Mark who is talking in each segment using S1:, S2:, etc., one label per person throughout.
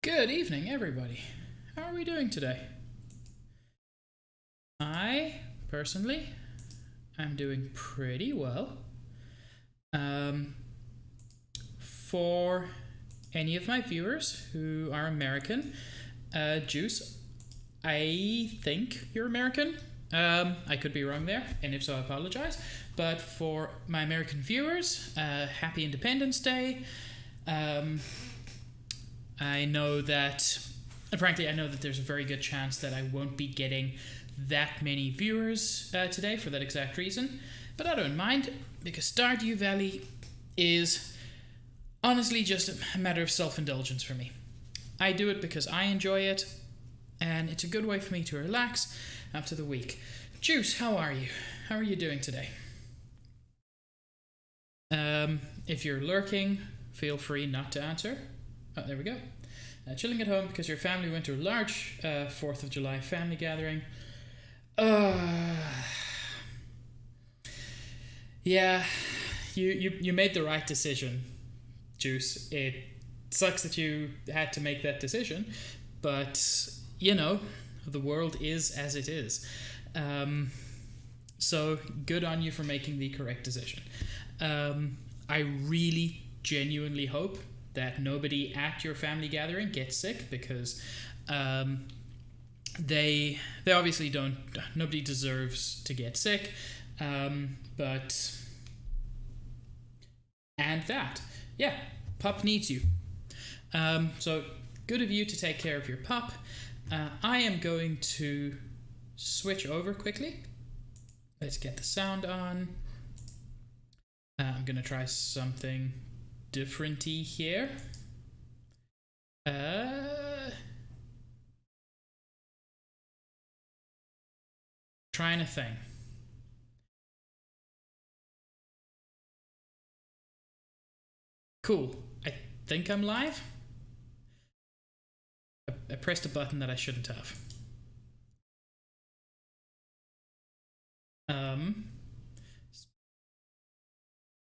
S1: Good evening, everybody. How are we doing today? I, personally, am doing pretty well. For any of my viewers who are American, Juice, I think you're American. I could be wrong there, and if so, I apologize. But for my American viewers, happy Independence Day. I know that, frankly, I know that there's a very good chance that I won't be getting that many viewers today for that exact reason. But I don't mind, because Stardew Valley is honestly just a matter of self-indulgence for me. I do it because I enjoy it, and it's a good way for me to relax after the week. Juice, how are you? How are you doing today? If you're lurking, feel free not to answer. Oh, there we go. Chilling at home because your family went to a large 4th of July family gathering. Yeah, you made the right decision, Juice. It sucks that you had to make that decision, but, you know, the world is as it is. So, good on you for making the correct decision. I really, genuinely hope that nobody at your family gathering gets sick, because they obviously don't. Nobody deserves to get sick, but yeah, pup needs you. So good of you to take care of your pup. I am going to switch over quickly. Let's get the sound on. I'm gonna try something different-y here. Trying a thing. Cool. I think I'm live. I pressed a button that I shouldn't have.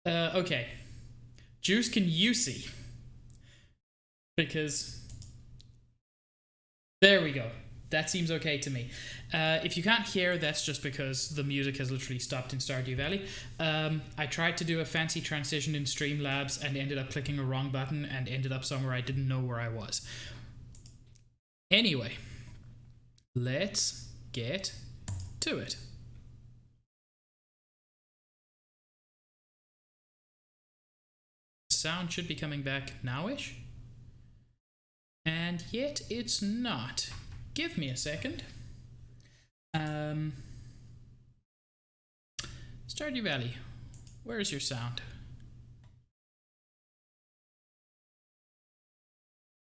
S1: Okay. Juice, can you see? Because there we go. That seems okay to me. If you can't hear, that's just because the music has literally stopped in Stardew Valley. I tried to do a fancy transition in Streamlabs and ended up clicking a wrong button and ended up somewhere I didn't know where I was. Anyway, let's get to it. Sound should be coming back now-ish. And yet it's not. Give me a second. Stardew Valley, where is your sound?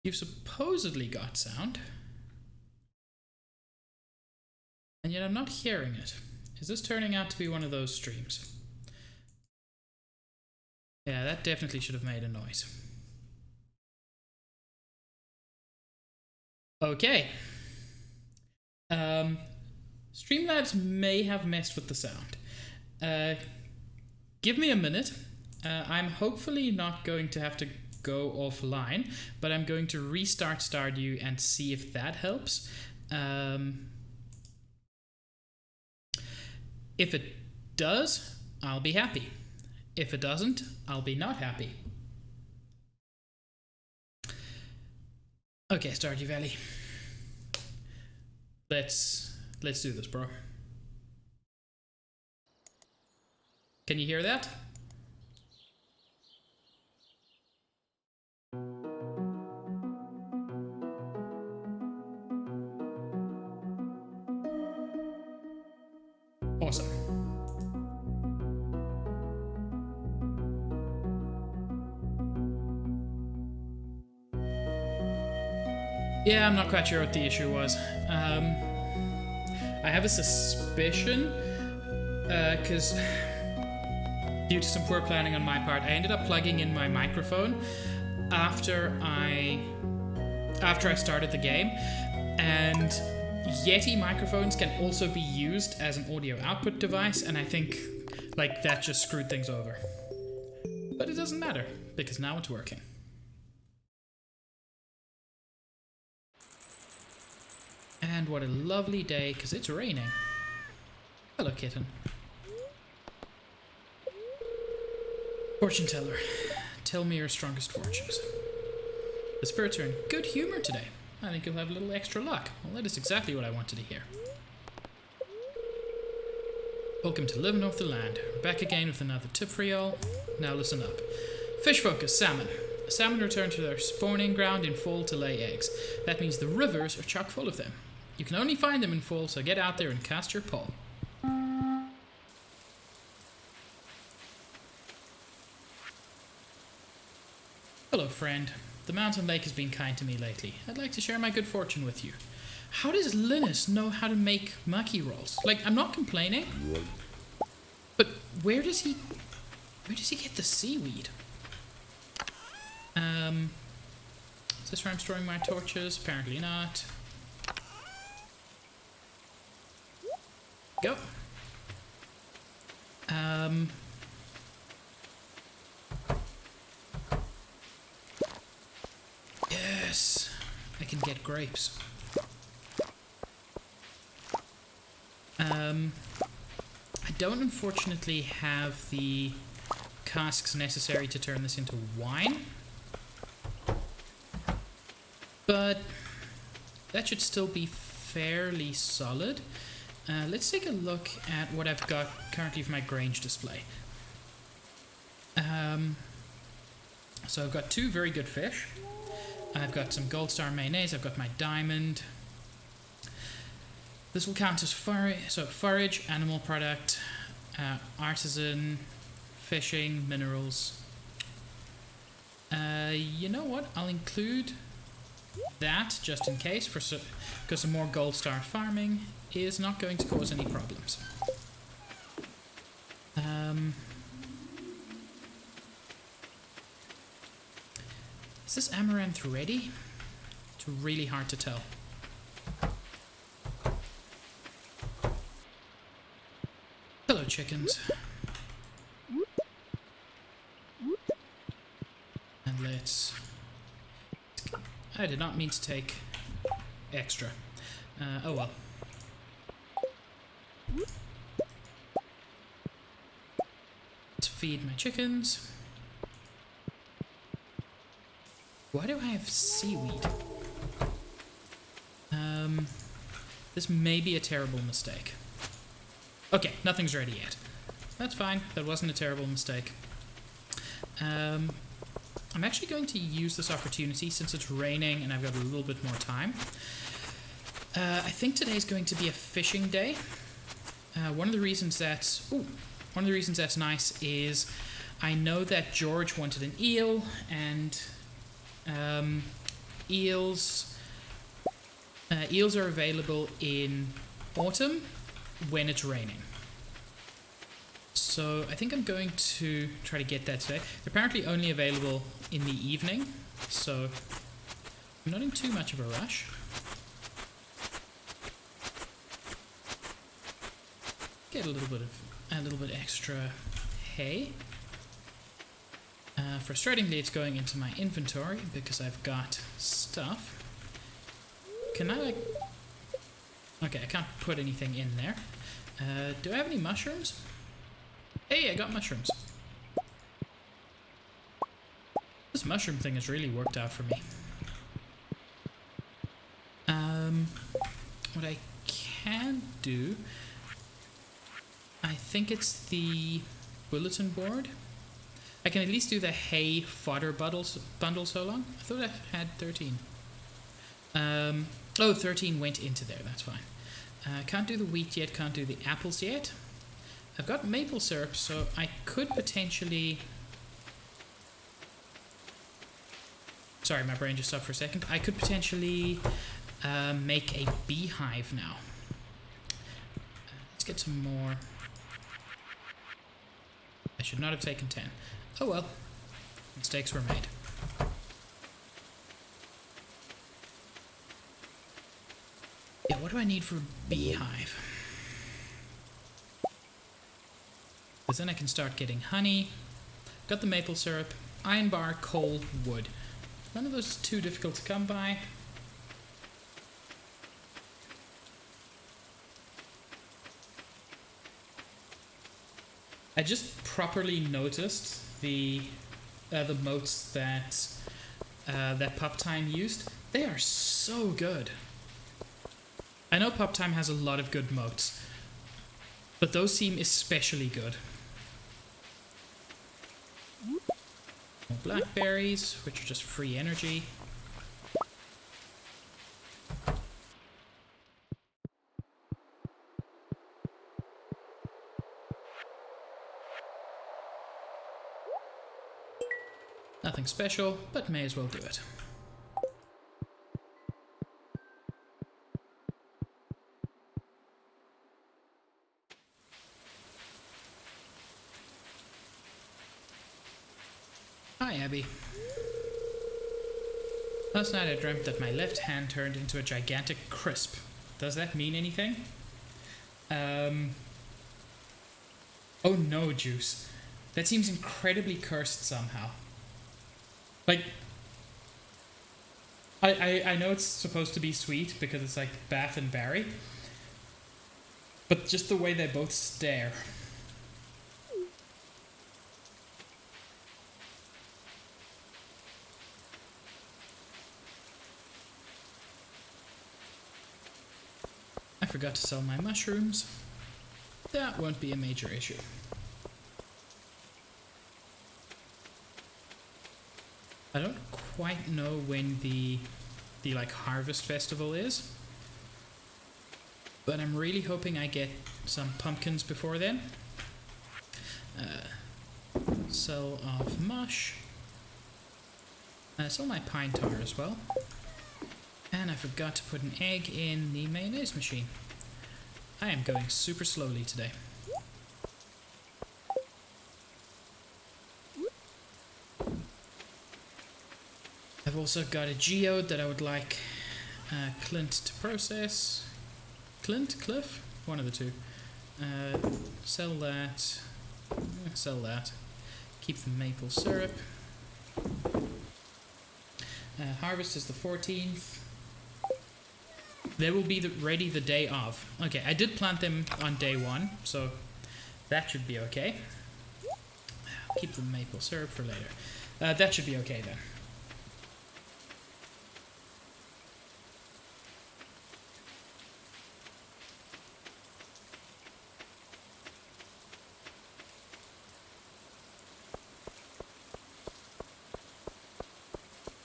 S1: You've supposedly got sound. And yet I'm not hearing it. Is this turning out to be one of those streams? Yeah, that definitely should have made a noise. Okay. Streamlabs may have messed with the sound. Give me a minute. I'm hopefully not going to have to go offline, but I'm going to restart Stardew and see if that helps. If it does, I'll be happy. If it doesn't, I'll be not happy. Okay, Stardew Valley. Let's do this, bro. Can you hear that? Awesome. Yeah, I'm not quite sure what the issue was. I have a suspicion, because due to some poor planning on my part, I ended up plugging in my microphone after I started the game, and Yeti microphones can also be used as an audio output device, and I think like that just screwed things over. But it doesn't matter, because now it's working. And what a lovely day, because it's raining. Hello, kitten. Fortune teller, tell me your strongest fortunes. The spirits are in good humor today. I think you'll have a little extra luck. Well, that is exactly what I wanted to hear. Welcome to Living Off the Land. We're back again with another tip for y'all. Now listen up. Fish focus, salmon. Salmon return to their spawning ground in fall to lay eggs. That means the rivers are chock full of them. You can only find them in fall, so get out there and cast your pole. Hello, friend. The mountain lake has been kind to me lately. I'd like to share my good fortune with you. How does Linus know how to make maki rolls? Like, I'm not complaining, but where does he get the seaweed? Is this where I'm storing my torches? Apparently not. Go. Yes, I can get grapes. I don't unfortunately have the casks necessary to turn this into wine, but that should still be fairly solid. Let's take a look at what I've got currently for my Grange Display. So I've got 2 very good fish. I've got some Gold Star mayonnaise. I've got my diamond. This will count as forage, animal product, artisan, fishing, minerals. You know what? I'll include that just in case, because some more Gold Star farming is not going to cause any problems. Is this amaranth ready? It's really hard to tell. Hello, chickens. And let's... I did not mean to take extra. Oh well. Let's feed my chickens. Why do I have seaweed? This may be a terrible mistake. Okay, nothing's ready yet. That's fine. That wasn't a terrible mistake. I'm actually going to use this opportunity since it's raining and I've got a little bit more time. I think today's going to be a fishing day. One of the reasons that's nice is I know that George wanted an eel, and eels are available in autumn when it's raining. So I think I'm going to try to get that today. They're apparently only available in the evening, so I'm not in too much of a rush. Get a little bit extra hay. Frustratingly, it's going into my inventory because I've got stuff. Can I, like... Okay, I can't put anything in there. Do I have any mushrooms? Hey, I got mushrooms. This mushroom thing has really worked out for me. What I can do... I think it's the bulletin board. I can at least do the hay fodder bundle so long. I thought I had 13. 13 went into there, that's fine. Can't do the wheat yet, can't do the apples yet. I've got maple syrup, so I could potentially... Sorry, my brain just stopped for a second. I could potentially make a beehive now. Let's get some more... I should not have taken 10. Oh well. Mistakes were made. Yeah, what do I need for a beehive? Because then I can start getting honey. Got the maple syrup, iron bar, coal, wood. None of those is too difficult to come by. I just properly noticed the moats that that Pup Time used. They are so good. I know Pup Time has a lot of good moats, but those seem especially good. More blackberries, which are just free energy. Nothing special, but may as well do it. Hi, Abby. Last night I dreamt that my left hand turned into a gigantic crisp. Does that mean anything? Oh no, Juice. That seems incredibly cursed somehow. Like, I know it's supposed to be sweet because it's like Bath and Berry, but just the way they both stare. I forgot to sell my mushrooms. That won't be a major issue. I don't quite know when the like harvest festival is, but I'm really hoping I get some pumpkins before then. Sell off mush. Sell my pine tar as well. And I forgot to put an egg in the mayonnaise machine. I am going super slowly today. I've also got a geode that I would like Clint to process. Clint? Cliff? One of the two. Sell that. Sell that. Keep the maple syrup. Harvest is the 14th. They will be ready the day of. Okay, I did plant them on day 1, so that should be okay. Keep the maple syrup for later. That should be okay then.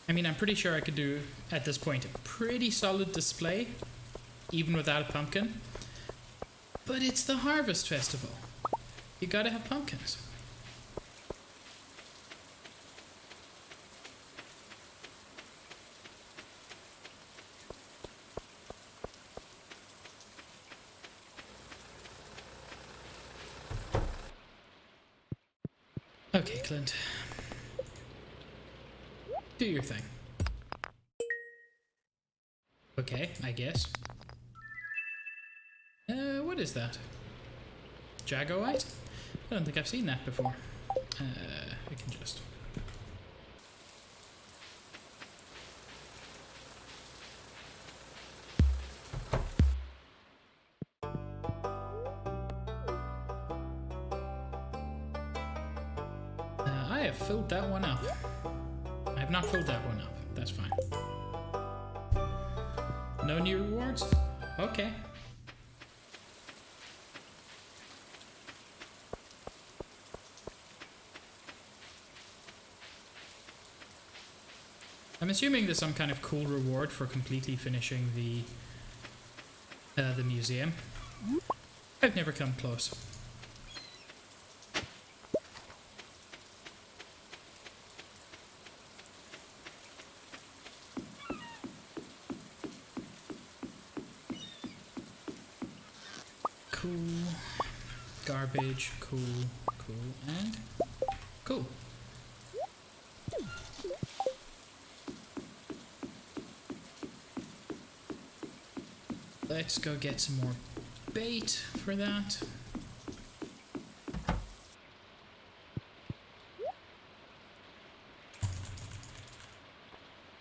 S1: I mean, I'm pretty sure I could do, at this point, a pretty solid display, even without a pumpkin. But it's the Harvest Festival. You gotta have pumpkins. Okay, Clint. Do your thing. Okay, I guess. What is that? Jagoite? I don't think I've seen that before. We can just... I have filled that one up. I have not filled that one up. That's fine. No new rewards? Okay. I'm assuming there's some kind of cool reward for completely finishing the museum. I've never come close. Cool. Garbage. Cool. Cool. And cool. Let's go get some more bait for that.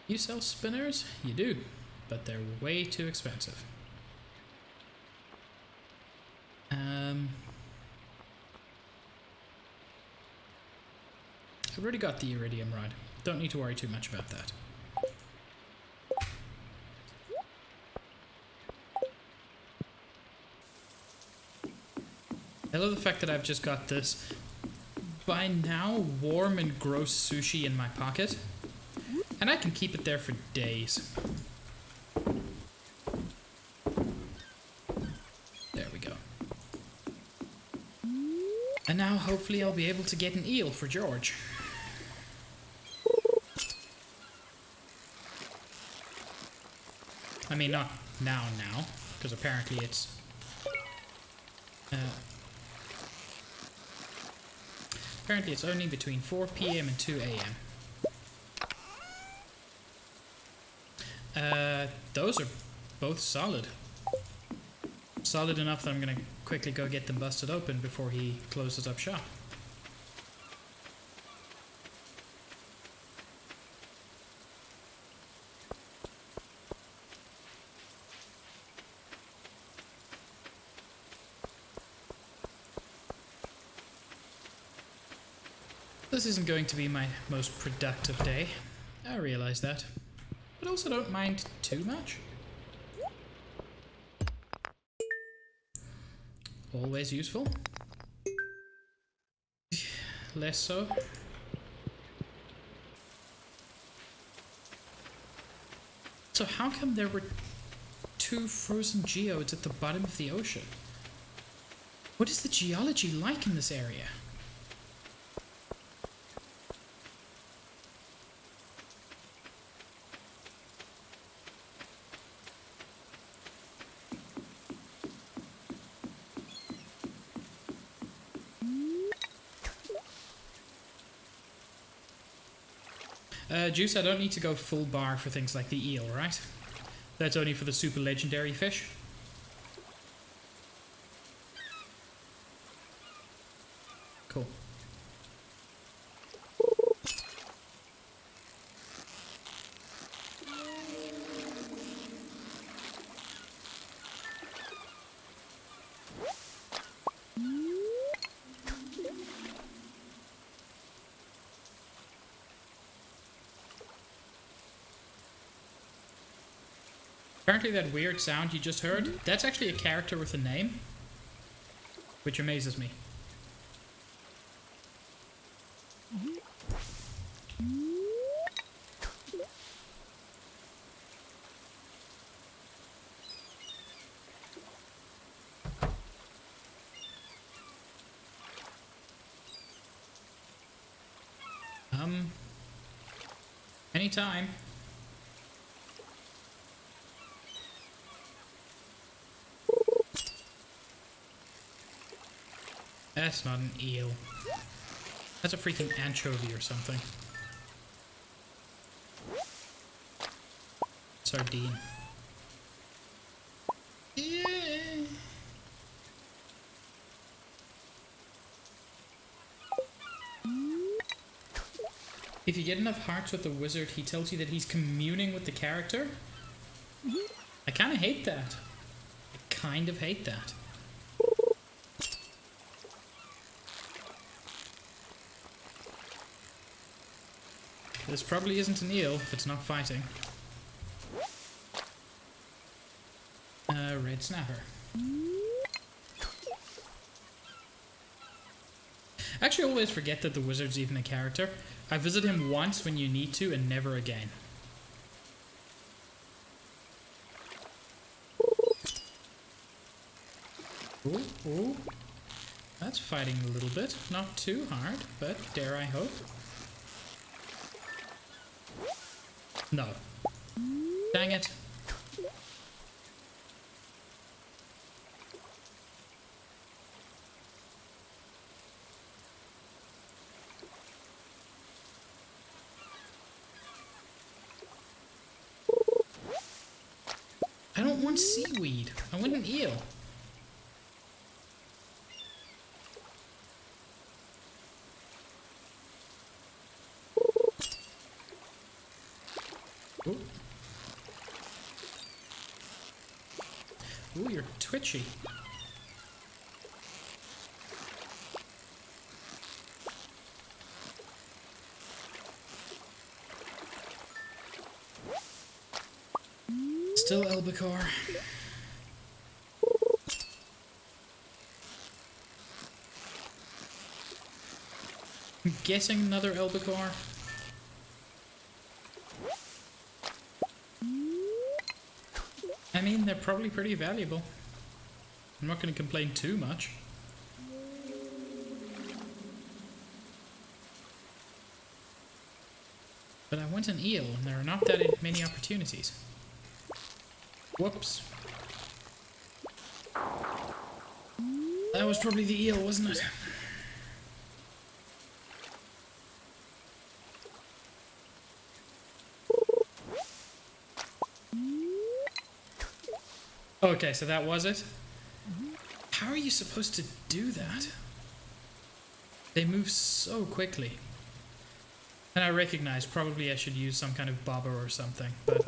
S1: You sell spinners? You do, but they're way too expensive. I've already got the iridium rod. Don't need to worry too much about that. I love the fact that I've just got this by now warm and gross sushi in my pocket, and I can keep it there for days. There we go. And now hopefully I'll be able to get an eel for George. mean, not now, because apparently it's... apparently it's only between 4 p.m. and 2 a.m. Those are both solid. Solid enough that I'm gonna quickly go get them busted open before he closes up shop. This isn't going to be my most productive day. I realize that. But also don't mind too much. Always useful. Less so. So how come there were 2 frozen geodes at the bottom of the ocean? What is the geology like in this area? Juice, I don't need to go full bar for things like the eel, right? That's only for the super legendary fish. Cool. Apparently that weird sound you just heard, that's actually a character with a name, which amazes me. Anytime. That's not an eel. That's a freaking anchovy or something. Sardine. Yeah. If you get enough hearts with the wizard, he tells you that he's communing with the character. I kind of hate that. I kind of hate that. This probably isn't an eel if it's not fighting. Red snapper. I actually always forget that the wizard's even a character. I visit him once when you need to and never again. Ooh, ooh. That's fighting a little bit. Not too hard, but dare I hope. No. Dang it. I don't want seaweed. I want an eel. Ooh. Ooh, you're twitchy. Still albacore. I'm guessing another albacore. I mean, they're probably pretty valuable. I'm not going to complain too much. But I want an eel, and there are not that many opportunities. Whoops. That was probably the eel, wasn't it? Okay, so that was it. How are you supposed to do that? They move so quickly. And I recognize probably I should use some kind of bobber or something, but...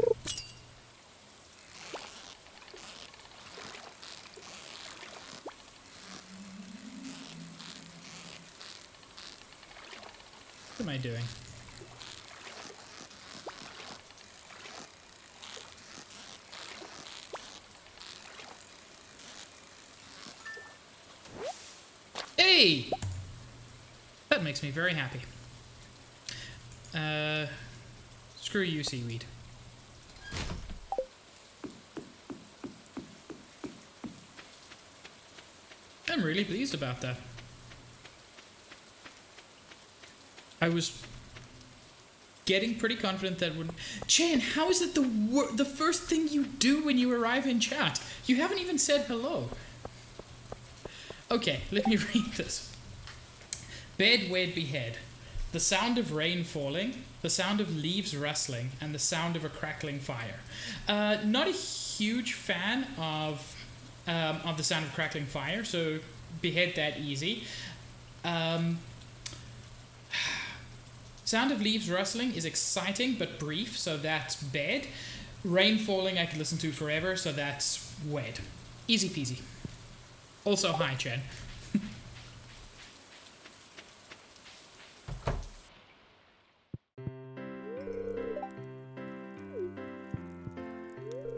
S1: What am I doing? Hey! That makes me very happy. Screw you, seaweed. I'm really pleased about that. I was getting pretty confident that would... Chen, how is it the first thing you do when you arrive in chat? You haven't even said hello. Okay, let me read this. Bed, wed, behead. The sound of rain falling, the sound of leaves rustling, and the sound of a crackling fire. Not a huge fan of the sound of crackling fire, so behead that easy. Sound of leaves rustling is exciting but brief, so that's bed. Rain falling I could listen to forever, so that's wed. Easy peasy. Also, hi, Chen.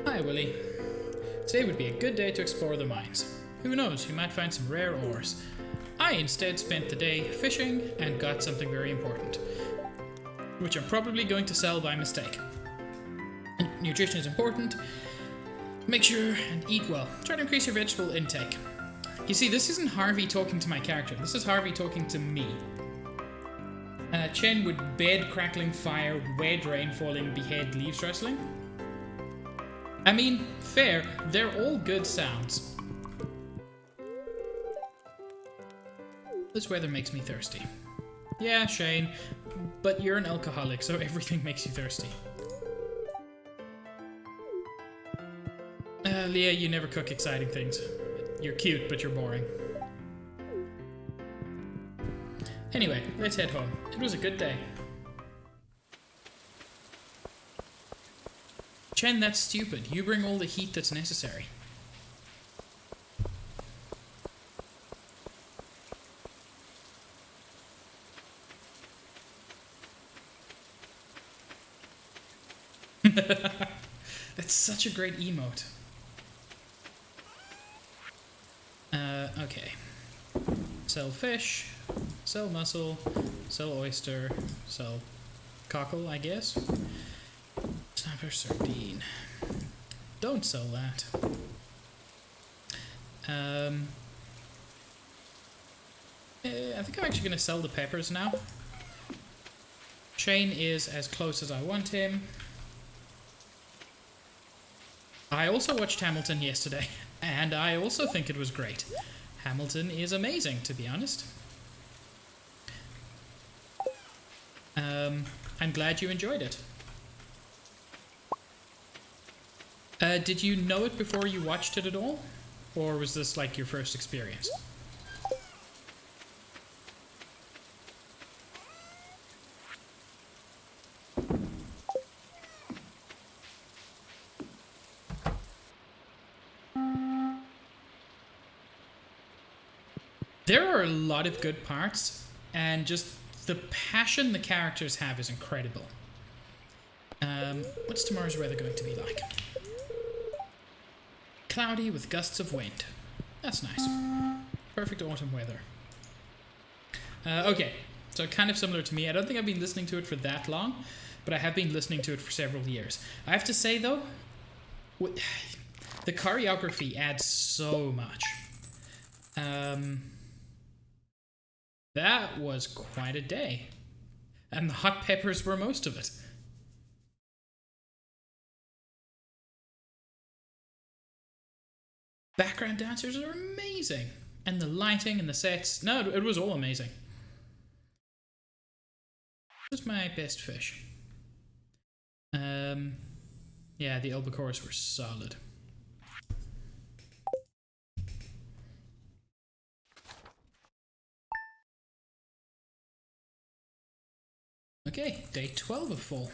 S1: Hi, Willie. Today would be a good day to explore the mines. Who knows, you might find some rare ores. I instead spent the day fishing and got something very important, which I'm probably going to sell by mistake. Nutrition is important. Make sure and eat well. Try to increase your vegetable intake. You see, this isn't Harvey talking to my character. This is Harvey talking to me. Chen would bed crackling fire, wed rain falling, behead leaves rustling. I mean, fair. They're all good sounds. This weather makes me thirsty. Yeah, Shane, but you're an alcoholic, so everything makes you thirsty. Leah, you never cook exciting things. You're cute, but you're boring. Anyway, let's head home. It was a good day. Chen, that's stupid. You bring all the heat that's necessary. That's such a great emote. Okay. Sell fish, sell mussel, sell oyster, sell cockle, I guess. Snapper sardine. Don't sell that. I think I'm actually going to sell the peppers now. Shane is as close as I want him. I also watched Hamilton yesterday, and I also think it was great. Hamilton is amazing, to be honest. I'm glad you enjoyed it. Did you know it before you watched it at all? Or was this like your first experience? There are a lot of good parts, and just the passion the characters have is incredible. What's tomorrow's weather going to be like? Cloudy with gusts of wind. That's nice. Perfect autumn weather. Okay, so kind of similar to me. I don't think I've been listening to it for that long, but I have been listening to it for several years. I have to say, though, the choreography adds so much. That was quite a day. And the hot peppers were most of it. Background dancers are amazing. And the lighting and the sets. No, it was all amazing. This was my best fish. Yeah, the albacores were solid. Okay, day 12 of fall.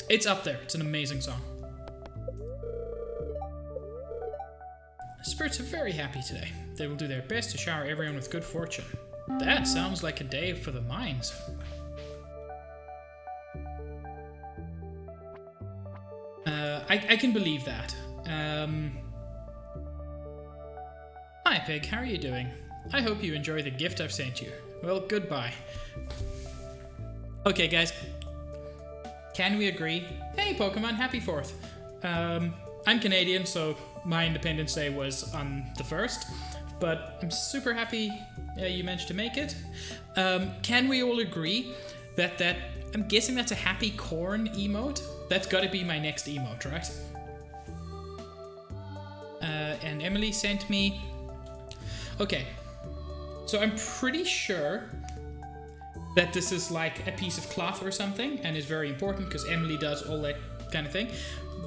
S1: It's up there. It's an amazing song. The spirits are very happy today. They will do their best to shower everyone with good fortune. That sounds like a day for the mines. I can believe that. Hi, Pig. How are you doing? I hope you enjoy the gift I've sent you. Well, goodbye. Okay, guys. Can we agree? Hey, Pokemon, happy 4th. I'm Canadian, so my Independence Day was on the 1st, but I'm super happy you managed to make it. Can we all agree that I'm guessing that's a happy corn emote? That's got to be my next emote, right? And Emily sent me... Okay, so I'm pretty sure that this is like a piece of cloth or something and is very important because Emily does all that kind of thing.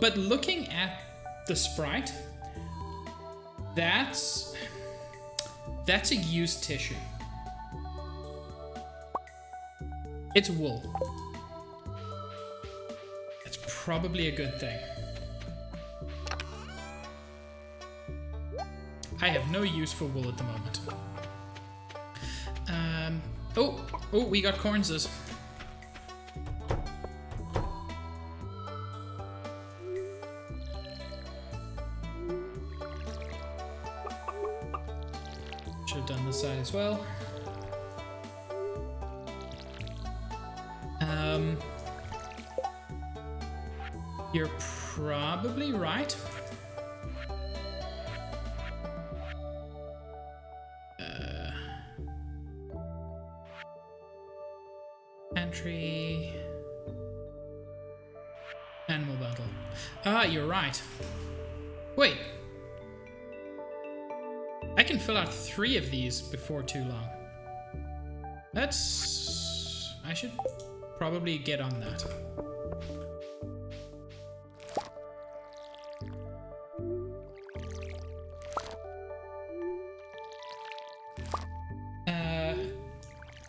S1: But looking at the sprite, that's a used tissue. It's wool. That's probably a good thing. I have no use for wool at the moment. Oh, we got cornses. Should have done this side as well. You're probably right. Pantry. Animal battle. Ah, you're right. Wait. I can fill out 3 of these before too long. That's... I should probably get on that.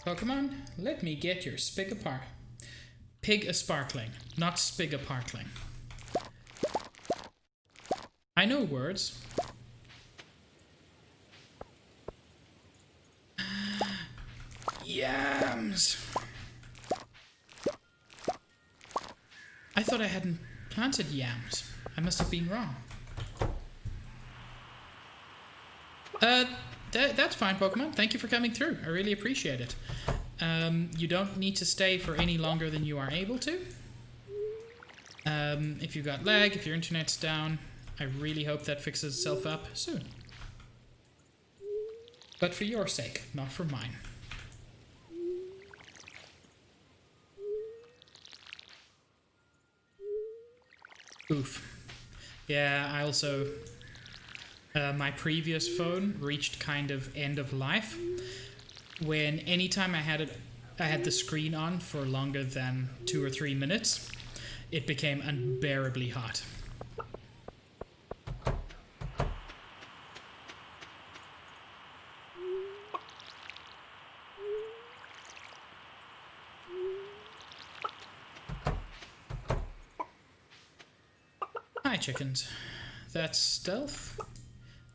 S1: Pokemon, let me get your spig apart. Pig a sparkling, not spig a parkling. I know words. Yams. I thought I hadn't planted yams. I must have been wrong. That's fine, Pokemon. Thank you for coming through. I really appreciate it. You don't need to stay for any longer than you are able to. If you've got lag, if your internet's down, I really hope that fixes itself up soon. But for your sake, not for mine. Oof. Yeah, I also... my previous phone reached kind of end of life when anytime I had the screen on for longer than 2 or 3 minutes, it became unbearably hot. Hi, chickens. That's Stealth.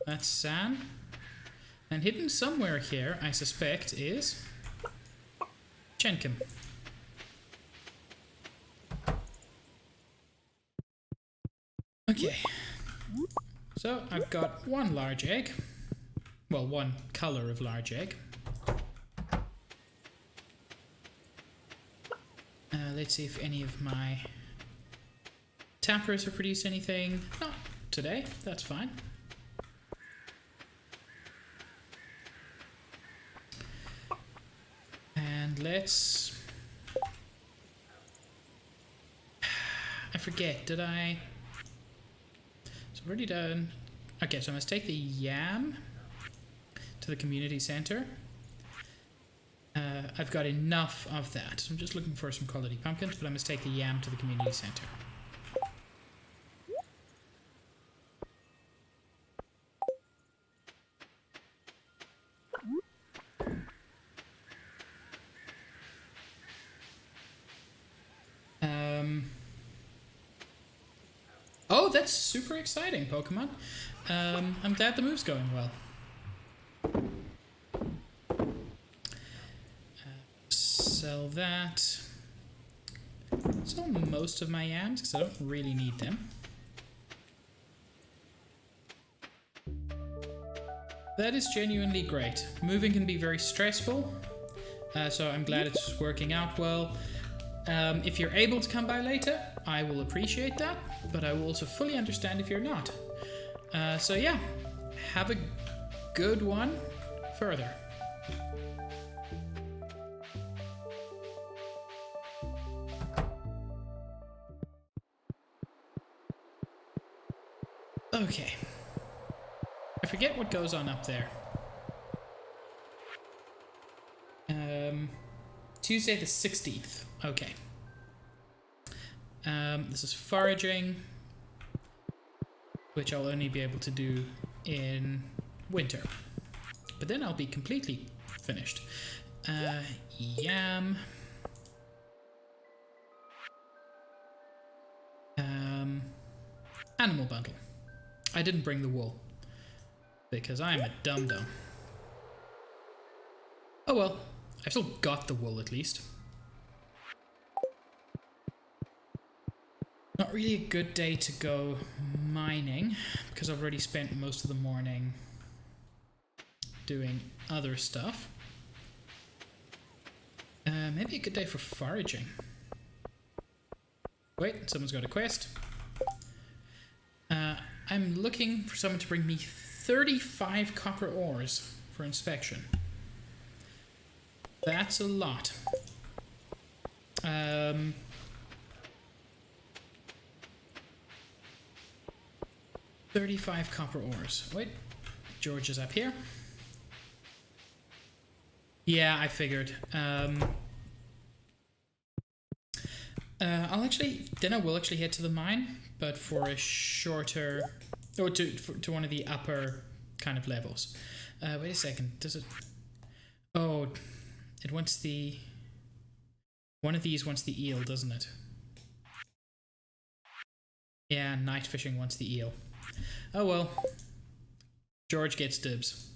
S1: That's San. And hidden somewhere here, I suspect, is Chenkin. Okay. So I've got 1 large egg. Well, 1 color of large egg. Let's see if any of my tappers have produced anything. Not today. That's fine. And let's... I forget. Did I... So I've already done... Okay, so I must take the yam to the community center. I've got enough of that. So I'm just looking for some quality pumpkins, but I must take the yam to the community center. Oh, that's super exciting, Pokemon. I'm glad the move's going well. Sell that. Sell most of my yams, because I don't really need them. That is genuinely great. Moving can be very stressful, so I'm glad it's working out well. If you're able to come by later, I will appreciate that, but I will also fully understand if you're not. So yeah, have a good one further. Okay. I forget what goes on up there. Tuesday the 16th. Okay. This is foraging, which I'll only be able to do in winter. But then I'll be completely finished. Yam. Animal bundle. I didn't bring the wool, because I'm a dum-dum. Oh well, I've still got the wool at least. Not really a good day to go mining, because I've already spent most of the morning doing other stuff. Maybe a good day for foraging. Wait, someone's got a quest. I'm looking for someone to bring me 35 copper ores for inspection. That's a lot. 35 copper ores. Wait, George is up here. Yeah, I figured. Then I will actually head to the mine, but for a shorter, or to one of the upper kind of levels. Wait a second. Does it? Oh, it wants the. One of these wants the eel, doesn't it? Yeah, night fishing wants the eel. Oh well. George gets dibs.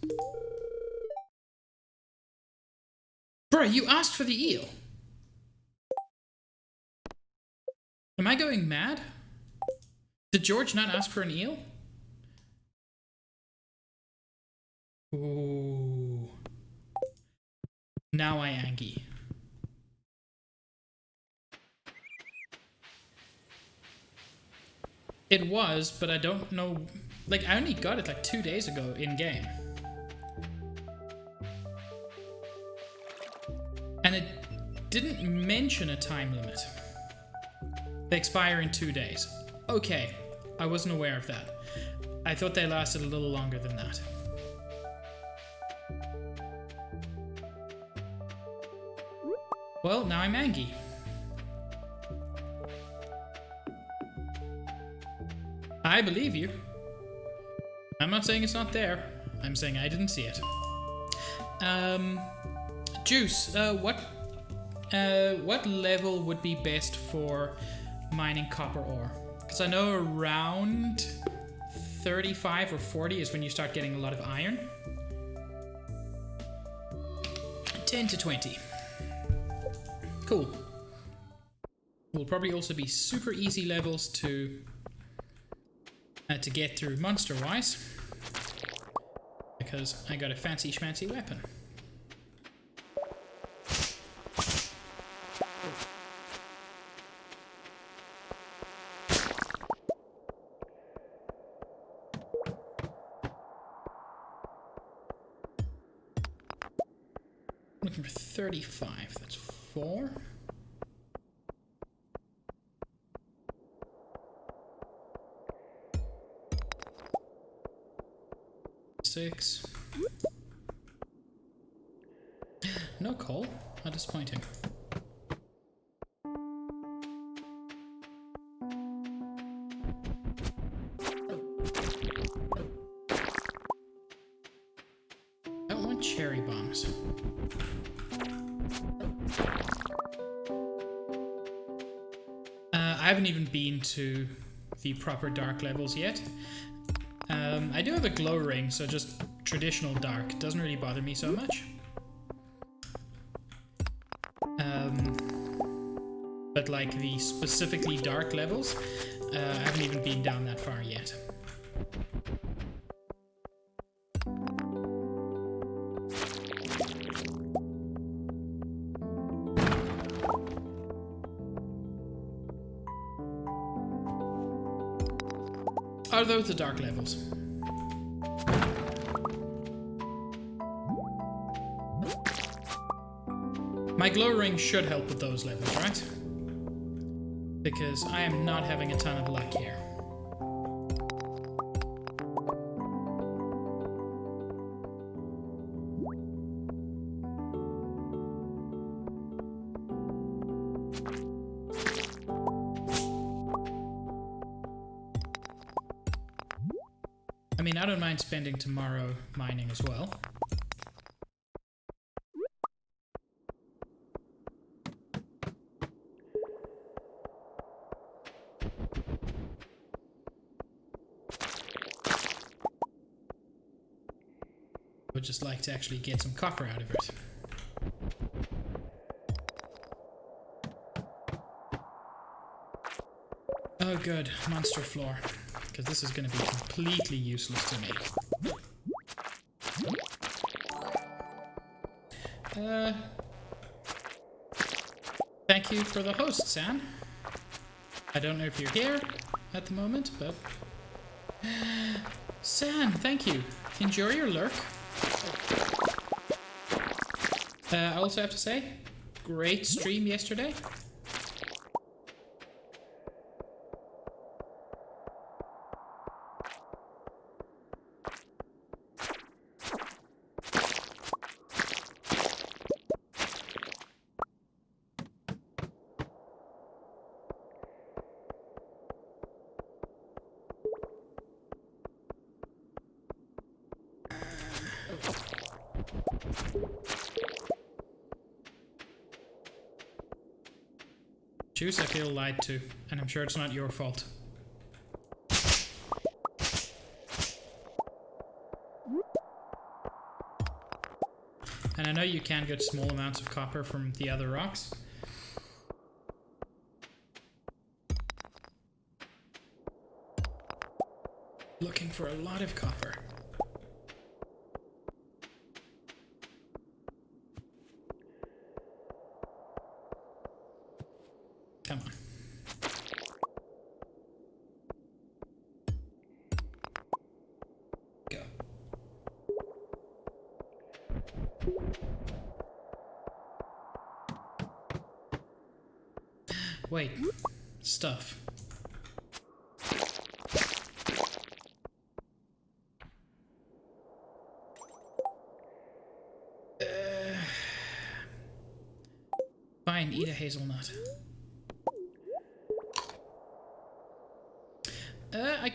S1: Bruh, you asked for the eel. Am I going mad? Did George not ask for an eel? Ooh. Now I angry. It was, but I don't know. Like, I only got it like 2 days ago in game. And it didn't mention a time limit. They expire in 2 days. Okay, I wasn't aware of that. I thought they lasted a little longer than that. Well, now I'm angry. I believe you. I'm not saying it's not there. I'm saying I didn't see it. Juice, what level would be best for mining copper ore? Because I know around 35 or 40 is when you start getting a lot of iron. 10 to 20. Cool. Will probably also be super easy levels to get through monster-wise, because I got a fancy schmancy weapon. Looking for 35, that's 4. 6. No coal? How disappointing. I don't want cherry bombs. I haven't even been to the proper dark levels yet. I do have a glow ring, so just traditional dark doesn't really bother me so much. But like the specifically dark levels, I haven't even been down that far yet. Are those the dark levels? My glow ring should help with those levels, right? Because I am not having a ton of luck here. I mean, I don't mind spending tomorrow mining as well. Would just like to actually get some copper out of it. Oh good, monster floor. Because this is going to be completely useless to me. Thank you for the host, San. I don't know if you're here at the moment, but... San, thank you. Enjoy your lurk. I also have to say, great stream yesterday. Juice, I feel lied to, and I'm sure it's not your fault. And I know you can get small amounts of copper from the other rocks. Looking for a lot of copper. Come on. Go. Wait. Stuff. Fine, eat a hazelnut. I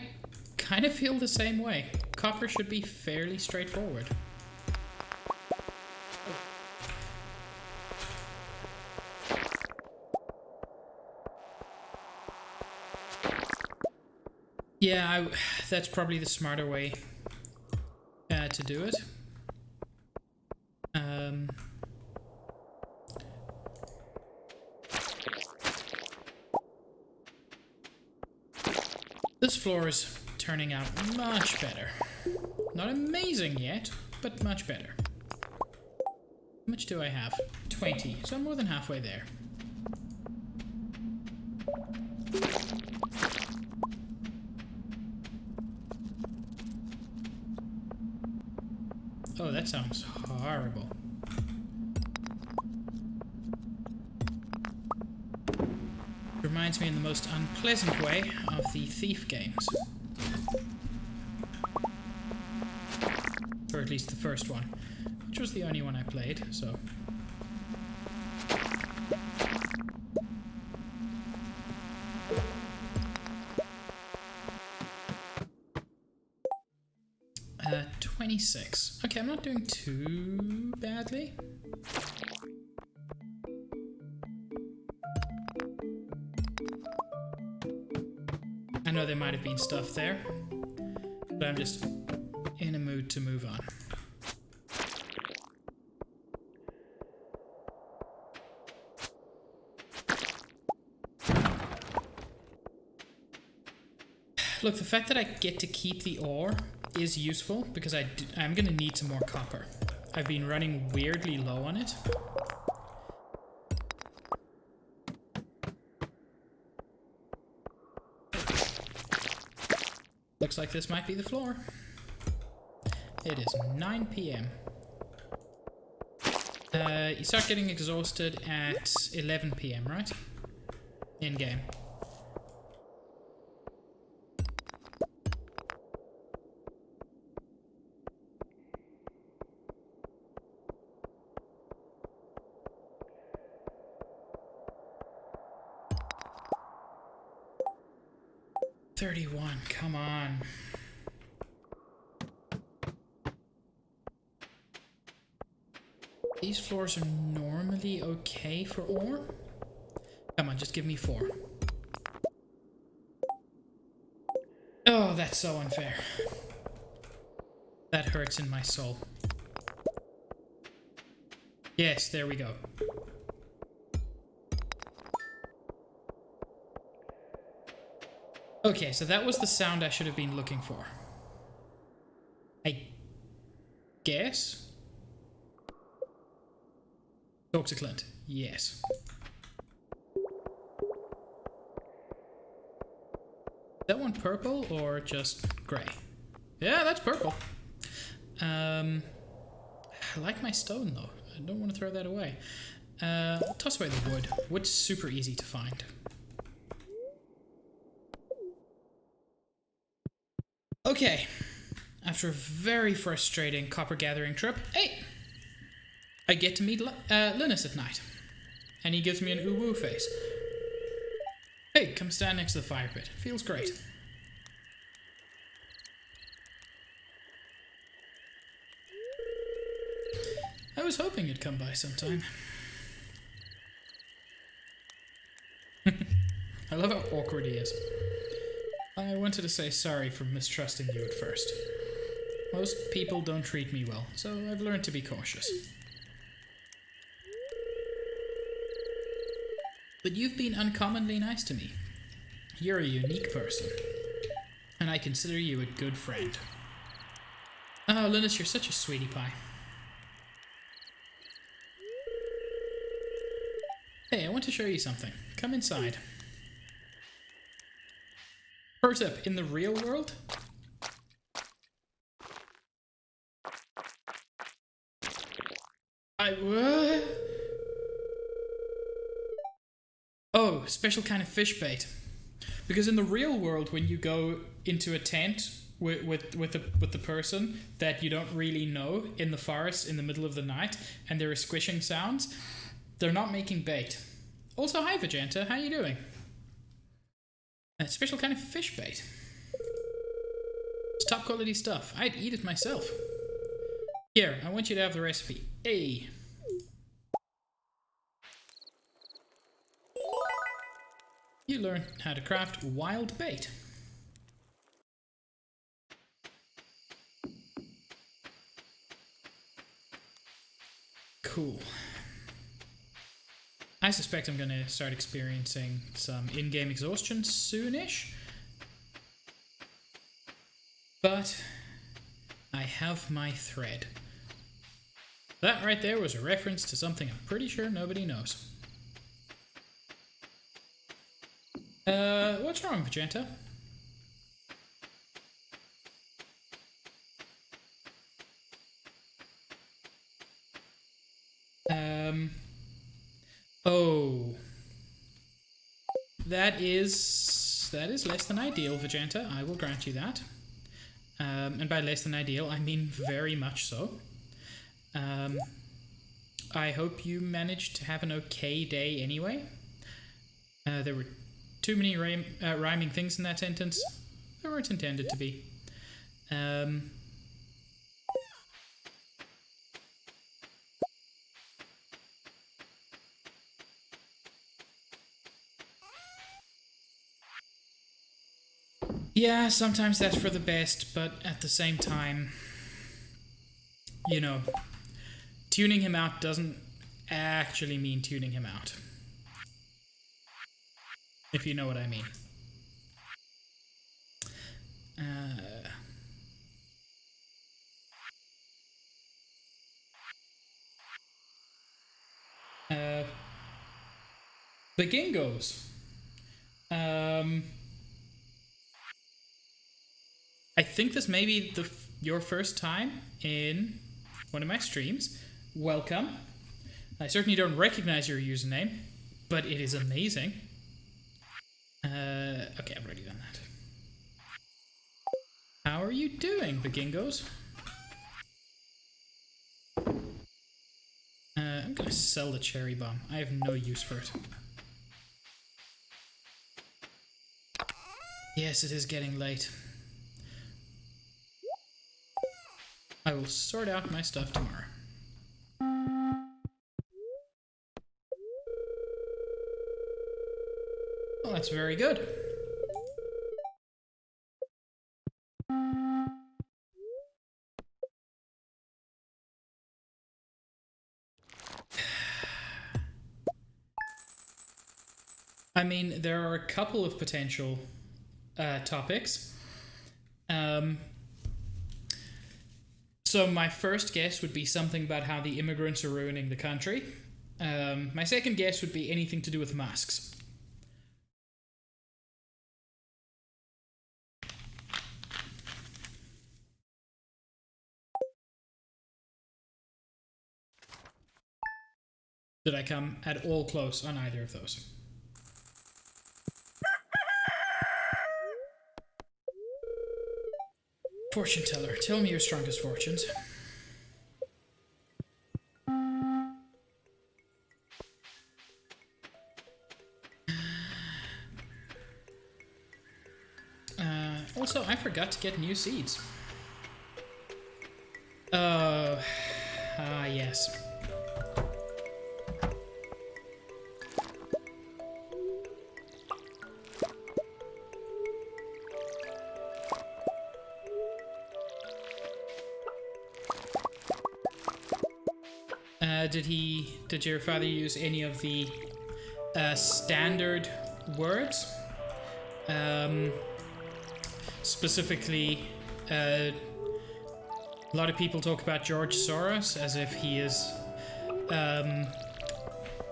S1: kind of feel the same way. Copper should be fairly straightforward. Yeah, that's probably the smarter way to do it. This floor is turning out much better. Not amazing yet, but much better. How much do I have? 20, so I'm more than halfway there. Oh, that sounds horrible. Reminds me in the most unpleasant way of the Thief games. or at least the first one, which was the only one I played, so... 26. Okay, I'm not doing too badly. I know there might have been stuff there, but I'm just in a mood to move on. Look, the fact that I get to keep the ore is useful because I'm going to need some more copper. I've been running weirdly low on it. Looks like this might be the floor. It is 9 PM. You start getting exhausted at 11 PM, right? In-game. Come on. These floors are normally okay for ore. Come on, just give me 4. Oh, that's so unfair. That hurts in my soul. Yes, there we go. Okay, so that was the sound I should have been looking for. I guess? Talk to Clint. Yes. Is that one purple or just grey? Yeah, that's purple. I like my stone though. I don't want to throw that away. I'll toss away the wood. Wood's super easy to find. Okay, after a very frustrating copper gathering trip, hey, I get to meet Linus at night, and he gives me an ooh-woo face. Hey, come stand next to the fire pit. Feels great. I was hoping you'd come by sometime. I love how awkward he is. I wanted to say sorry for mistrusting you at first. Most people don't treat me well, so I've learned to be cautious. But you've been uncommonly nice to me. You're a unique person, and I consider you a good friend. Oh, Linus, you're such a sweetie pie. Hey, I want to show you something. Come inside. Pro tip, in the real world, Oh, special kind of fish bait. Because in the real world, when you go into a tent with the person that you don't really know in the forest in the middle of the night, and there are squishing sounds, they're not making bait. Also, hi Veganta, how you doing? Special kind of fish bait. It's top quality stuff. I'd eat it myself. Here, I want you to have the recipe. Hey. You learn how to craft wild bait. Cool. I suspect I'm going to start experiencing some in-game exhaustion soonish. But I have my thread. That right there was a reference to something I'm pretty sure nobody knows. What's wrong, Veganta? Oh. That is less than ideal, Veganta. I will grant you that. And by less than ideal, I mean very much so. I hope you managed to have an okay day anyway. There were too many rhyming things in that sentence. They weren't intended to be. Yeah, sometimes that's for the best, but at the same time, you know, tuning him out doesn't actually mean tuning him out. If you know what I mean. The Gingos. I think this may be your first time in one of my streams. Welcome. I certainly don't recognize your username, but it is amazing. Okay, I've already done that. How are you doing, Begingos? I'm gonna sell the cherry bomb. I have no use for it. Yes, it is getting late. I will sort out my stuff tomorrow. Well, that's very good. I mean, there are a couple of potential topics. So my first guess would be something about how the immigrants are ruining the country. My second guess would be anything to do with masks. Did I come at all close on either of those? Fortune teller, tell me your strongest fortunes. Also, I forgot to get new seeds. Yes. Did your father use any of the standard words? Specifically, a lot of people talk about George Soros as if he is, as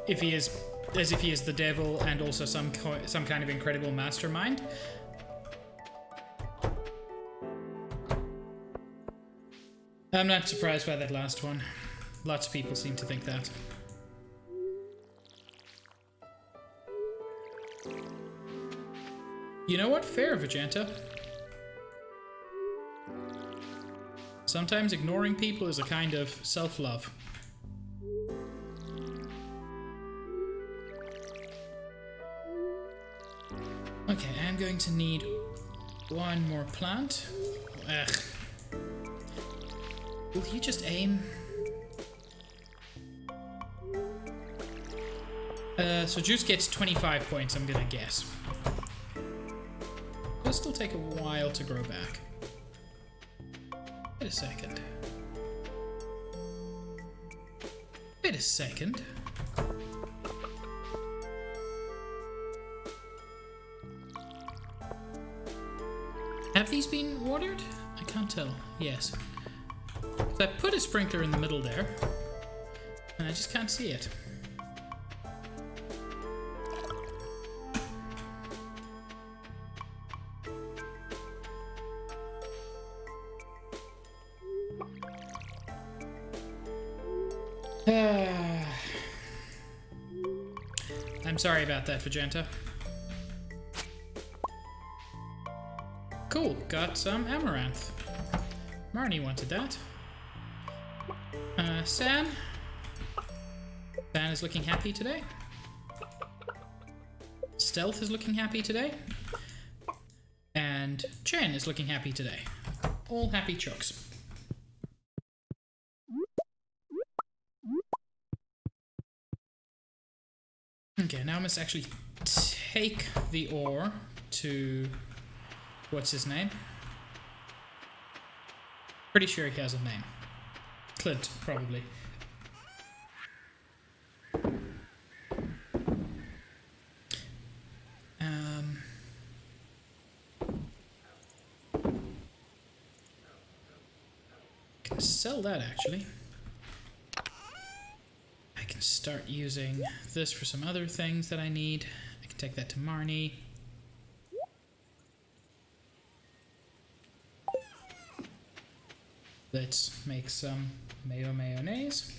S1: if he is the devil and also some kind of incredible mastermind. I'm not surprised by that last one. Lots of people seem to think that. You know what? Fair, Vegeta. Sometimes ignoring people is a kind of self-love. Okay, I'm going to need one more plant. Ugh. Will you just aim? So Juice gets 25 points, I'm gonna guess. It'll still take a while to grow back. Wait a second. Wait a second. Have these been watered? I can't tell. Yes. So I put a sprinkler in the middle there, and I just can't see it. I'm sorry about that, Vegeta. Cool, got some amaranth. Marnie wanted that. San. San is looking happy today. Stealth is looking happy today. And Chen is looking happy today. All happy chucks. Okay, now I must actually take the ore to... what's his name? Pretty sure he has a name. Clint, probably. I can sell that, actually. I can start using this for some other things that I need. I can take that to Marnie. Let's make some mayo mayonnaise.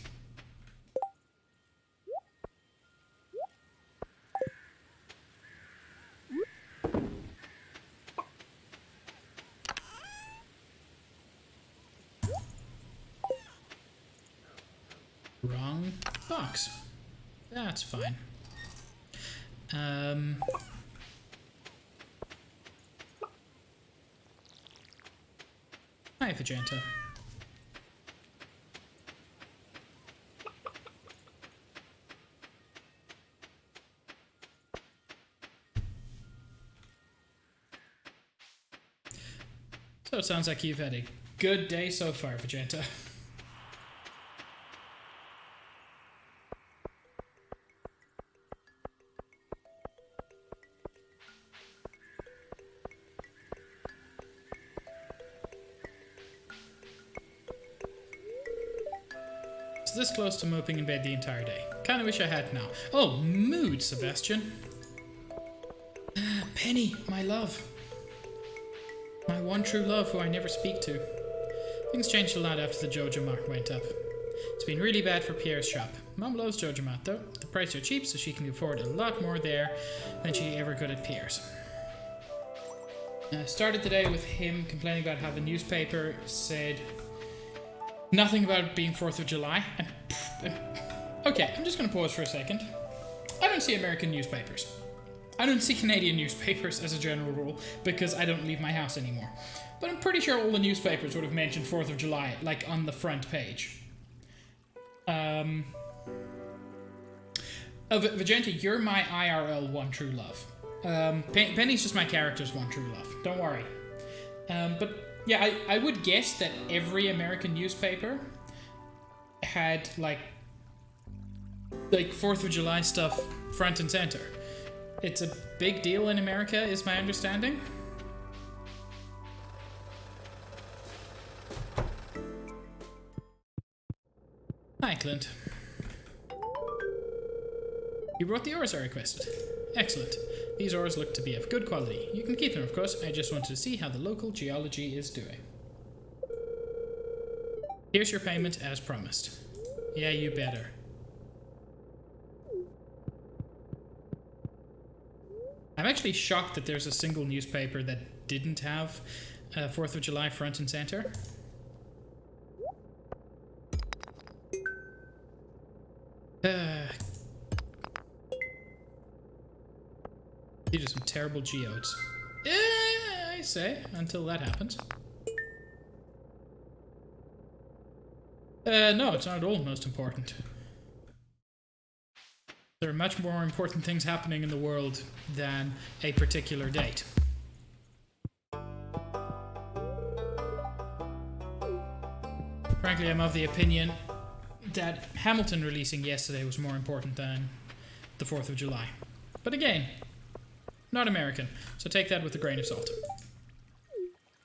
S1: Wrong box. That's fine. Hi, Vegeta. So it sounds like you've had a good day so far, Vegeta. It's this close to moping in bed the entire day. Kinda wish I had now. Oh, mood, Sebastian. Penny, my love. My one true love who I never speak to. Things changed a lot after the Joja Mart went up. It's been really bad for Pierre's shop. Mom loves Joja Mart though. The prices are cheap so she can afford a lot more there than she ever could at Pierre's. Started the day with him complaining about how the newspaper said nothing about it being 4th of July. Okay, I'm just going to pause for a second. I don't see American newspapers. I don't see Canadian newspapers as a general rule because I don't leave my house anymore. But I'm pretty sure all the newspapers would have mentioned 4th of July, like on the front page. Vegeta, you're my IRL one true love. Penny's just my character's one true love. Don't worry. But yeah, I would guess that every American newspaper had like 4th of July stuff front and center. It's a big deal in America, is my understanding. Hi, Clint. You brought the ores I requested. Excellent. These ores look to be of good quality. You can keep them, of course. I just wanted to see how the local geology is doing. Here's your payment as promised. Yeah, you better. I'm actually shocked that there's a single newspaper that didn't have 4th of July front and center. These are some terrible geodes. I say, until that happens. No, it's not at all most important. There are much more important things happening in the world than a particular date. Frankly, I'm of the opinion that Hamilton releasing yesterday was more important than the 4th of July. But again, not American, so take that with a grain of salt.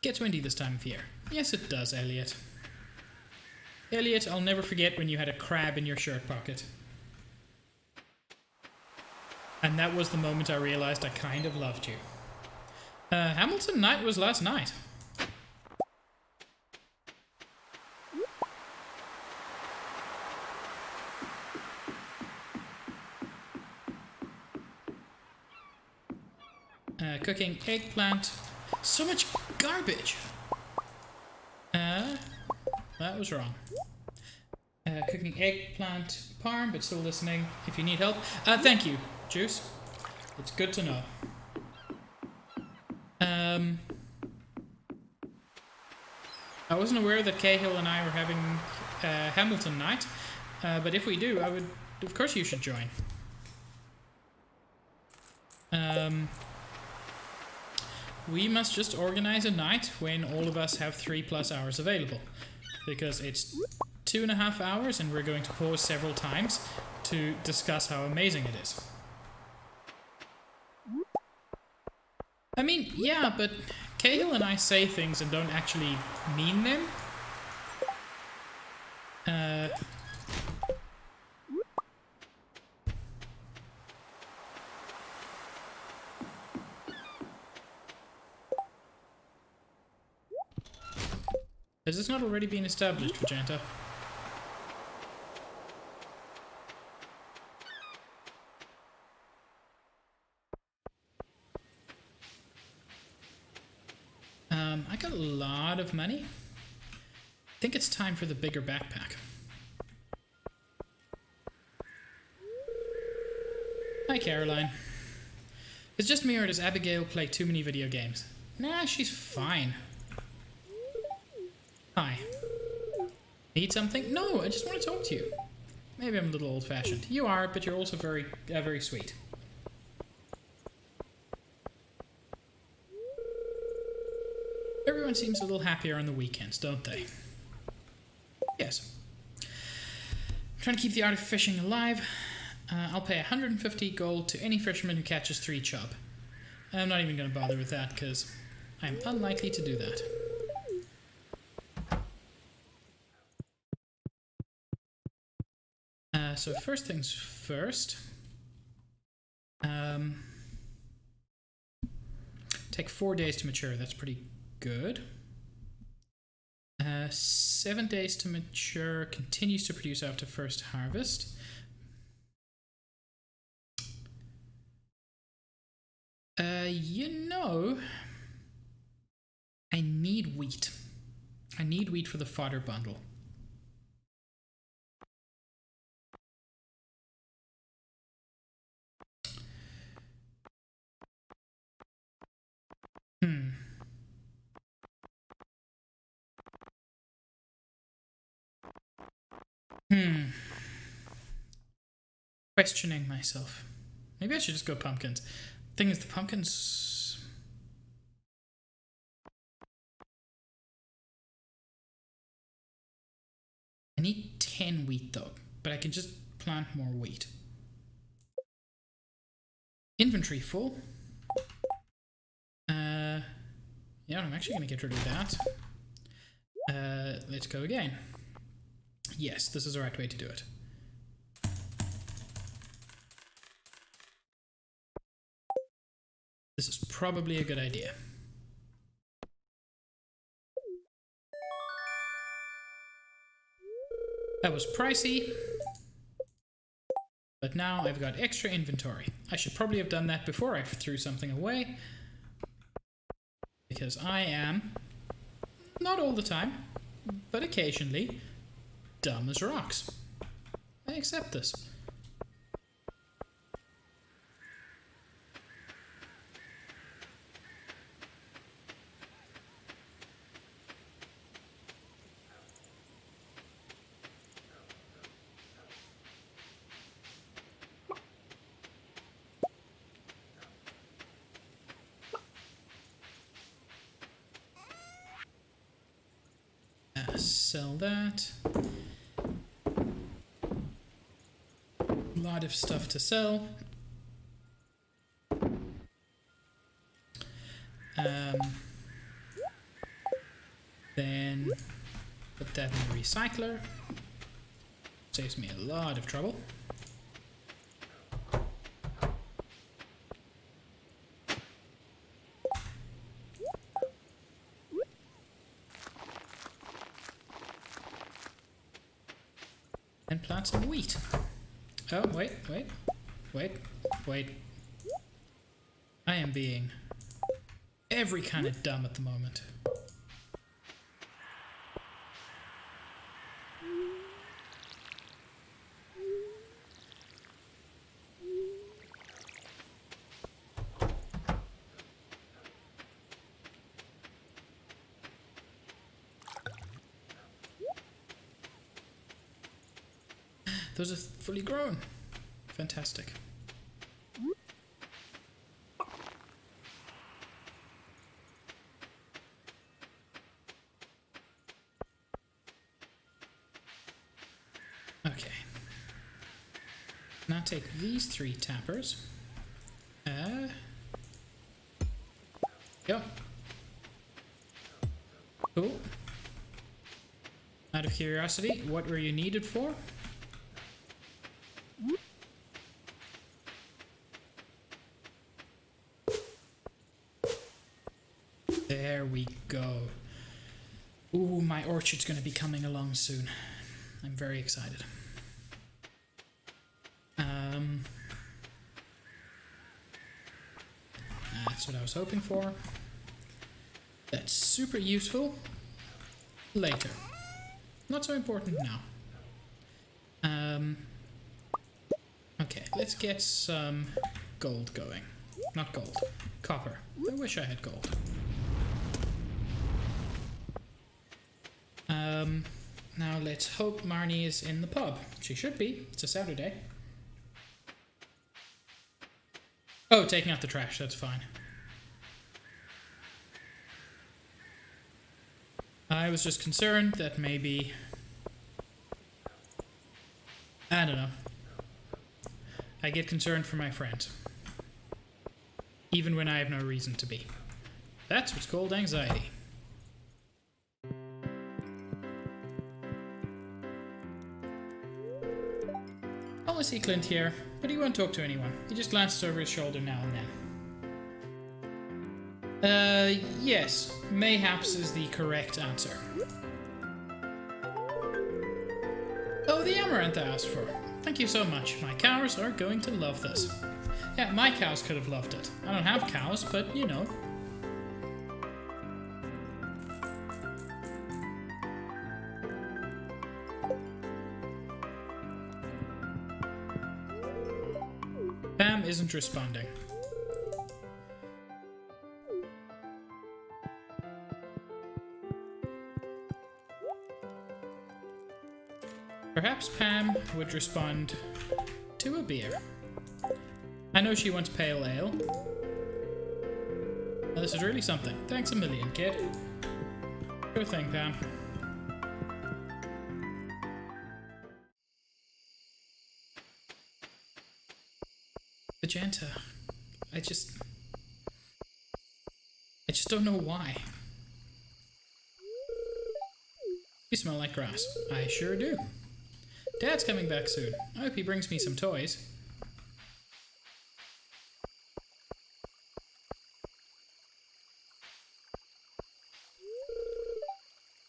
S1: Gets windy this time of year. Yes, it does, Elliot. Elliot, I'll never forget when you had a crab in your shirt pocket. And that was the moment I realized I kind of loved you. Hamilton night was last night. Cooking eggplant. So much garbage. That was wrong. Cooking eggplant parm, but still listening if you need help. Thank you, Juice. It's good to know. I wasn't aware that Cahill and I were having Hamilton night, but if we do, I would, of course you should join. We must just organize a night when all of us have 3+ hours available, because it's 2.5 hours and we're going to pause several times to discuss how amazing it is. I mean, yeah, but Cahill and I say things and don't actually mean them. Has this not already been established, Vajanta? I got a lot of money. I think it's time for the bigger backpack. Hi, Caroline. It's just me, or does Abigail play too many video games? Nah, she's fine. Hi. Need something? No, I just want to talk to you. Maybe I'm a little old-fashioned. You are, but you're also very, very sweet. Everyone seems a little happier on the weekends, don't they? Yes. I'm trying to keep the art of fishing alive. I'll pay 150 gold to any fisherman who catches 3 chub. I'm not even going to bother with that, because I'm unlikely to do that. So first things first. Take 4 days to mature. That's pretty good. 7 days to mature. Continues to produce after first harvest. You know, I need wheat. I need wheat for the fodder bundle. Questioning myself. Maybe I should just go pumpkins. Thing is, the pumpkins... I need 10 wheat though, but I can just plant more wheat. Inventory full. Yeah, I'm actually going to get rid of that. Let's go again. Yes, this is the right way to do it. This is probably a good idea. That was pricey, but now I've got extra inventory. I should probably have done that before I threw something away, because I am, not all the time, but occasionally, dumb as rocks. I accept this. Sell that. A lot of stuff to sell. Then put that in the recycler. Saves me a lot of trouble. And plant some wheat. Oh, wait. I am being every kind of dumb at the moment. those are fully grown. Fantastic. Okay. Now take these 3 tappers. Go. Cool. Out of curiosity, what were you needed for? There we go. Ooh, my orchard's going to be coming along soon. I'm very excited. That's what I was hoping for. That's super useful. Later. Not so important now. Okay, let's get some gold going. Not gold. Copper. I wish I had gold. Now let's hope Marnie is in the pub. She should be. It's a Saturday. Oh, taking out the trash. That's fine. I was just concerned that maybe... I don't know. I get concerned for my friends. Even when I have no reason to be. That's what's called anxiety. I see Clint here, but he won't talk to anyone. He just glances over his shoulder now and then. Yes. Mayhaps is the correct answer. Oh, the amaranth I asked for. Thank you so much. My cows are going to love this. Yeah, my cows could have loved it. I don't have cows, but you know. Pam isn't responding. Perhaps Pam would respond to a beer. I know she wants pale ale. Now, this is really something. Thanks a million, kid. Sure thing, Pam. Magenta. I just don't know why. You smell like grass. I sure do. Dad's coming back soon. I hope he brings me some toys.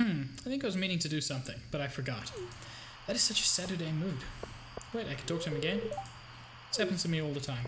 S1: I think I was meaning to do something, but I forgot. That is such a Saturday mood. Wait, I can talk to him again? This happens to me all the time.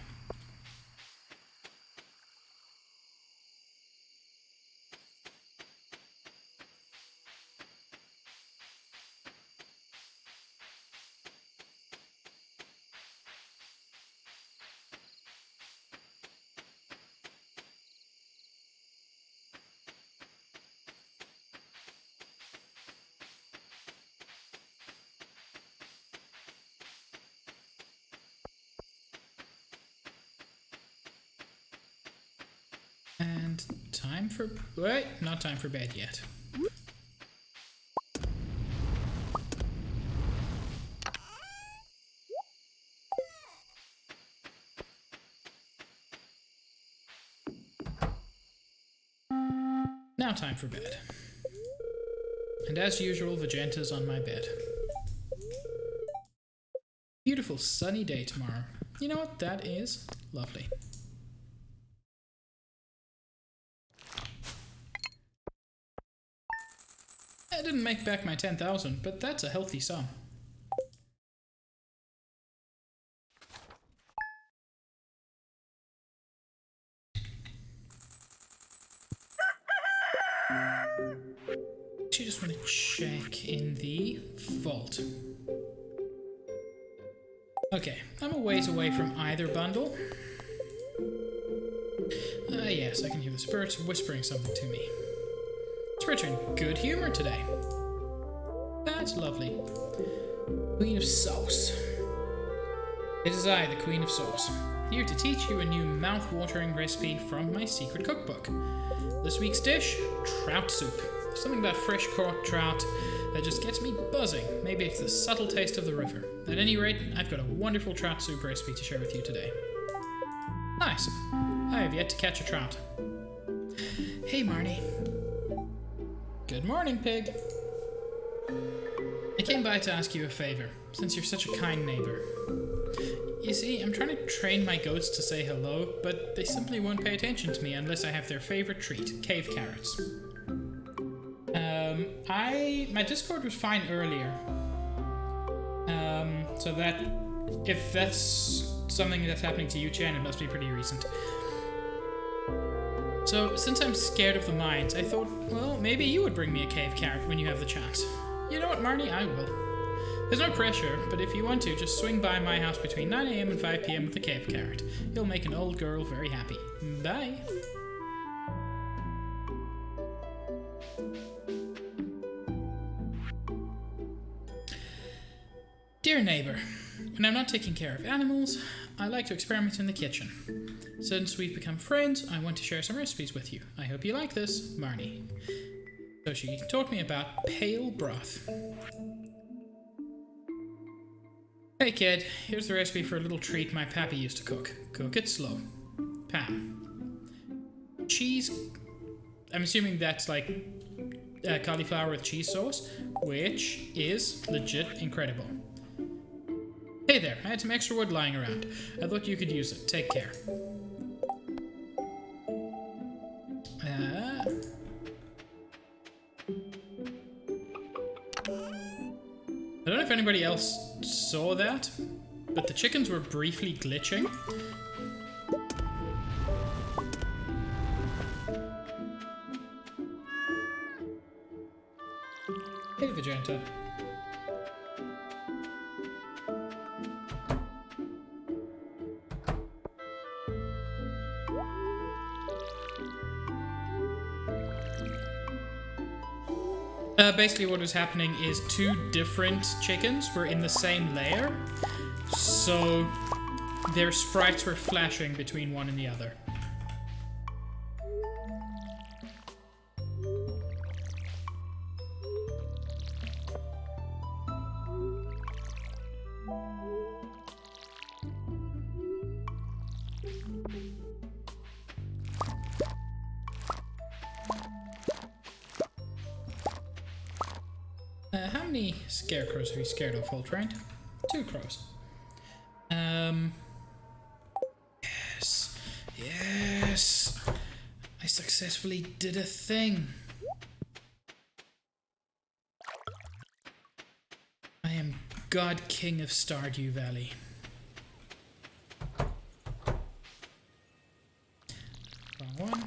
S1: And time for... Wait, not time for bed yet. Now time for bed. And as usual, Vegeta's on my bed. Beautiful sunny day tomorrow. You know what that is? Lovely. I didn't make back my 10,000, but that's a healthy sum. I just want to check in the vault. Okay, I'm a ways away from either bundle. Yes, I can hear the spirits whispering something to me. Spirits are in good humor today. That's lovely. Queen of Sauce. It is I, the Queen of Sauce, here to teach you a new mouth-watering recipe from my secret cookbook. This week's dish, trout soup. Something about fresh caught trout that just gets me buzzing. Maybe it's the subtle taste of the river. At any rate, I've got a wonderful trout soup recipe to share with you today. Nice. I have yet to catch a trout. Hey, Marnie. Good morning, Pig. I came by to ask you a favor, since you're such a kind neighbor. You see, I'm trying to train my goats to say hello, but they simply won't pay attention to me unless I have their favorite treat, cave carrots. My Discord was fine earlier. So that, if that's something that's happening to you, Chan, it must be pretty recent. So, since I'm scared of the mines, I thought, well, maybe you would bring me a cave carrot when you have the chance. You know what, Marnie? I will. There's no pressure, but if you want to, just swing by my house between 9 AM and 5 PM with a cave carrot. You'll make an old girl very happy. Bye. Dear neighbor, when I'm not taking care of animals, I like to experiment in the kitchen. Since we've become friends, I want to share some recipes with you. I hope you like this, Marnie. So she taught me about pale broth. Hey kid, here's the recipe for a little treat my pappy used to cook. Cook it slow. Pam. Cheese. I'm assuming that's like cauliflower with cheese sauce, which is legit incredible. Hey there, I had some extra wood lying around. I thought you could use it. Take care. I don't know if anybody else saw that, but the chickens were briefly glitching. Hey, Vegeta. Basically what was happening is two different chickens were in the same layer, so their sprites were flashing between one and the other. How many scarecrows are you scared of, Voltrain? 2 crows. Yes. Yes! I successfully did a thing. I am God King of Stardew Valley. Wrong one.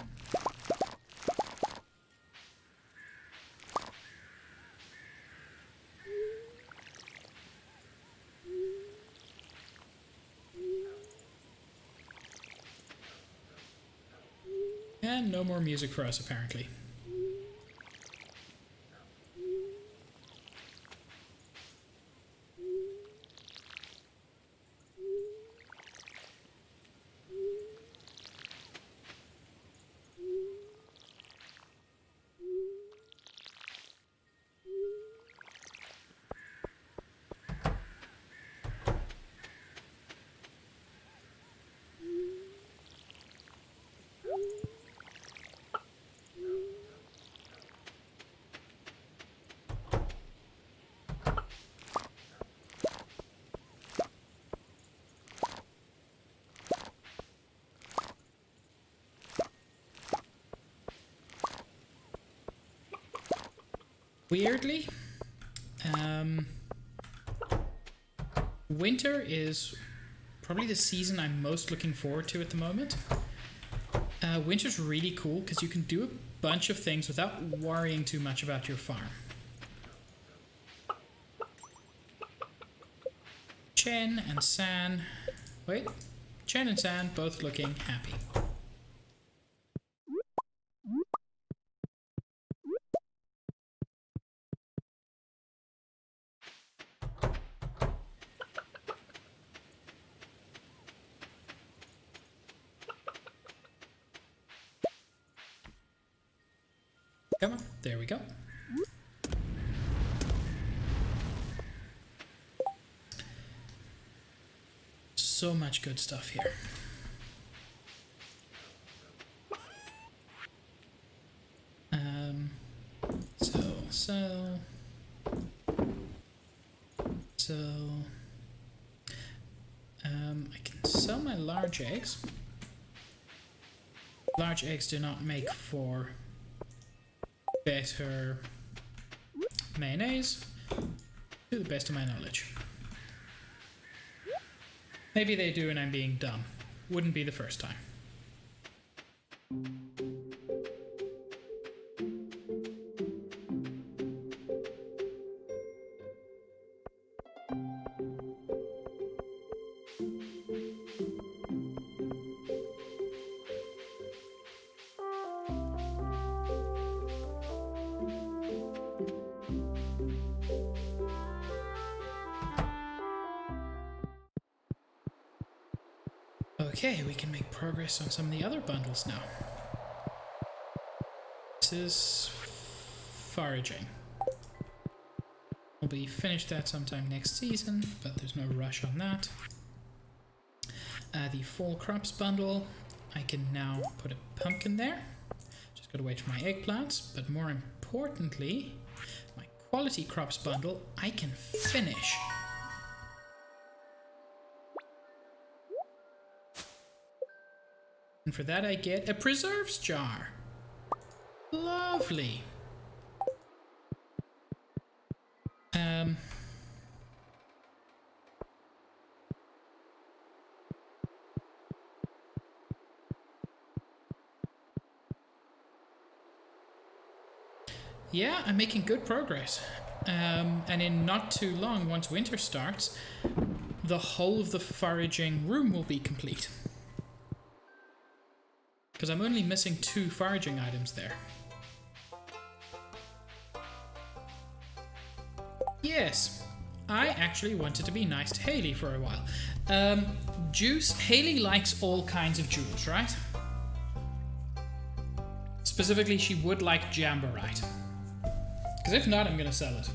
S1: And no more music for us, apparently. Weirdly, winter is probably the season I'm most looking forward to at the moment. Winter's really cool because you can do a bunch of things without worrying too much about your farm. Chen and San both looking happy. Come on, there we go. So much good stuff here. I can sell my large eggs. Large eggs do not make for better mayonnaise, to the best of my knowledge. Maybe they do and I'm being dumb. Wouldn't be the first time. Okay, we can make progress on some of the other bundles now. This is foraging. We'll be finished that sometime next season, but there's no rush on that. The fall crops bundle, I can now put a pumpkin there. Just gotta wait for my eggplants, but more importantly, my quality crops bundle, I can finish. And for that I get a preserves jar. Lovely. Yeah, I'm making good progress. And in not too long, once winter starts, the whole of the foraging room will be complete. Because I'm only missing 2 foraging items there. Yes, I actually wanted to be nice to Haley for a while. Haley likes all kinds of jewels, right? Specifically, she would like jamborite. Because if not, I'm going to sell it.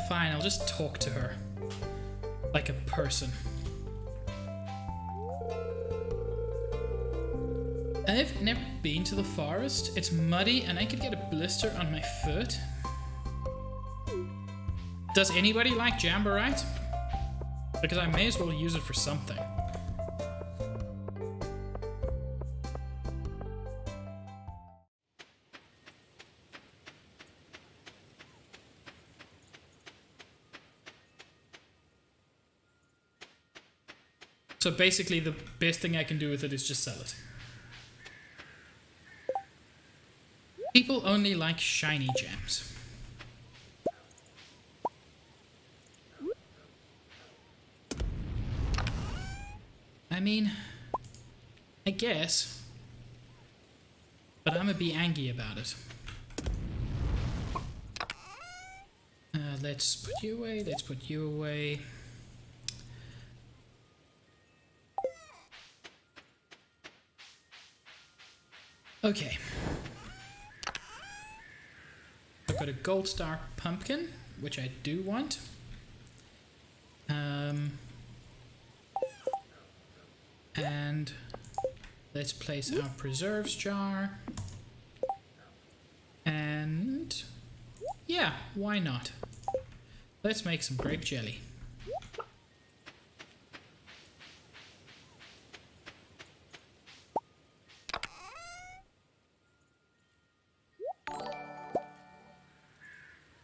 S1: Fine, I'll just talk to her. Like a person. I've never been to the forest. It's muddy and I could get a blister on my foot. Does anybody like jamborite? Because I may as well use it for something. So basically the best thing I can do with it is just sell it. People only like shiny gems. I mean, I guess. But I'm gonna be angry about it. Let's put you away, let's put you away. Okay. I've got a gold star pumpkin, which I do want. And let's place our preserves jar. And yeah, why not? Let's make some grape jelly.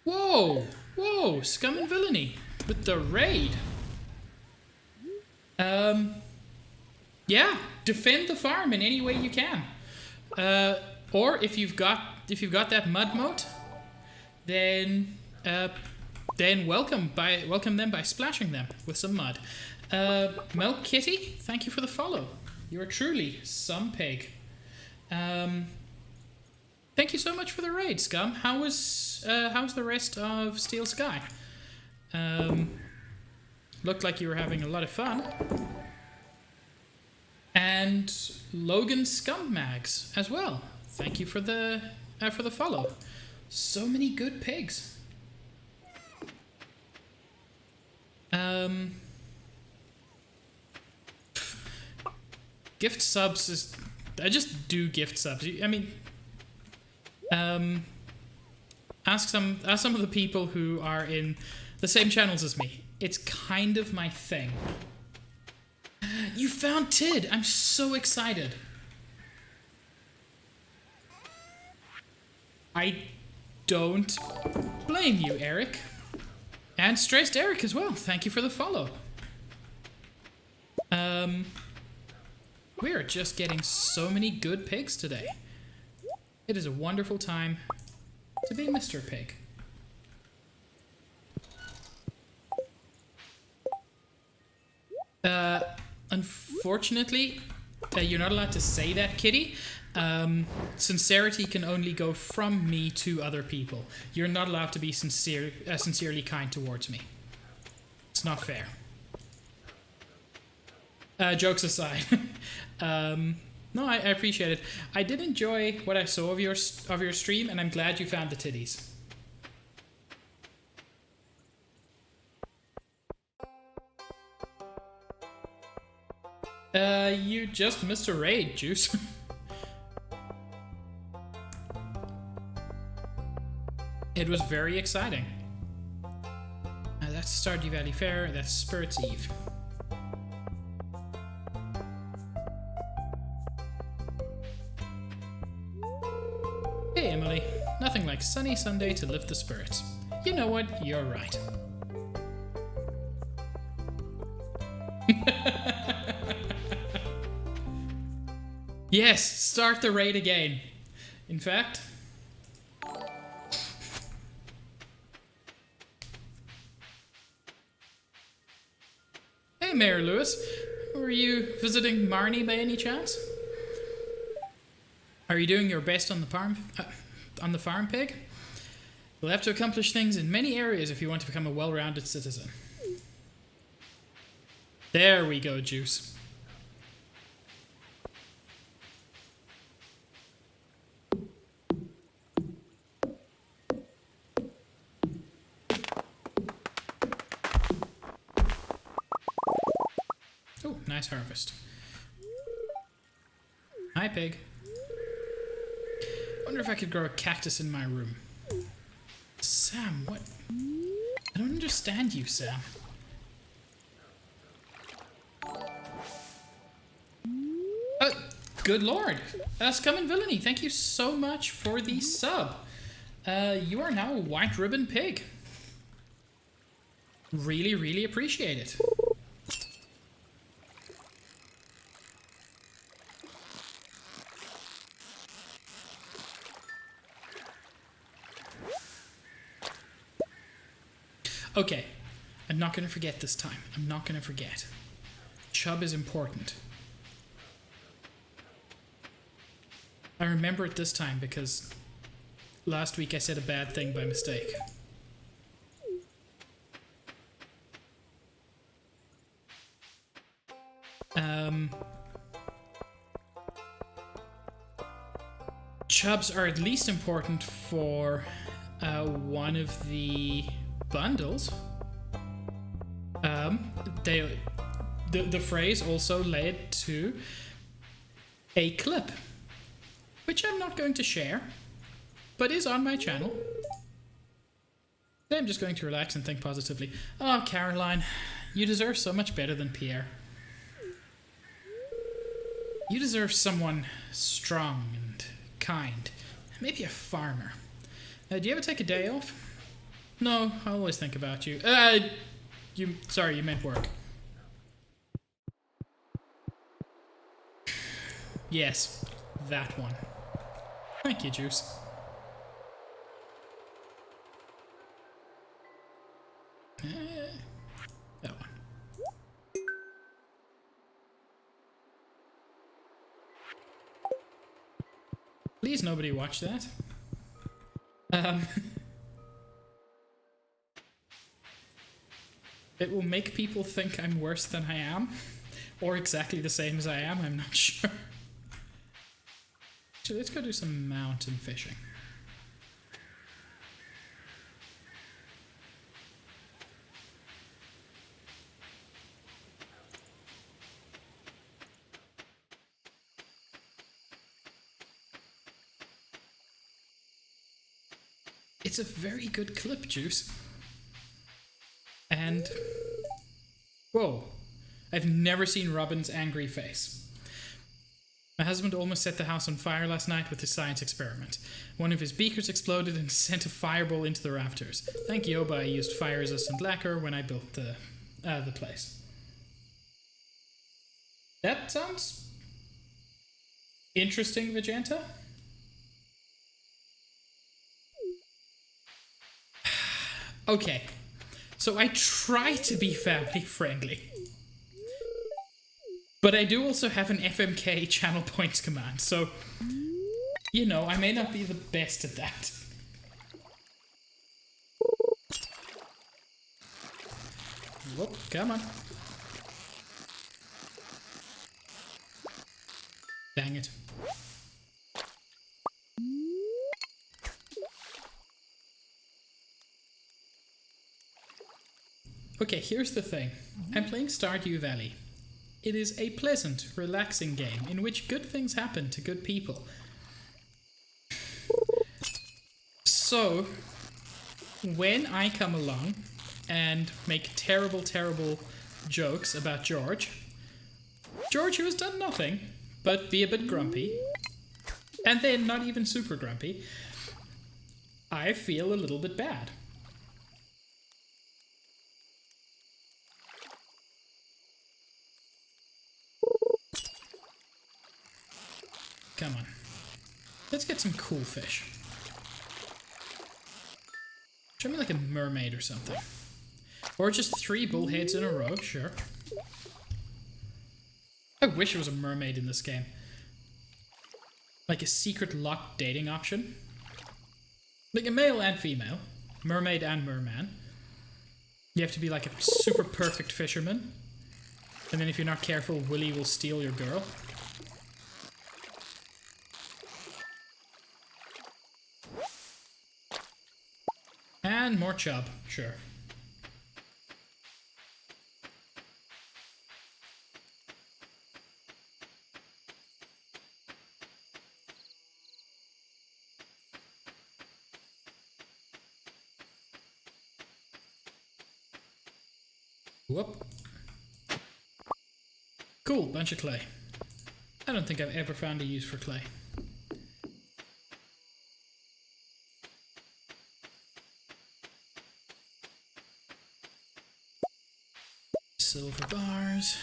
S1: Whoa! Whoa! Scum and Villainy with the raid. Yeah, defend the farm in any way you can. Or if you've got that mud moat, then welcome them by splashing them with some mud. Milk Kitty, thank you for the follow. You are truly some pig. Thank you so much for the raid, Scum. How's the rest of Steel Sky? Looked like you were having a lot of fun. And Logan Scummags as well. Thank you for the follow. So many good pigs. Gift subs is... I just do gift subs. I mean... ask some of the people who are in the same channels as me. It's kind of my thing. You found Tid! I'm so excited. I don't blame you, Eric. And Stressed Eric as well. Thank you for the follow. We are just getting so many good pigs today. It is a wonderful time to be Mr. Pig. Unfortunately, you're not allowed to say that, kitty. Sincerity can only go from me to other people. You're not allowed to be sincerely kind towards me. It's not fair. Jokes aside. No, I appreciate it. I did enjoy what I saw of your stream, and I'm glad you found the titties. You just missed a raid, Juice. It was very exciting. That's Stardew Valley Fair, that's Spirit's Eve. Hey Emily, nothing like sunny Sunday to lift the spirits. You know what? You're right. Yes, start the raid again. In fact... Hey Mayor Lewis, were you visiting Marnie by any chance? Are you doing your best on the farm pig? You'll have to accomplish things in many areas if you want to become a well-rounded citizen. There we go, Juice. Oh, nice harvest. Hi, pig. Wonder if I could grow a cactus in my room. Sam, what? I don't understand you, Sam. Good lord. Scum and Villainy, thank you so much for the sub. You are now a white ribbon pig. Really, really appreciate it. Okay, I'm not going to forget this time. I'm not going to forget. Chub is important. I remember it this time because last week I said a bad thing by mistake. Chubs are at least important for one of the bundles. The phrase also led to a clip, which I'm not going to share, but is on my channel. Then I'm just going to relax and think positively. Oh, Caroline, you deserve so much better than Pierre. You deserve someone strong and kind, maybe a farmer. Do you ever take a day off? No, I always think about you. Sorry, you meant work. Yes, that one. Thank you, Juice. That one. Please, nobody watch that. It will make people think I'm worse than I am, Or exactly the same as I am, I'm not sure. So let's go do some mountain fishing. It's a very good clip, Juice. And... whoa. I've never seen Robin's angry face. My husband almost set the house on fire last night with his science experiment. One of his beakers exploded and sent a fireball into the rafters. Thank Yoba I used fire-resistant lacquer when I built the place. That sounds... interesting, Veganta? Okay, so I try to be family friendly, but I do also have an FMK channel points command, so, you know, I may not be the best at that. Whoop, come on. Dang it. Okay, here's the thing. I'm playing Stardew Valley. It is a pleasant, relaxing game in which good things happen to good people. So, when I come along and make terrible, terrible jokes about George, who has done nothing but be a bit grumpy, and then not even super grumpy, I feel a little bit bad. Come on. Let's get some cool fish. Show me like a mermaid or something. Or just 3 bullheads in a row, sure. I wish there was a mermaid in this game. Like a secret locked dating option. Like a male and female. Mermaid and merman. You have to be like a super perfect fisherman. And then if you're not careful, Willy will steal your girl. And more chub, sure. Whoop. Cool, bunch of clay. I don't think I've ever found a use for clay. Silver bars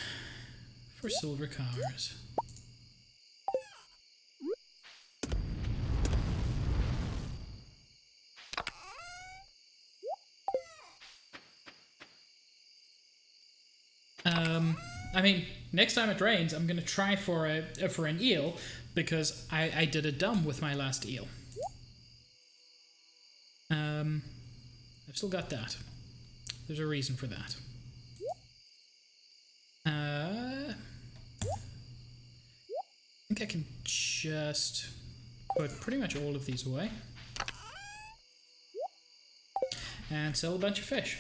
S1: for silver cars. I mean, next time it rains, I'm gonna try for an eel because I did a dumb with my last eel. I've still got that. There's a reason for that. I think I can just put pretty much all of these away and sell a bunch of fish.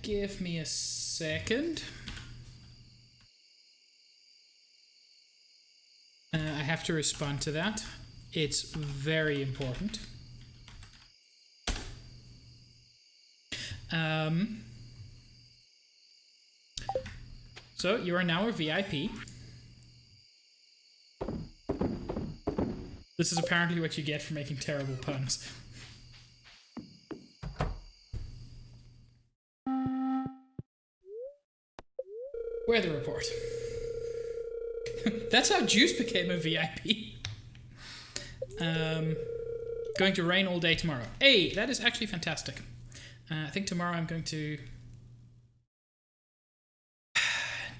S1: Give me a second. I have to respond to that. It's very important. So you are now a VIP. This is apparently what you get for making terrible puns. Weather report. That's how Juice became a VIP. Going to rain all day tomorrow. Hey, that is actually fantastic. I think tomorrow I'm going to...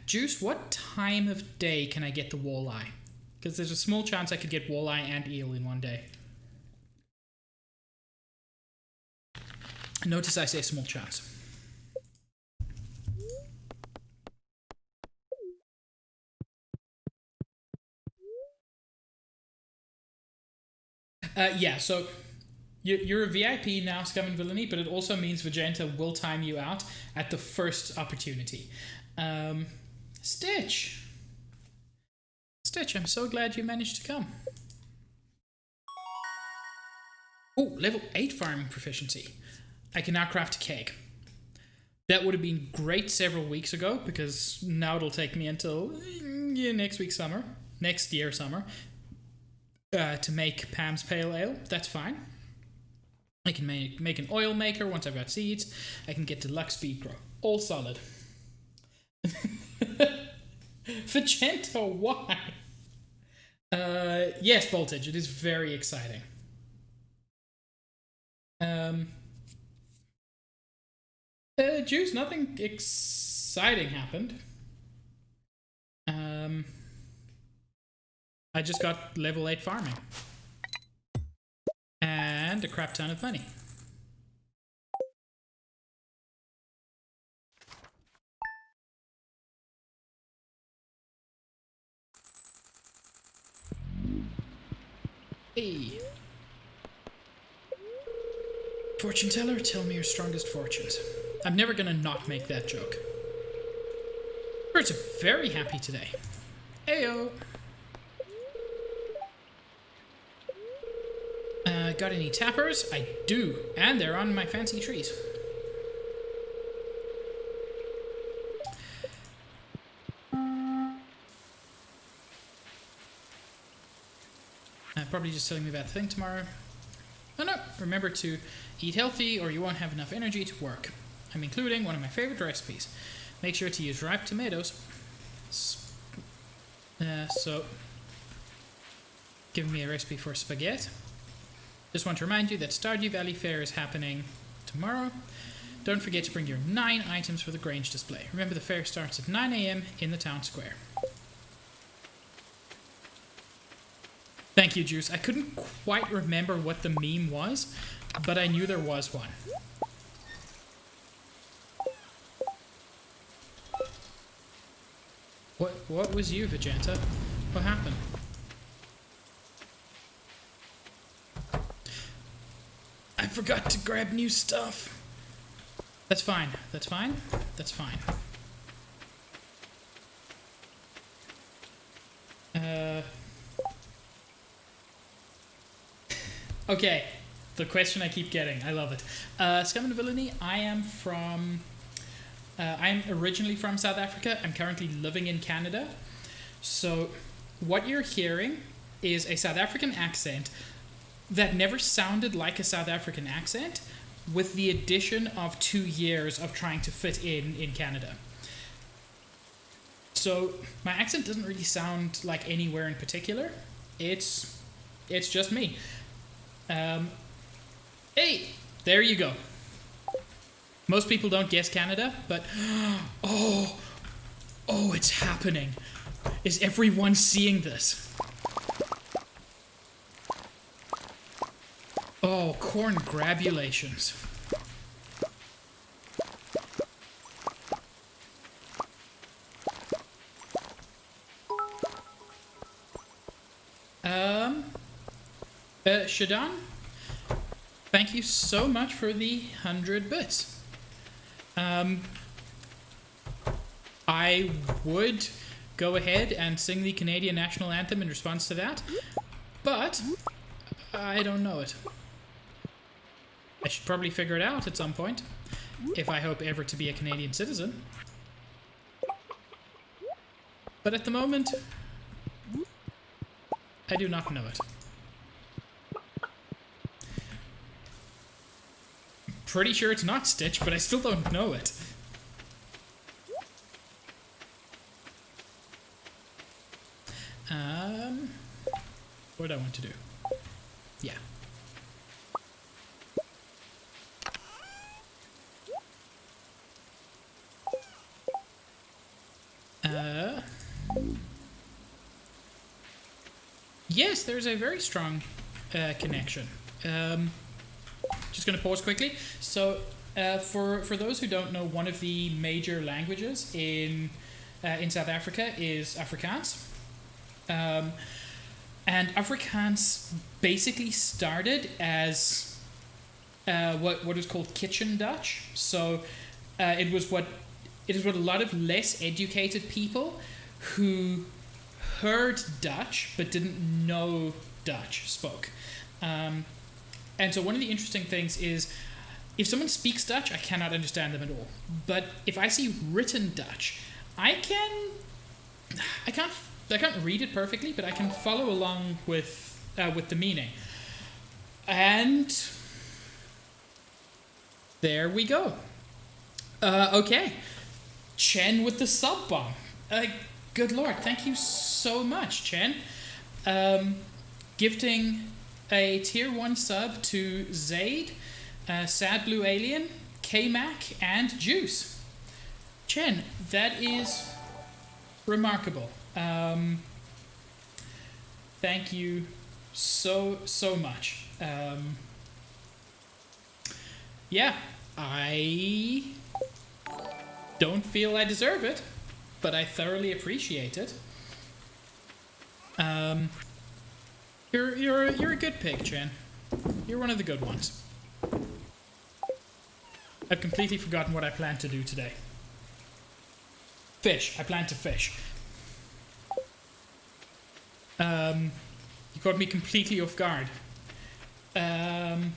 S1: Juice, what time of day can I get the walleye? Because there's a small chance I could get walleye and eel in one day. Notice I say small chance. Yeah, so you're a VIP now, Scum and Villainy, but it also means Vegeta will time you out at the first opportunity. Stitch! Stitch, I'm so glad you managed to come. Oh, level 8 farming proficiency. I can now craft a cake. That would have been great several weeks ago, because now it'll take me until next year summer, to make Pam's Pale Ale. That's fine. I can make an oil maker once I've got seeds. I can get deluxe speed grow. All solid. Vegeta, why? Yes, Voltage, it is very exciting. Juice, nothing exciting happened. I just got level 8 farming. And a crap ton of money. Hey. Fortune teller, tell me your strongest fortunes. I'm never gonna not make that joke. Birds are very happy today. Ayo. Got any tappers? I do, and they're on my fancy trees. Probably just telling me about the thing tomorrow. Oh no, remember to eat healthy or you won't have enough energy to work. I'm including one of my favorite recipes. Make sure to use ripe tomatoes. So, give me a recipe for spaghetti. Just want to remind you that Stardew Valley Fair is happening tomorrow. Don't forget to bring your 9 items for the Grange Display. Remember, the fair starts at 9 AM in the town square. Thank you, Juice. I couldn't quite remember what the meme was, but I knew there was one. What was you, Vegeta? What happened? I forgot to grab new stuff. That's fine. That's fine. That's fine. Okay. The question I keep getting. I love it. Scum and Villainy, I'm originally from South Africa. I'm currently living in Canada. So what you're hearing is a South African accent that never sounded like a South African accent, with the addition of 2 years of trying to fit in Canada. So my accent doesn't really sound like anywhere in particular. It's just me. Hey, there you go. Most people don't guess Canada, but oh, it's happening. Is everyone seeing this? Oh, congratulations. Shadan, thank you so much for the 100 bits. I would go ahead and sing the Canadian National Anthem in response to that, but I don't know it. I should probably figure it out at some point, if I hope ever to be a Canadian citizen. But at the moment, I do not know it. Pretty sure it's not Stitch, but I still don't know it. What do I want to do? Yeah. Yes, there's a very strong connection. Just going to pause quickly. So, for those who don't know, one of the major languages in South Africa is Afrikaans. And Afrikaans basically started as what is called kitchen Dutch. So it was what a lot of less educated people who heard Dutch but didn't know Dutch spoke. And so one of the interesting things is, if someone speaks Dutch, I cannot understand them at all. But if I see written Dutch, I can't read it perfectly, but I can follow along with the meaning. And there we go. Okay, Chen with the sub bomb. Good lord, thank you so much, Chen. Gifting a tier 1 sub to Zaid, Sad Blue Alien, K-Mac, and Juice. Chen, that is remarkable. Thank you so much. Yeah, I don't feel I deserve it, but I thoroughly appreciate it. You're a good pig, Chen. You're one of the good ones. I've completely forgotten what I plan to do today. Fish. I plan to fish. You caught me completely off guard. And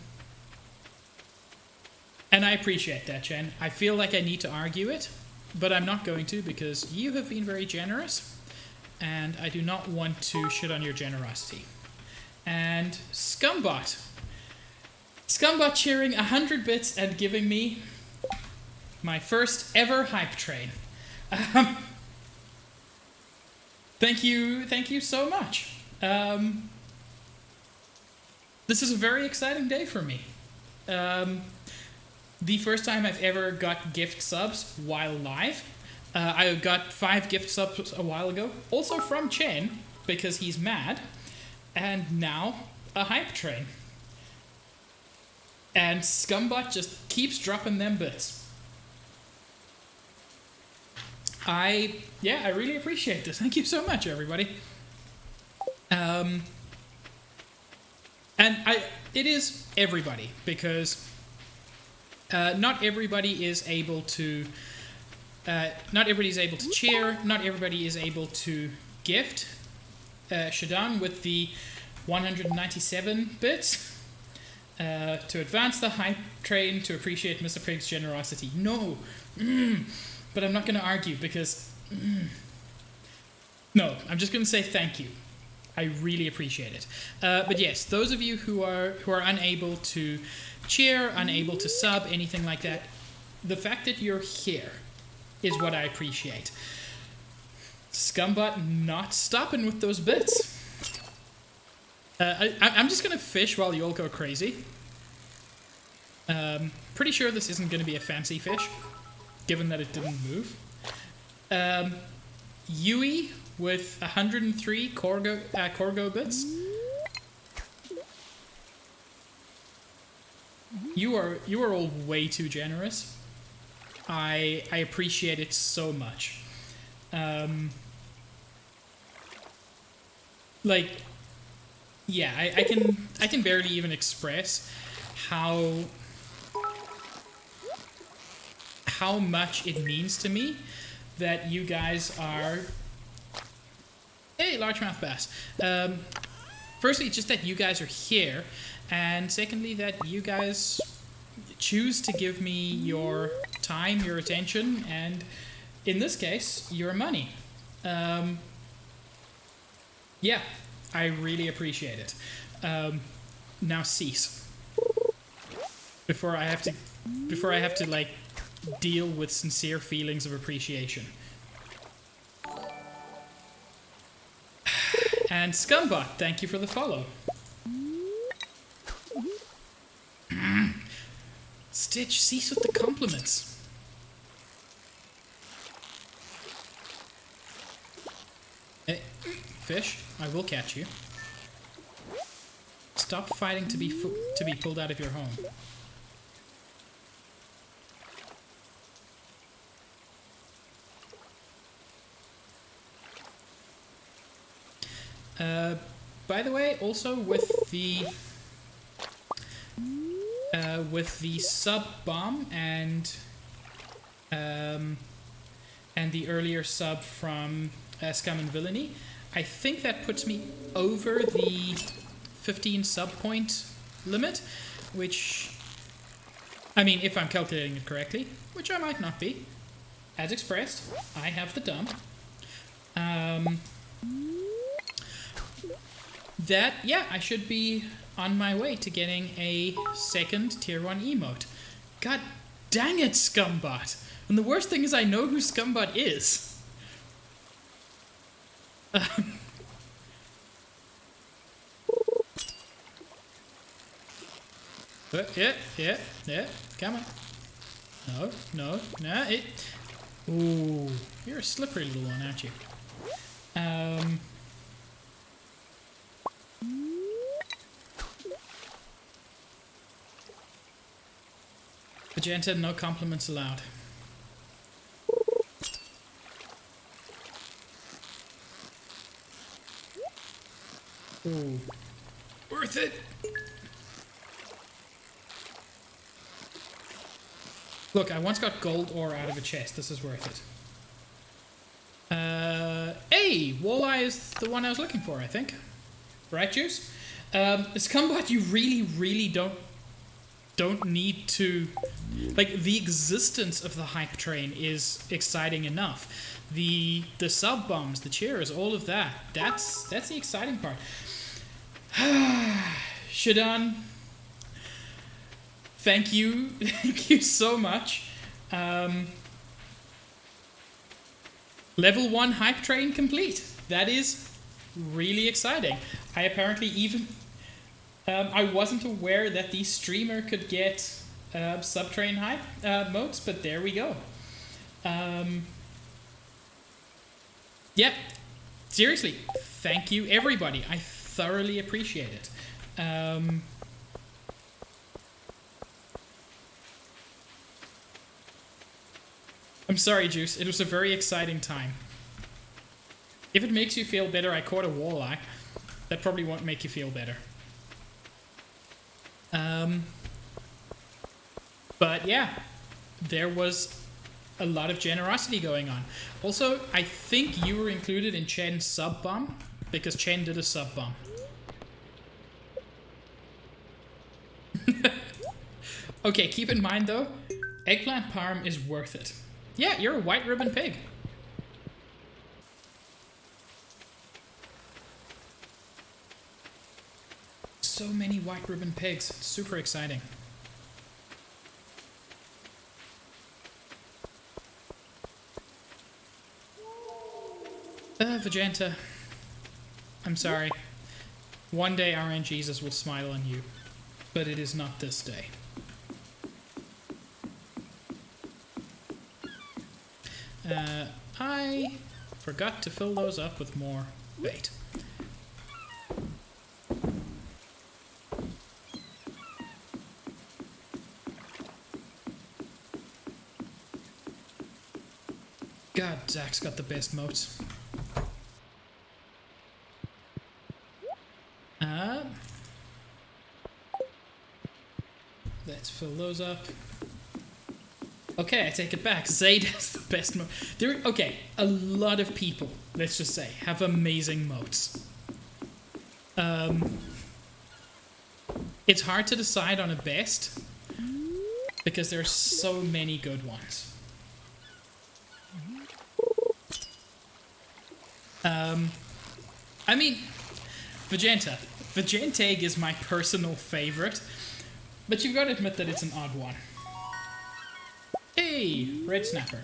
S1: I appreciate that, Chen. I feel like I need to argue it, but I'm not going to, because you have been very generous, and I do not want to shit on your generosity. And Scumbot. Scumbot cheering 100 bits and giving me my first ever hype train. Thank you so much. This is a very exciting day for me. The first time I've ever got gift subs while live. I got 5 gift subs a while ago, also from Chen, because he's mad, and now a hype train. And Scumbot just keeps dropping them bits. I really appreciate this. Thank you so much, everybody. And it is everybody, because not everybody is able to cheer, not everybody is able to gift. Shadan with the 197 bits. To advance the hype train, to appreciate Mr. Pig's generosity. No. But I'm not going to argue, because... No, I'm just going to say thank you. I really appreciate it. But yes, those of you who are unable to cheer, unable to sub, anything like that, the fact that you're here is what I appreciate. Scumbot not stopping with those bits. I'm just going to fish while you all go crazy. Pretty sure this isn't going to be a fancy fish, given that it didn't move. Yui with 103 Corgo bits. You are all way too generous. I appreciate it so much. Yeah, I can barely even express how much it means to me that you guys are... Hey, largemouth bass. Firstly, just that you guys are here, and secondly, that you guys choose to give me your time, your attention, and in this case, your money. Yeah, I really appreciate it. Now cease. Before I have to like deal with sincere feelings of appreciation. And Scumbot, thank you for the follow. Stitch, cease with the compliments. Hey, fish, I will catch you. Stop fighting to be pulled out of your home. by the way, also with the sub bomb and the earlier sub from Scum and Villainy, I think that puts me over the 15 sub point limit, which, I mean, if I'm calculating it correctly, which I might not be. As expressed, I have the dump. Yeah, I should be on my way to getting a second tier 1 emote. God dang it, Scumbot! And the worst thing is I know who Scumbot is. Yeah, come on. No, it... Ooh, you're a slippery little one, aren't you? Magenta, no compliments allowed. Ooh. Worth it! Look, I once got gold ore out of a chest. This is worth it. Hey! Walleye is the one I was looking for, I think. Right, Juice? Scumbot, you really don't need to... Like, the existence of the hype train is exciting enough. The sub-bombs, the cheers, all of that. That's the exciting part. Shadan, thank you so much. Level 1 hype train complete. That is really exciting. I apparently even... I wasn't aware that the streamer could get sub-train hype modes, but there we go. Yeah, seriously, thank you everybody. I thoroughly appreciate it. I'm sorry, Juice. It was a very exciting time. If it makes you feel better, I caught a walleye. That probably won't make you feel better. But yeah, there was a lot of generosity going on. Also, I think you were included in Chen's sub bomb because Chen did a sub bomb. Okay, keep in mind though, eggplant parm is worth it. Yeah, you're a white ribbon pig. So many white ribbon pigs. It's super exciting. Vegeta, I'm sorry. One day RN Jesus will smile on you, but it is not this day. I forgot to fill those up with more bait. God, Zach's got the best moats. Let's fill those up. Okay, I take it back. Zayd has the best moat. Okay, a lot of people, let's just say, have amazing moats. It's hard to decide on a best because there are so many good ones. I mean, Vegenteg is my personal favorite, but you've got to admit that it's an odd one. Hey, red snapper.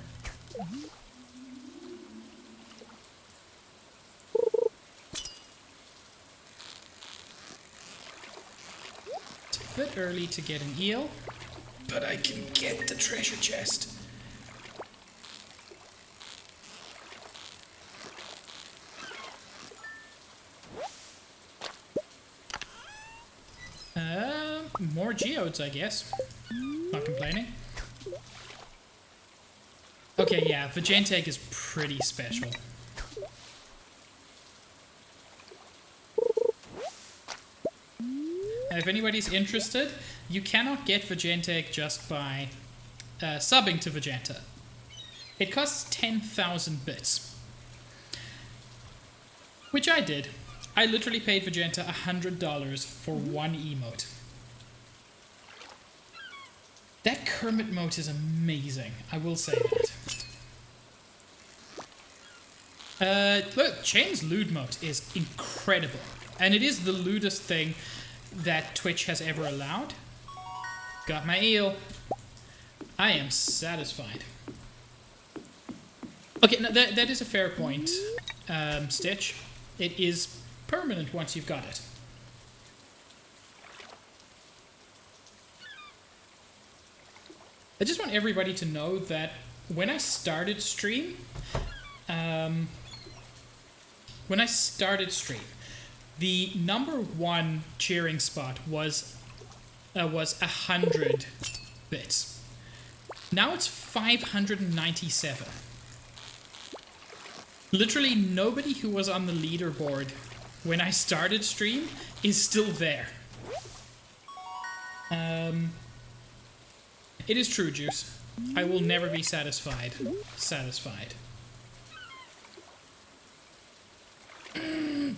S1: It's a bit early to get an eel, but I can get the treasure chest. More geodes, I guess. Not complaining. Okay, yeah, Vegenteg is pretty special. If anybody's interested, you cannot get Vegenta just by subbing to Vegenta. It costs 10,000 bits. Which I did. I literally paid Vegenta $100 for one emote. That Kermit emote is amazing, I will say that. Look, Chain's lewd mode is incredible. And it is the lewdest thing that Twitch has ever allowed. Got my eel. I am satisfied. Okay, no, that is a fair point, Stitch. It is permanent once you've got it. I just want everybody to know that when I started stream, the #1 cheering spot was 100 bits. Now it's 597. Literally nobody who was on the leaderboard when I started stream is still there. It is true, Juice. I will never be satisfied.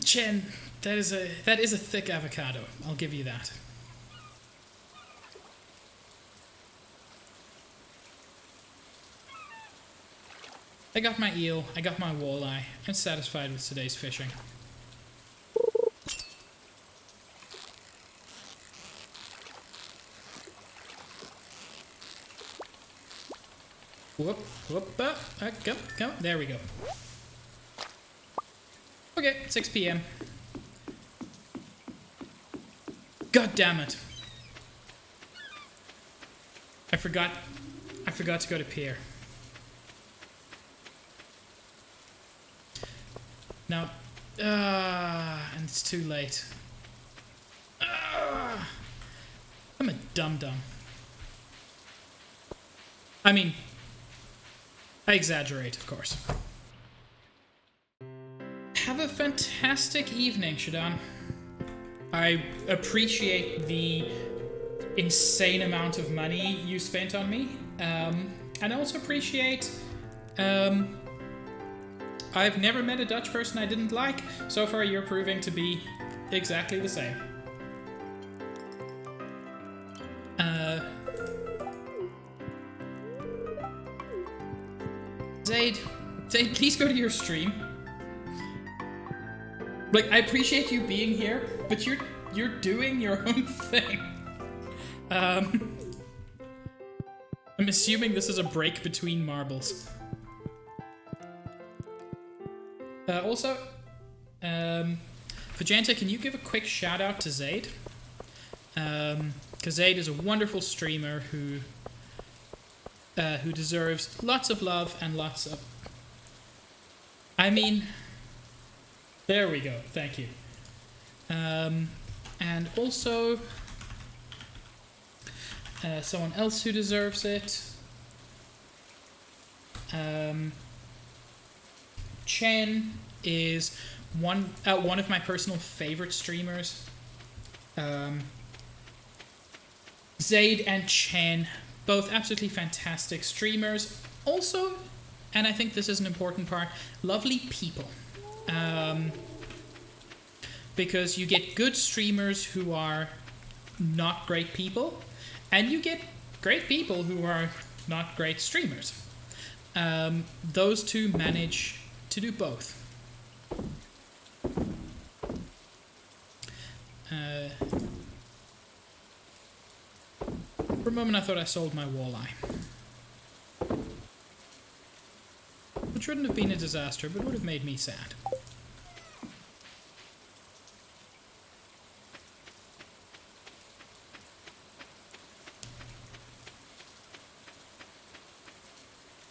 S1: Chen, that is a thick avocado. I'll give you that. I got my eel, I got my walleye. I'm satisfied with today's fishing. Whoop, come, there we go. Okay, 6 PM. God damn it. I forgot to go to pier. Now, and it's too late. I'm a dum-dum. I mean, I exaggerate, of course. Have a fantastic evening, Shadan. I appreciate the insane amount of money you spent on me. And I also appreciate... I've never met a Dutch person I didn't like. So far, you're proving to be exactly the same. Zaid, please go to your stream. Like, I appreciate you being here, but you're doing your own thing. I'm assuming this is a break between marbles. Also, Vegenta, can you give a quick shout out to Zaid? Because Zaid is a wonderful streamer who deserves lots of love and lots of... I mean, there we go, thank you. And also, someone else who deserves it. Chen is one of my personal favorite streamers. Zaid and Chen, both absolutely fantastic streamers. Also, and I think this is an important part, lovely people. Because you get good streamers who are not great people, and you get great people who are not great streamers. Those two manage to do both. For a moment I thought I sold my walleye. Which wouldn't have been a disaster, but would have made me sad.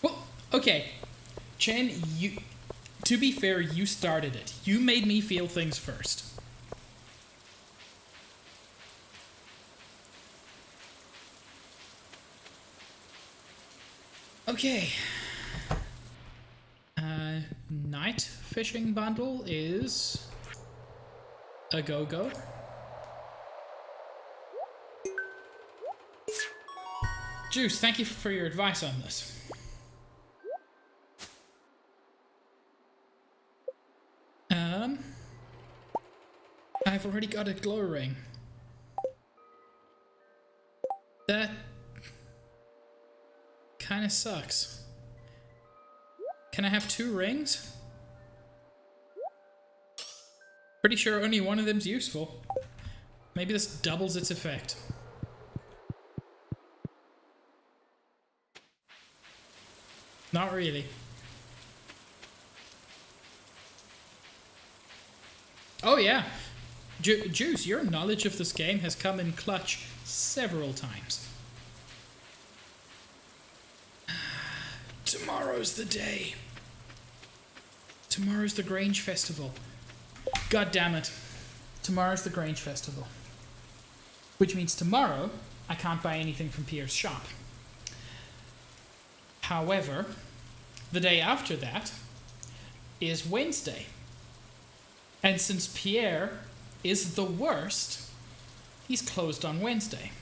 S1: Well, okay. Chen, to be fair, you started it. You made me feel things first. Okay. Night fishing bundle is a go-go. Juice, thank you for your advice on this. I've already got a glow ring. That kind of sucks. Can I have 2 rings? Pretty sure only one of them's useful. Maybe this doubles its effect. Not really. Oh yeah. Juice, your knowledge of this game has come in clutch several times. Tomorrow's the day. Tomorrow's the Grange Festival. God damn it. Tomorrow's the Grange Festival. Which means tomorrow I can't buy anything from Pierre's shop. However, the day after that is Wednesday. And since Pierre is the worst, he's closed on Wednesday.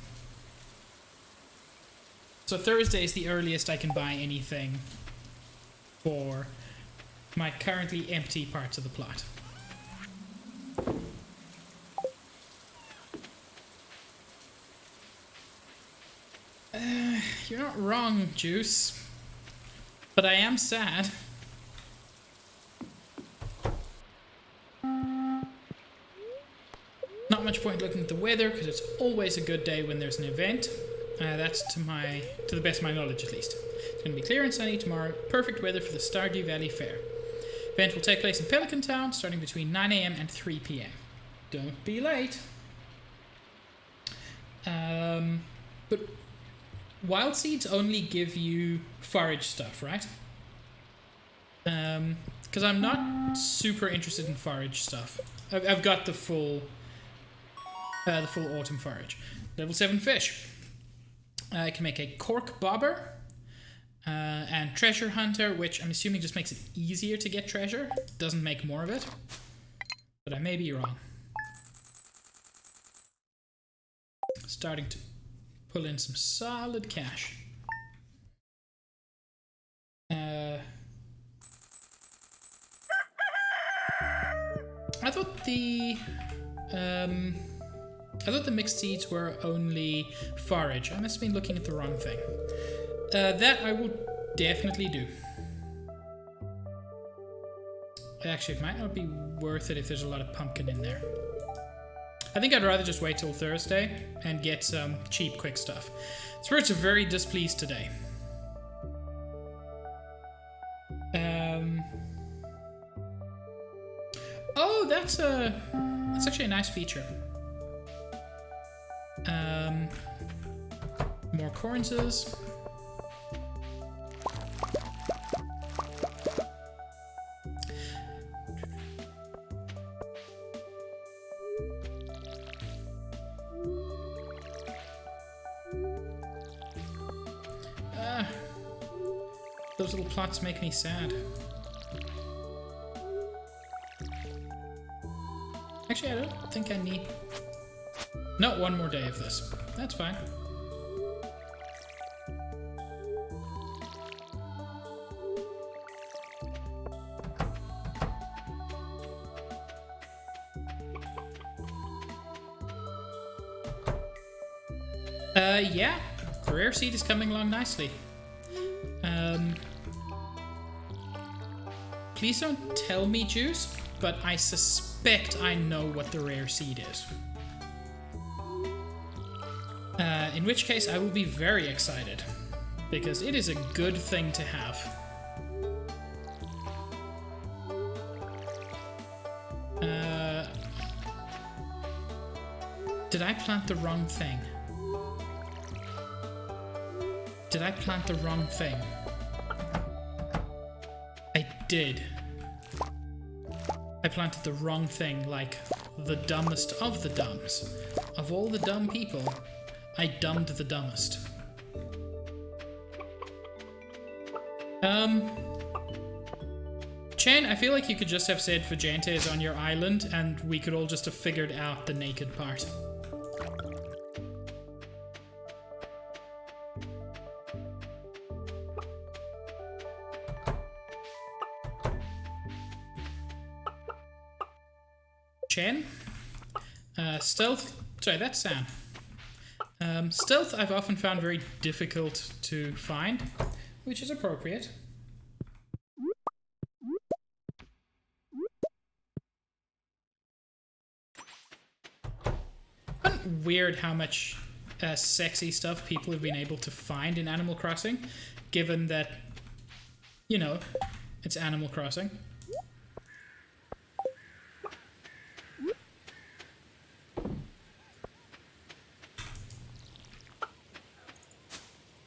S1: So Thursday is the earliest I can buy anything for my currently empty parts of the plot. You're not wrong, Juice. But I am sad. Not much point looking at the weather, because it's always a good day when there's an event. That's to the best of my knowledge, at least. It's going to be clear and sunny tomorrow. Perfect weather for the Stardew Valley Fair. Event will take place in Pelican Town, starting between 9 AM and 3 PM. Don't be late. But wild seeds only give you forage stuff, right? Because I'm not super interested in forage stuff. I've got the full autumn forage. Level 7 fish. I can make a cork bobber and treasure hunter, which I'm assuming just makes it easier to get treasure. Doesn't make more of it. But I may be wrong. Starting to pull in some solid cash. I thought the mixed seeds were only forage. I must have been looking at the wrong thing. That I will definitely do. Actually, it might not be worth it if there's a lot of pumpkin in there. I think I'd rather just wait till Thursday and get some cheap, quick stuff. Spirits are very displeased today. Oh, that's actually a nice feature. More cornces. Those little plots make me sad. Actually, I don't think I need... No, one more day of this. That's fine. Yeah. The rare seed is coming along nicely. Please don't tell me, Juice, but I suspect I know what the rare seed is. In which case, I will be very excited, because it is a good thing to have. Did I plant the wrong thing? Did I plant the wrong thing? I did. I planted the wrong thing, like the dumbest of the dumbs. Of all the dumb people, I dumbed the dumbest. Chen, I feel like you could just have said Vegente is on your island and we could all just have figured out the naked part. Chen. Stealth. Sorry, that's San. Stealth I've often found very difficult to find, which is appropriate. Isn't weird how much sexy stuff people have been able to find in Animal Crossing, given that, you know, it's Animal Crossing.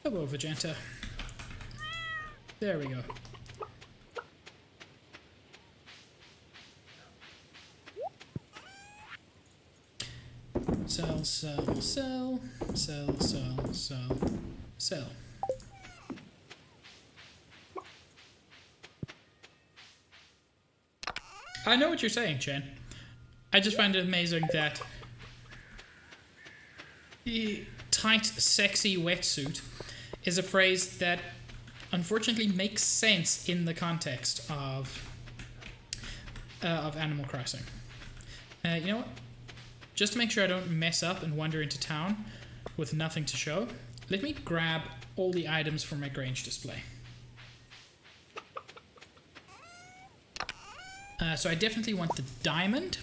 S1: Hello, Vegeta. There we go. Sell, sell, sell, sell, sell, sell, sell. I know what you're saying, Chen. I just find it amazing that the tight, sexy wetsuit is a phrase that unfortunately makes sense in the context of Animal Crossing. You know what? Just to make sure I don't mess up and wander into town with nothing to show, let me grab all the items from my Grange display. So I definitely want the diamond.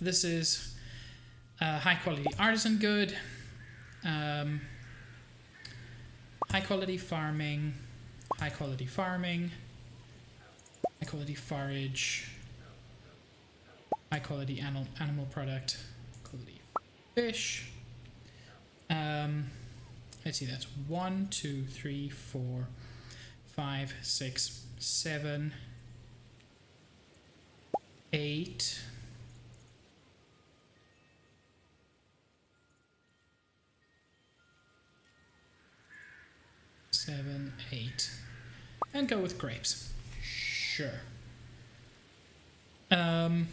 S1: This is high quality artisan good. High quality farming, high quality farming, high quality forage, high quality animal product, quality fish. Let's see, that's 1, 2, 3, 4, 5, 6, 7, 8. 7, 8. And go with grapes. Sure. Oh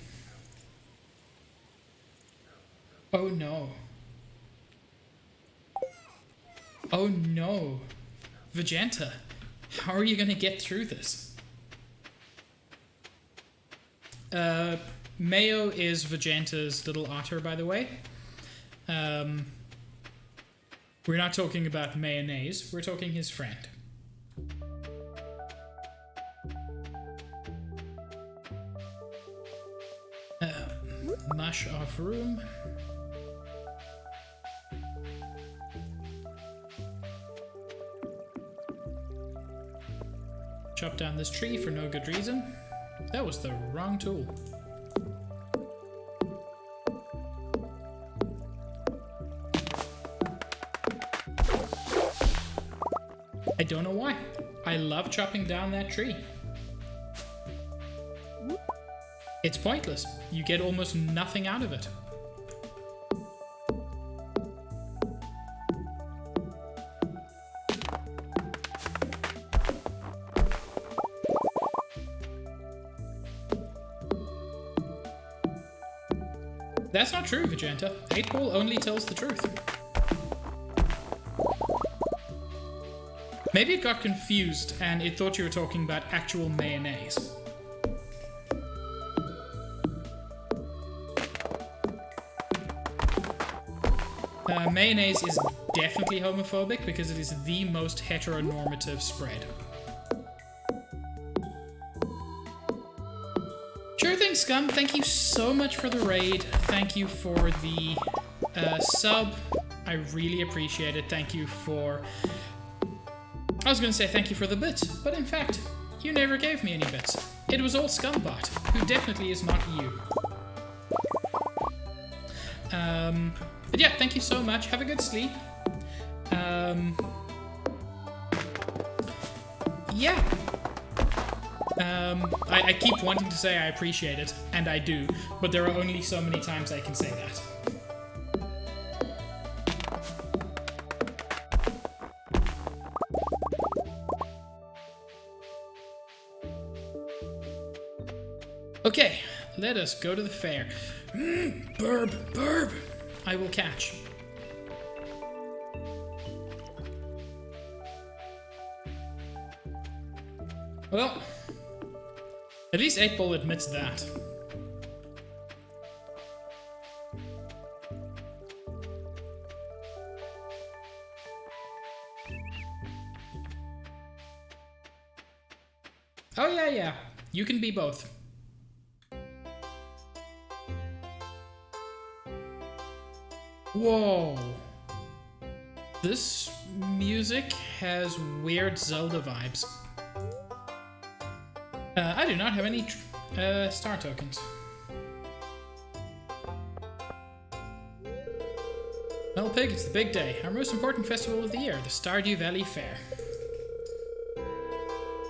S1: no. Oh no. Vegeta, how are you gonna get through this? Mayo is Vegeta's little otter, by the way. We're not talking about mayonnaise, we're talking his friend. Mush off room. Chop down this tree for no good reason. That was the wrong tool. I don't know why. I love chopping down that tree. It's pointless. You get almost nothing out of it. That's not true, Vegeta. 8-Ball only tells the truth. Maybe it got confused and it thought you were talking about actual mayonnaise. Mayonnaise is definitely homophobic because it is the most heteronormative spread. Sure thing, Scum. Thank you so much for the raid. Thank you for the sub. I really appreciate it. Thank you for... I was going to say thank you for the bits, but in fact, you never gave me any bits. It was all Scumbot, who definitely is not you. But yeah, thank you so much. Have a good sleep. Yeah. I keep wanting to say I appreciate it, and I do, but there are only so many times I can say that. Okay, let us go to the fair. Burb, burb. I will catch. Well, at least 8-Ball admits that. Oh, yeah, yeah. You can be both. Whoa. This music has weird Zelda vibes. I do not have any star tokens. Well, Pig, it's the big day. Our most important festival of the year, the Stardew Valley Fair.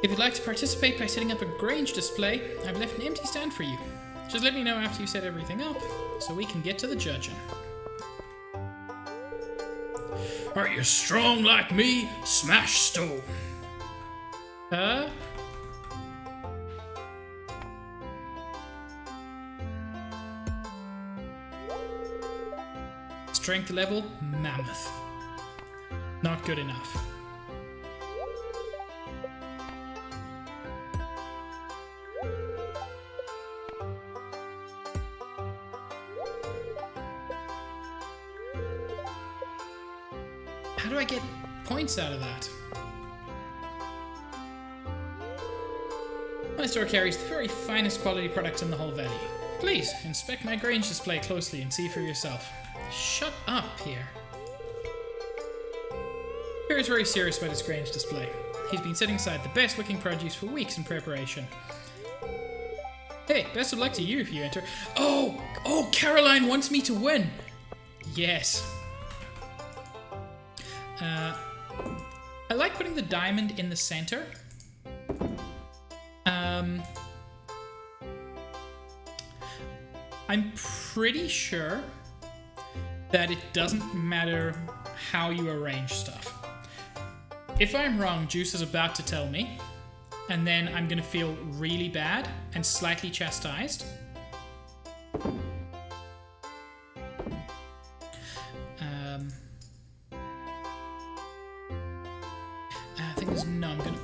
S1: If you'd like to participate by setting up a Grange Display, I've left an empty stand for you. Just let me know after you set everything up, so we can get to the judging. Are you strong like me? Smash stone. Strength level, mammoth. Not good enough. How do I get points out of that? My store carries the very finest quality products in the whole valley. Please, inspect my Grange Display closely and see for yourself. Shut up, Pierre. Pierre is very serious about his Grange Display. He's been setting aside the best looking produce for weeks in preparation. Hey, best of luck to you if you enter. Oh, Caroline wants me to win. Yes. I like putting the diamond in the center. I'm pretty sure that it doesn't matter how you arrange stuff. If I'm wrong, Juice is about to tell me, and then I'm gonna feel really bad and slightly chastised. I think there's no, I'm gonna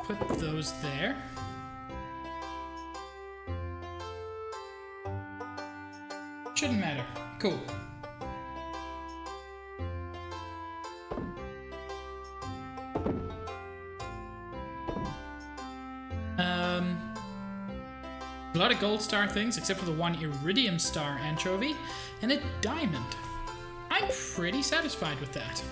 S1: put those there. Shouldn't matter. Cool. A lot of gold star things, except for the one iridium star anchovy, and a diamond. I'm pretty satisfied with that.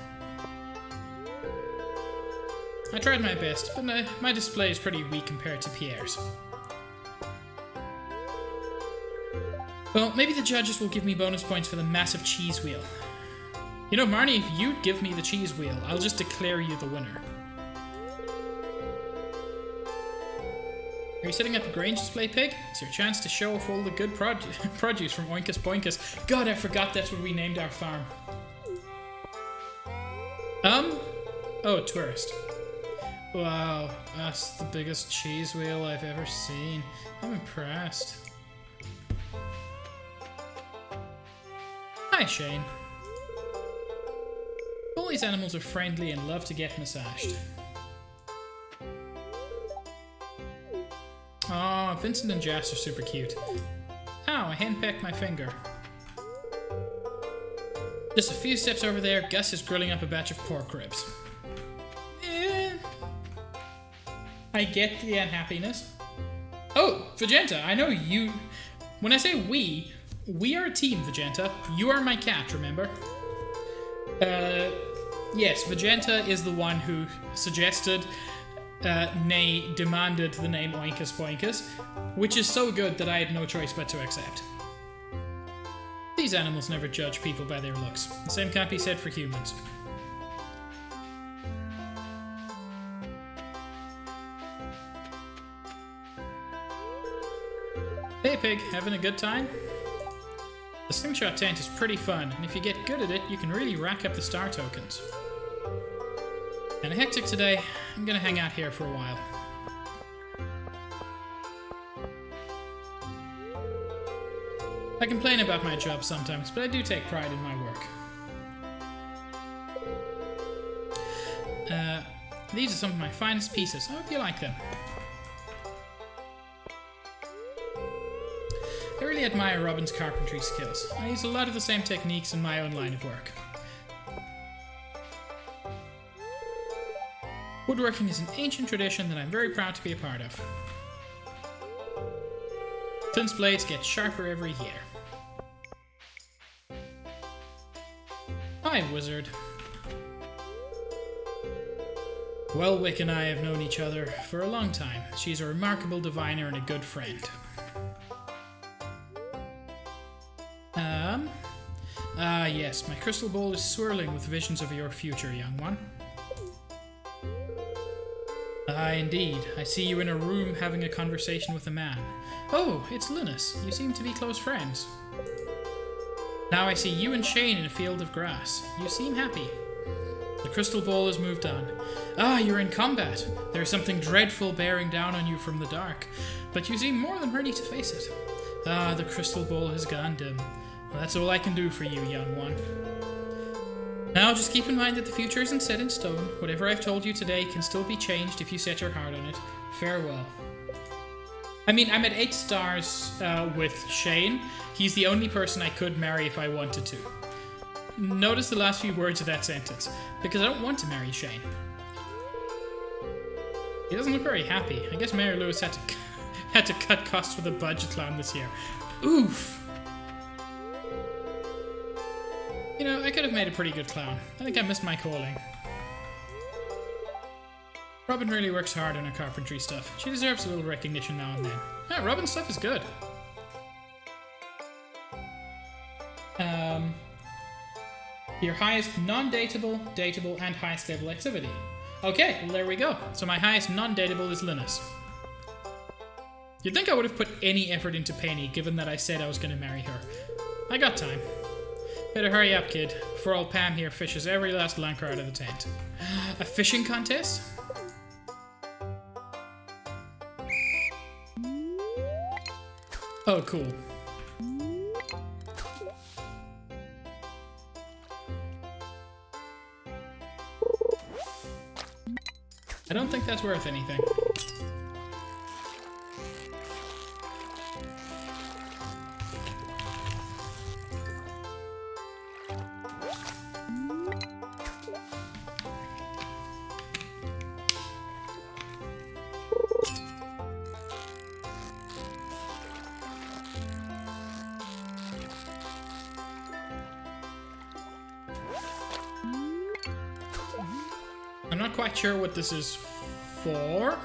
S1: I tried my best, but my display is pretty weak compared to Pierre's. Well, maybe the judges will give me bonus points for the massive cheese wheel. You know, Marnie, if you give me the cheese wheel, I'll just declare you the winner. Are you setting up a Grange Display, Pig? It's your chance to show off all the good produce from Oinkus Boinkus. God, I forgot that's what we named our farm. Oh, tourist. Wow, that's the biggest cheese wheel I've ever seen. I'm impressed. Hi, Shane. All these animals are friendly and love to get massaged. Aw, Vincent and Jas are super cute. Ow, I henpecked my finger. Just a few steps over there, Gus is grilling up a batch of pork ribs. I get the unhappiness. Oh, Vegenta, I know you... When I say we are a team, Vegenta. You are my cat, remember? Yes, Vegenta is the one who suggested, nay, demanded the name Oinkus Boinkus, which is so good that I had no choice but to accept. These animals never judge people by their looks. The same can't be said for humans. Hey Pig, having a good time? The slingshot tent is pretty fun, and if you get good at it, you can really rack up the star tokens. Kinda hectic today, I'm gonna hang out here for a while. I complain about my job sometimes, but I do take pride in my work. These are some of my finest pieces. I hope you like them. I really admire Robin's carpentry skills. I use a lot of the same techniques in my own line of work. Woodworking is an ancient tradition that I'm very proud to be a part of. Clint's blades get sharper every year. Hi, wizard. Well, Wick and I have known each other for a long time. She's a remarkable diviner and a good friend. Yes, my crystal ball is swirling with visions of your future, young one. Indeed. I see you in a room having a conversation with a man. Oh, it's Linus. You seem to be close friends. Now I see you and Shane in a field of grass. You seem happy. The crystal ball has moved on. You're in combat. There is something dreadful bearing down on you from the dark, but you seem more than ready to face it. The crystal ball has gone dim. Well, that's all I can do for you, young one. Now, just keep in mind that the future isn't set in stone. Whatever I've told you today can still be changed if you set your heart on it. Farewell. I mean, I'm at 8 stars with Shane. He's the only person I could marry if I wanted to. Notice the last few words of that sentence, because I don't want to marry Shane. He doesn't look very happy. I guess Mary Lewis had to cut costs for the budget clown this year. Oof! You know, I could have made a pretty good clown. I think I missed my calling. Robin really works hard on her carpentry stuff. She deserves a little recognition now and then. Yeah, Robin's stuff is good. Your highest non-dateable, dateable, and highest level activity. Okay, well there we go. So my highest non-dateable is Linus. You'd think I would have put any effort into Penny, given that I said I was going to marry her. I got time. Better hurry up, kid, before old Pam here fishes every last lunker out of the tent. A fishing contest? Oh, cool. I don't think that's worth anything. I'm not quite sure what this is for.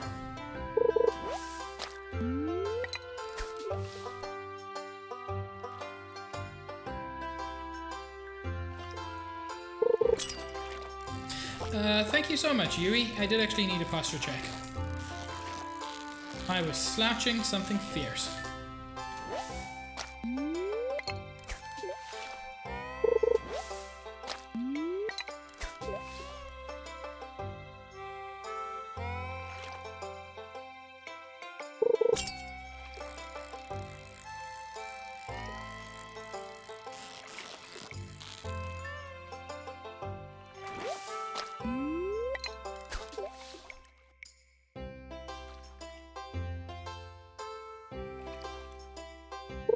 S1: Thank you so much, Yui. I did actually need a posture check. I was slouching something fierce.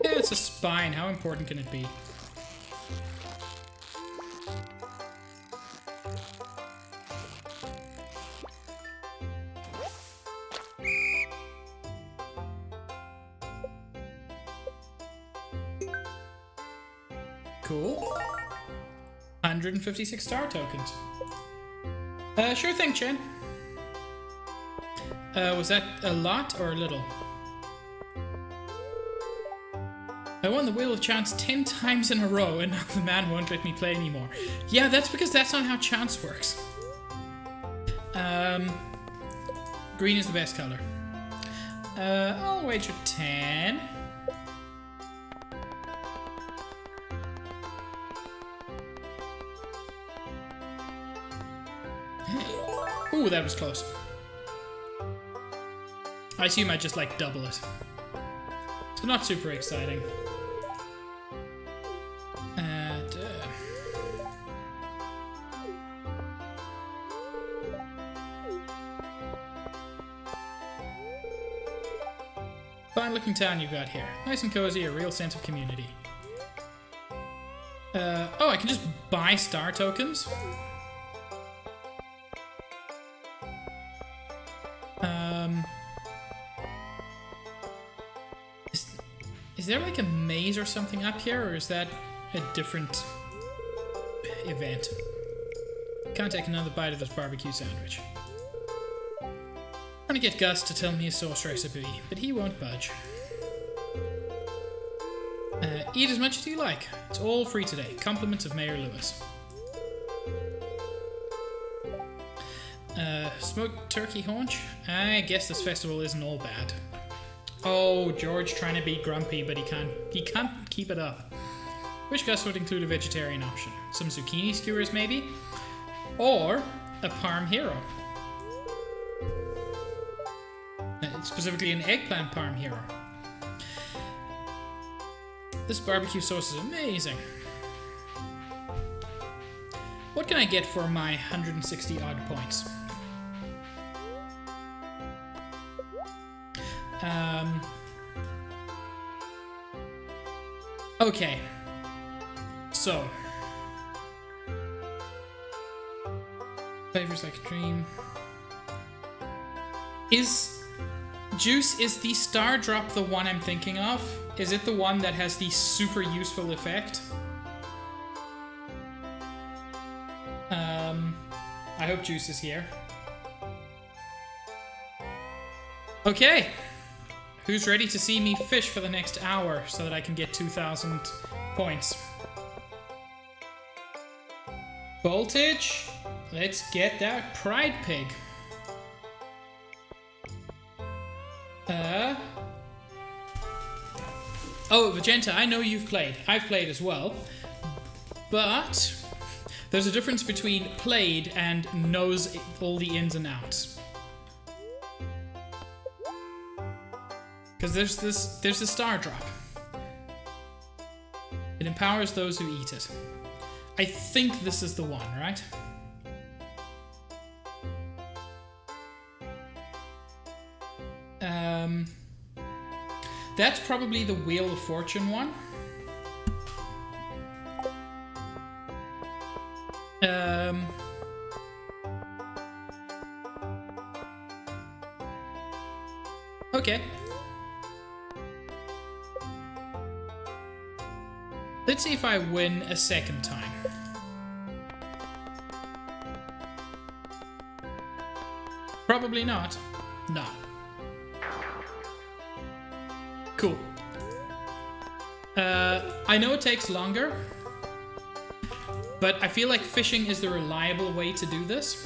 S1: Yeah, it's a spine. How important can it be? Cool. 156 star tokens. Sure thing, Chen. Was that a lot or a little? I won the Wheel of Chance 10 times in a row and now the man won't let me play anymore. Yeah, that's because that's not how chance works. Green is the best color. I'll wager 10. Ooh, that was close. I assume I just like double it. So not super exciting. Fine looking town you've got here. Nice and cozy, a real sense of community. Oh, I can just buy star tokens? there like a maze or something up here, or is that a different event? Can't take another bite of this barbecue sandwich. Trying to get Gus to tell me a sauce recipe, but he won't budge. Eat as much as you like. It's all free today. Compliments of Mayor Lewis. Smoked turkey haunch? I guess this festival isn't all bad. Oh, George trying to be grumpy, but he can't keep it up. Wish Gus would include a vegetarian option. Some zucchini skewers maybe? Or a parm hero. Specifically an eggplant parm hero. This barbecue sauce is amazing. What can I get for my 160 odd points? Okay. So. Flavors like a dream. Juice, is the star drop the one I'm thinking of? Is it the one that has the super useful effect? I hope Juice is here. Okay. Who's ready to see me fish for the next hour so that I can get 2,000 points? Voltage. Let's get that pride pig. Oh, Vegenta, I know you've played. I've played as well. But there's a difference between played and knows all the ins and outs. Because there's the star drop. It empowers those who eat it. I think this is the one, right? That's probably the Wheel of Fortune one. Okay. Let's see if I win a second time. Probably not. No. Cool. I know it takes longer, but I feel like fishing is the reliable way to do this.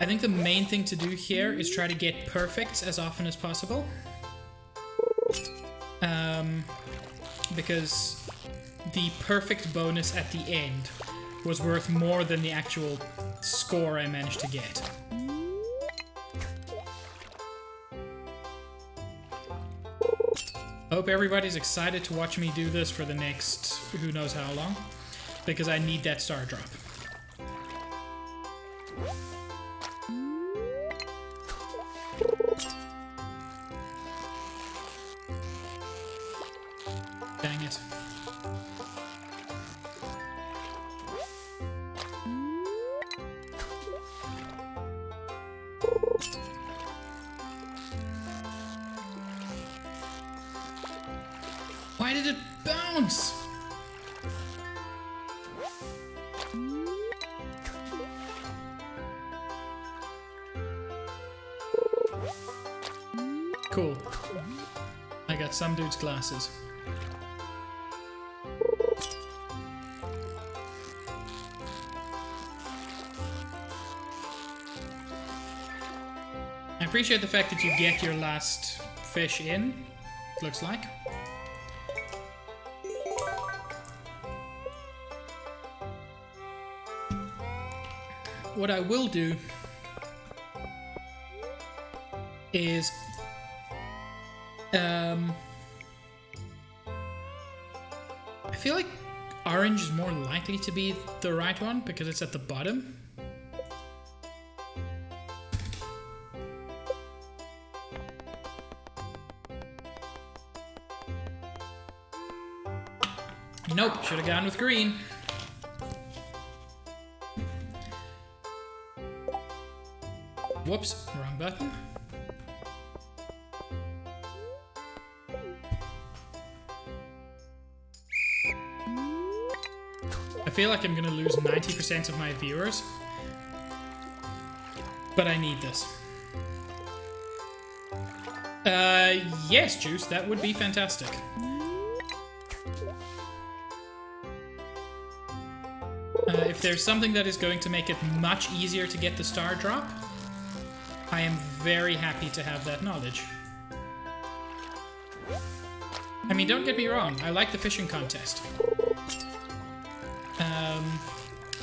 S1: I think the main thing to do here is try to get perfects as often as possible. Because the perfect bonus at the end was worth more than the actual score I managed to get. I hope everybody's excited to watch me do this for the next who knows how long, because I need that star drop. Dang it. Why did it bounce? Cool. I got some dude's glasses. I appreciate the fact that you get your last fish in, looks like. What I will do is I feel like orange is more likely to be the right one because it's at the bottom. Nope, should have gone with green. Whoops, wrong button. I feel like I'm gonna lose 90% of my viewers, but I need this. Yes, Juice, that would be fantastic. If there's something that is going to make it much easier to get the star drop, I am very happy to have that knowledge. I mean, don't get me wrong, I like the fishing contest.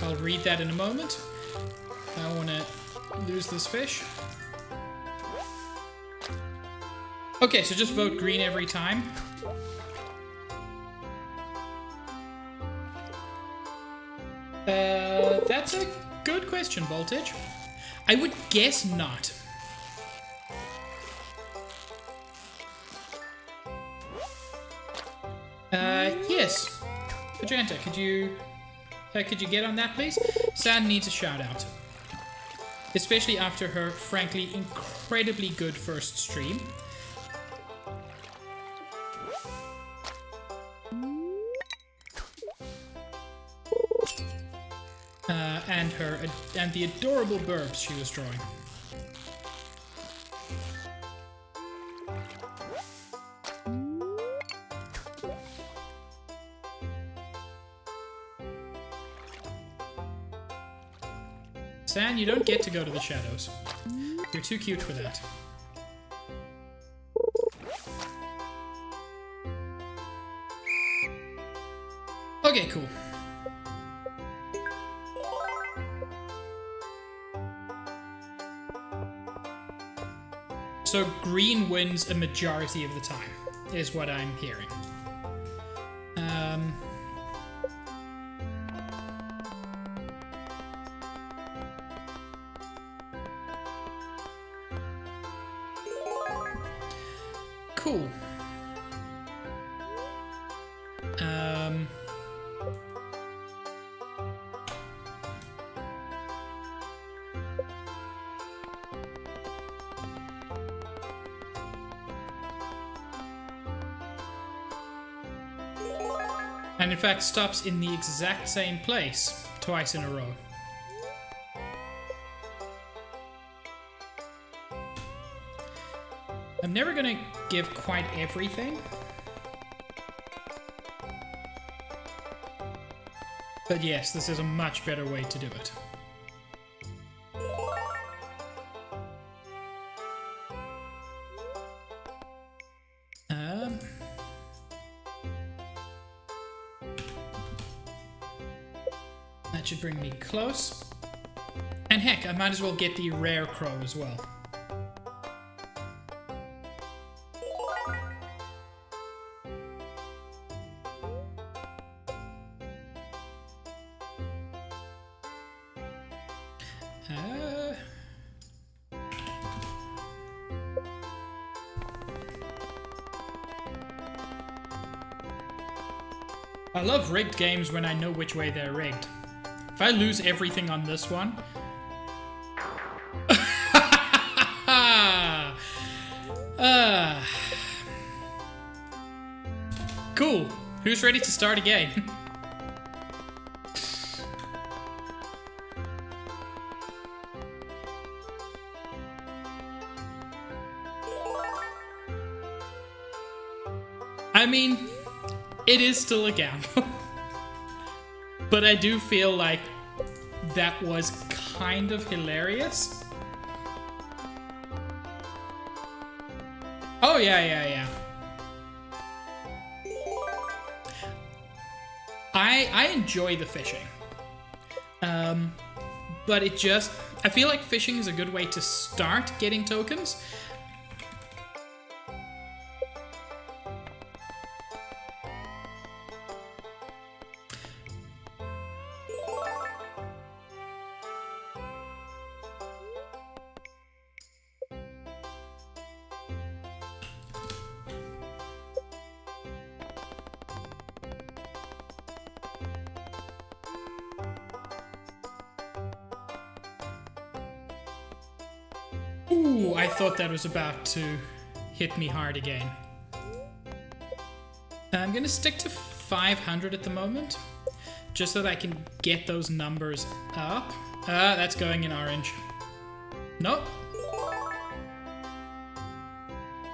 S1: I'll read that in a moment. I want to lose this fish. Okay, so just vote green every time. That's a good question, Voltage. I would guess not. Yes. Magenta, could you get on that, please? Sand needs a shout out. Especially after her, frankly, incredibly good first stream. And the adorable burbs she was drawing. San, you don't get to go to the shadows. You're too cute for that. Okay, cool. So green wins a majority of the time, is what I'm hearing. Cool. And in fact stops in the exact same place twice in a row. I'm never gonna give quite everything. But yes, this is a much better way to do it. That should bring me close. And heck, I might as well get the rare crow as well. I love rigged games when I know which way they're rigged. If I lose everything on this one... Cool. Who's ready to start again? I mean, it is still a gamble. But I do feel like that was kind of hilarious. Oh, yeah. I enjoy the fishing. But it just... I feel like fishing is a good way to start getting tokens. Ooh, I thought that was about to hit me hard again. I'm gonna stick to 500 at the moment, just so that I can get those numbers up. That's going in orange. Nope.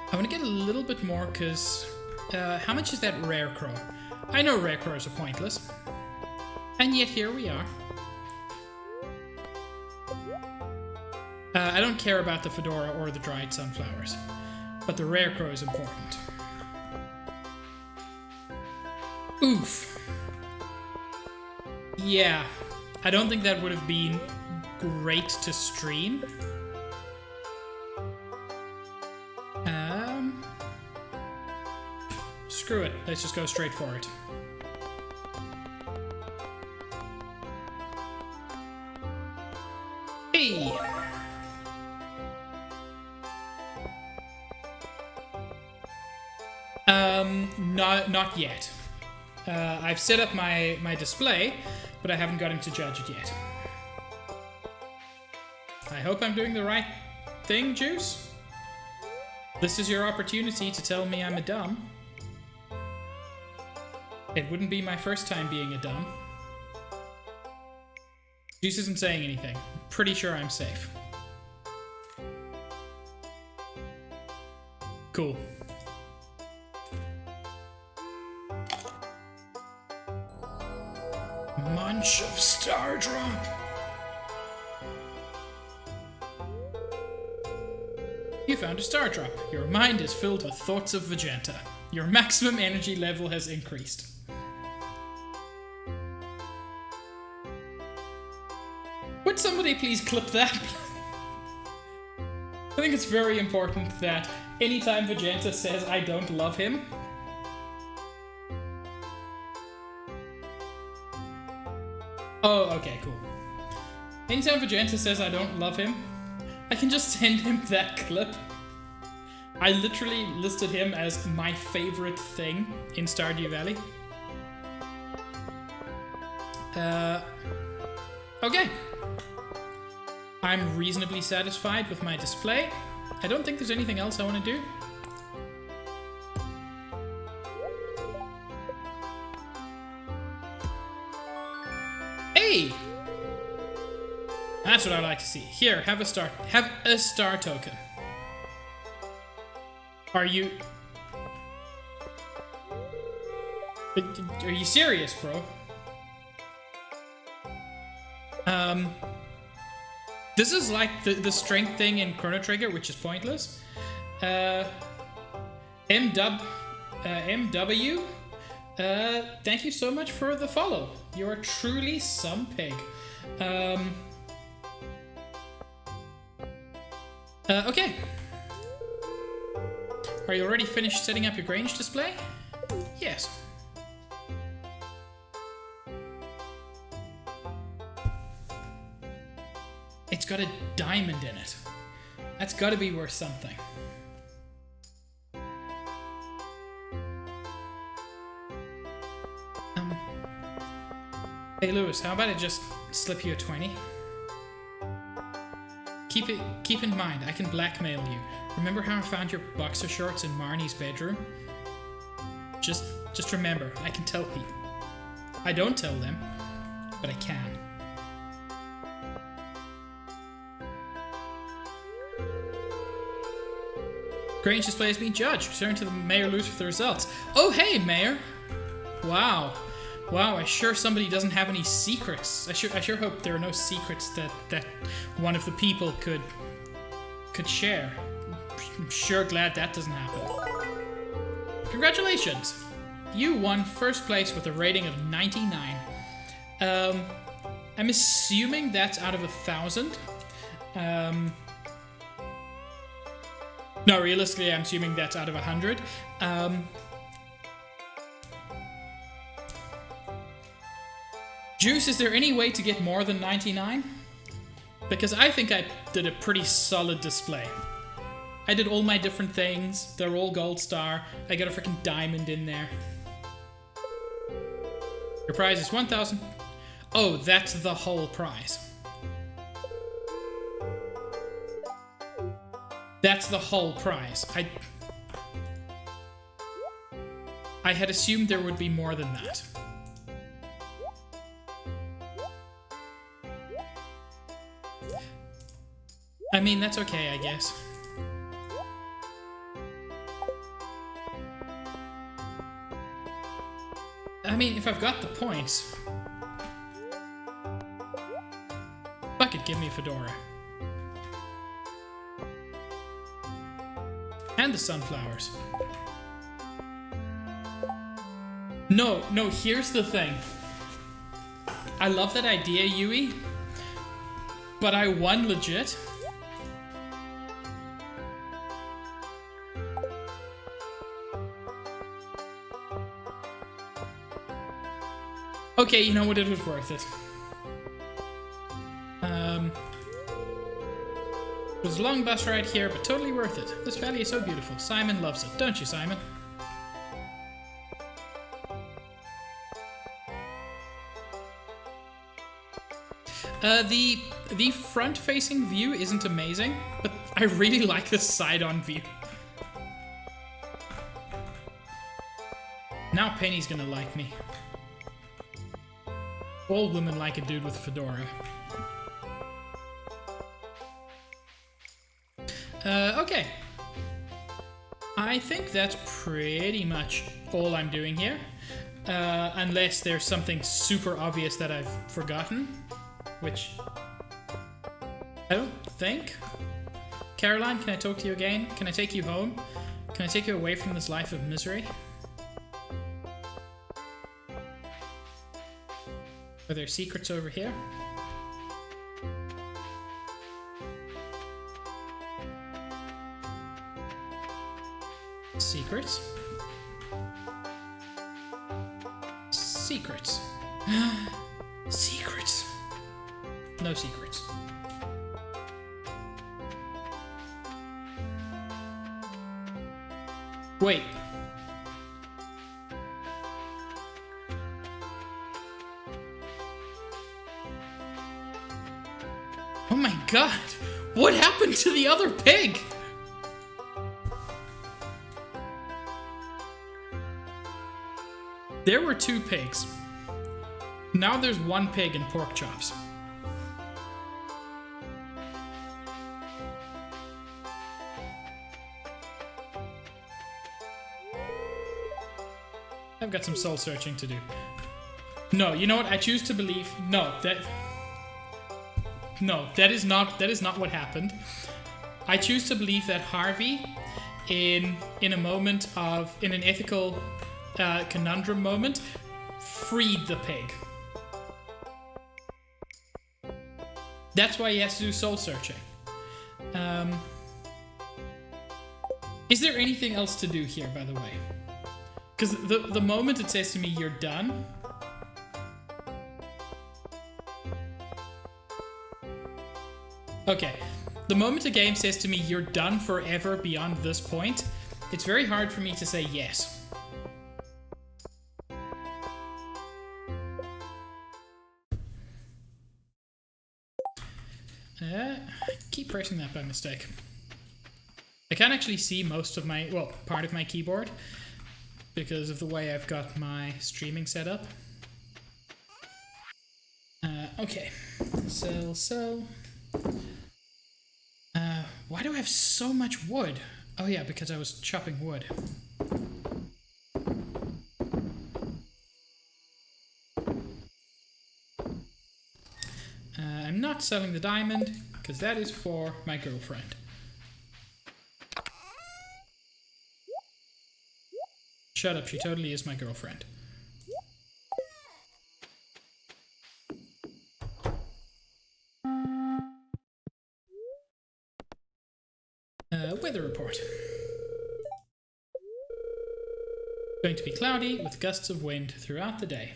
S1: I want to get a little bit more, because how much is that rare crow? I know rare crows are pointless. And yet here we are. I don't care about the fedora or the dried sunflowers, but the rare crow is important. Oof. Yeah, I don't think that would have been great to stream. Screw it, let's just go straight for it. Hey! Not yet. I've set up my display, but I haven't got him to judge it yet. I hope I'm doing the right thing, Juice. This is your opportunity to tell me I'm a dumb. It wouldn't be my first time being a dumb. Juice isn't saying anything. Pretty sure I'm safe. Cool. Munch of Stardrop. You found a Stardrop. Your mind is filled with thoughts of Vegeta. Your maximum energy level has increased. Would somebody please clip that? I think it's very important that anytime Vegeta says I don't love him, oh, okay, cool. Anytime Vegeta says I don't love him, I can just send him that clip. I literally listed him as my favorite thing in Stardew Valley. Okay. I'm reasonably satisfied with my display. I don't think there's anything else I want to do. Hey! That's what I like to see. Here, have a star token. Are you serious, bro? This is like the strength thing in Chrono Trigger, which is pointless. MW, thank you so much for the follow. You are truly some pig. Okay. Are you already finished setting up your Grange display? Yes. It's got a diamond in it. That's gotta be worth something. Hey Lewis, how about I just slip you a 20? Keep in mind, I can blackmail you. Remember how I found your boxer shorts in Marnie's bedroom? Just remember, I can tell people. I don't tell them, but I can. Grange Display has been judged. Return to the Mayor Lewis with the results. Oh hey, Mayor! Wow. Wow, I sure somebody doesn't have any secrets. I sure hope there are no secrets that one of the people could share. I'm sure glad that doesn't happen. Congratulations! You won first place with a rating of 99. I'm assuming that's out of 1,000. No, realistically, I'm assuming that's out of 100. Juice, is there any way to get more than 99? Because I think I did a pretty solid display. I did all my different things. They're all gold star. I got a freaking diamond in there. Your prize is 1,000. Oh, that's the whole prize. That's the whole prize. I had assumed there would be more than that. I mean, that's okay, I guess. I mean, if I've got the points... Fuck it, give me a fedora. And the sunflowers. No, here's the thing. I love that idea, Yui. But I won legit. Okay, you know what? It was worth it. It was a long bus ride here, but totally worth it. This valley is so beautiful. Simon loves it. Don't you, Simon? The front-facing view isn't amazing, but I really like the side-on view. Now Penny's gonna like me. All women like a dude with a fedora. Okay. I think that's pretty much all I'm doing here. Unless there's something super obvious that I've forgotten. Which... I don't think. Caroline, can I talk to you again? Can I take you home? Can I take you away from this life of misery? Are there secrets over here? Secrets? Secrets. Secrets. No secrets. Wait. Oh my god! What happened to the other pig? There were 2 pigs. Now there's 1 pig and pork chops. I've got some soul searching to do. No, you know what? I choose to believe... No, that is not what happened. I choose to believe that Harvey, in an ethical conundrum moment, freed the pig. That's why he has to do soul searching. Is there anything else to do here, by the way? Because the moment it says to me, you're done... Okay, the moment a game says to me, you're done forever beyond this point, it's very hard for me to say yes. I keep pressing that by mistake. I can't actually see most of my, well, part of my keyboard because of the way I've got my streaming set up. Okay, so... why do I have so much wood? Oh yeah, because I was chopping wood. I'm not selling the diamond, because that is for my girlfriend. Shut up, she totally is my girlfriend. Weather report. Going to be cloudy with gusts of wind throughout the day.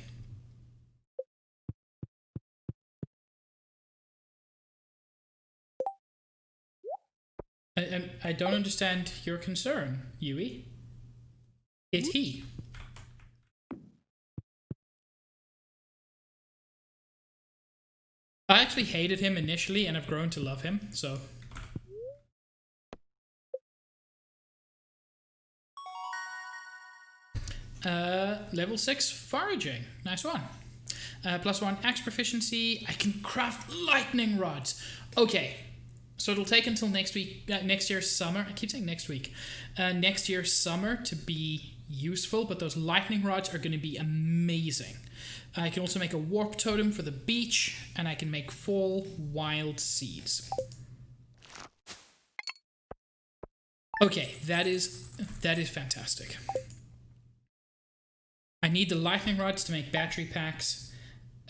S1: I don't understand your concern, Yui. It's he. I actually hated him initially and I've grown to love him, so... Level 6 foraging. Nice one. +1 axe proficiency. I can craft lightning rods. Okay. So it'll take until next week, next year's summer. I keep saying next week. Next year's summer to be useful, but those lightning rods are going to be amazing. I can also make a warp totem for the beach, and I can make fall wild seeds. Okay, that is fantastic. I need the lightning rods to make battery packs.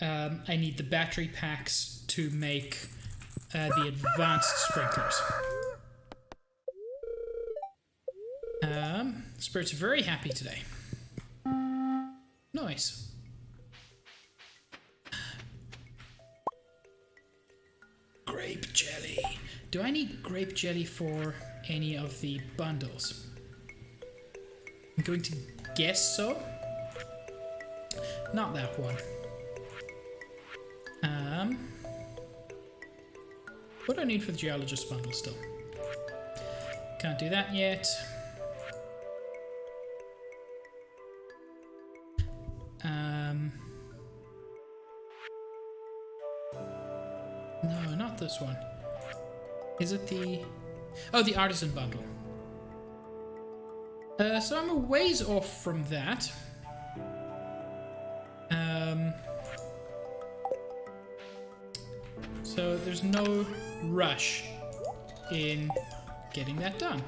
S1: I need the battery packs to make the advanced sprinklers. Spirit's very happy today. Nice. Grape jelly. Do I need grape jelly for any of the bundles? I'm going to guess so. Not that one. What do I need for the geologist bundle still? Can't do that yet. No, not this one. Is it the... Oh, the artisan bundle. So I'm a ways off from that. So there's no rush in getting that done.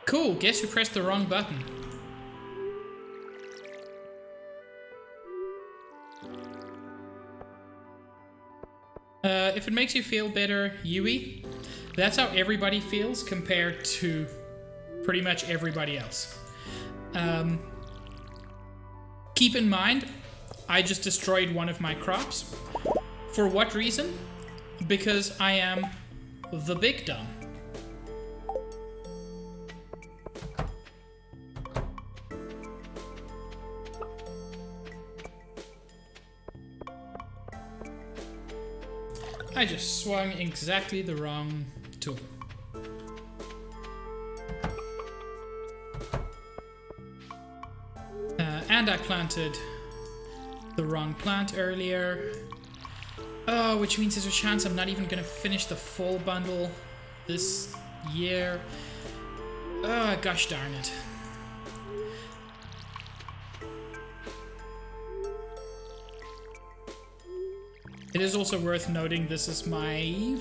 S1: Cool, guess who pressed the wrong button? If it makes you feel better, Yui, that's how everybody feels compared to pretty much everybody else. Keep in mind, I just destroyed one of my crops. For what reason? Because I am the big dumb. I just swung exactly the wrong tool. And I planted the wrong plant earlier. Oh, which means there's a chance I'm not even going to finish the full bundle this year. Oh, gosh darn it. It is also worth noting this is my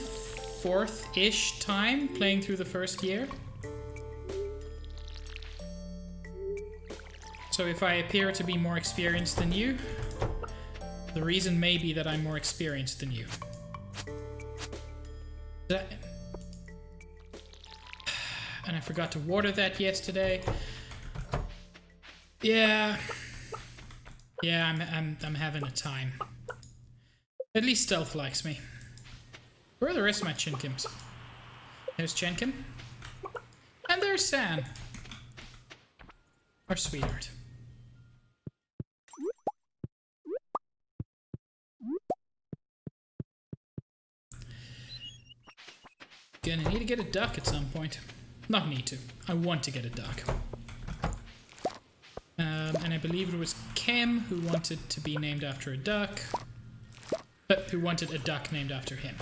S1: 4th-ish time playing through the first year. So if I appear to be more experienced than you, the reason may be that I'm more experienced than you. And I forgot to water that yesterday. Yeah, I'm having a time. At least Stealth likes me. Where are the rest of my Chinkims? There's Chinkim. And there's San. Our sweetheart. Gonna need to get a duck at some point. Not need to. I want to get a duck. And I believe it was Kim who wanted to be named after a duck. But who wanted a duck named after him.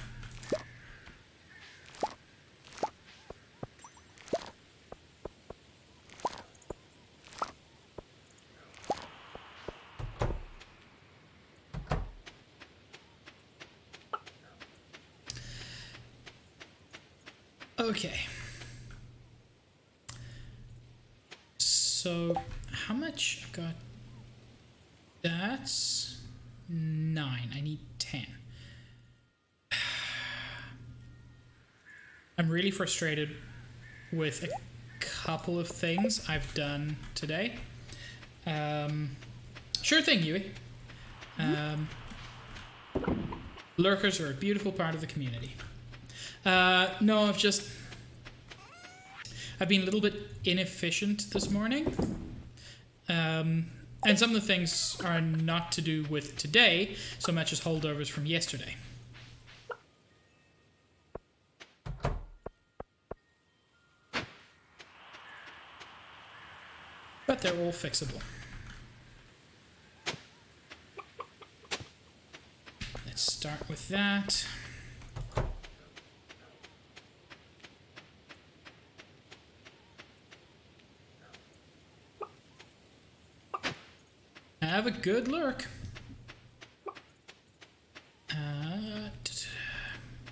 S1: Okay. So, how much? I've got... That's... 9. I need 10. I'm really frustrated with a couple of things I've done today. Sure thing, Yui. Lurkers are a beautiful part of the community. No, I've been a little bit inefficient this morning. And some of the things are not to do with today so much as holdovers from yesterday. But they're all fixable. Let's start with that. Have a good look.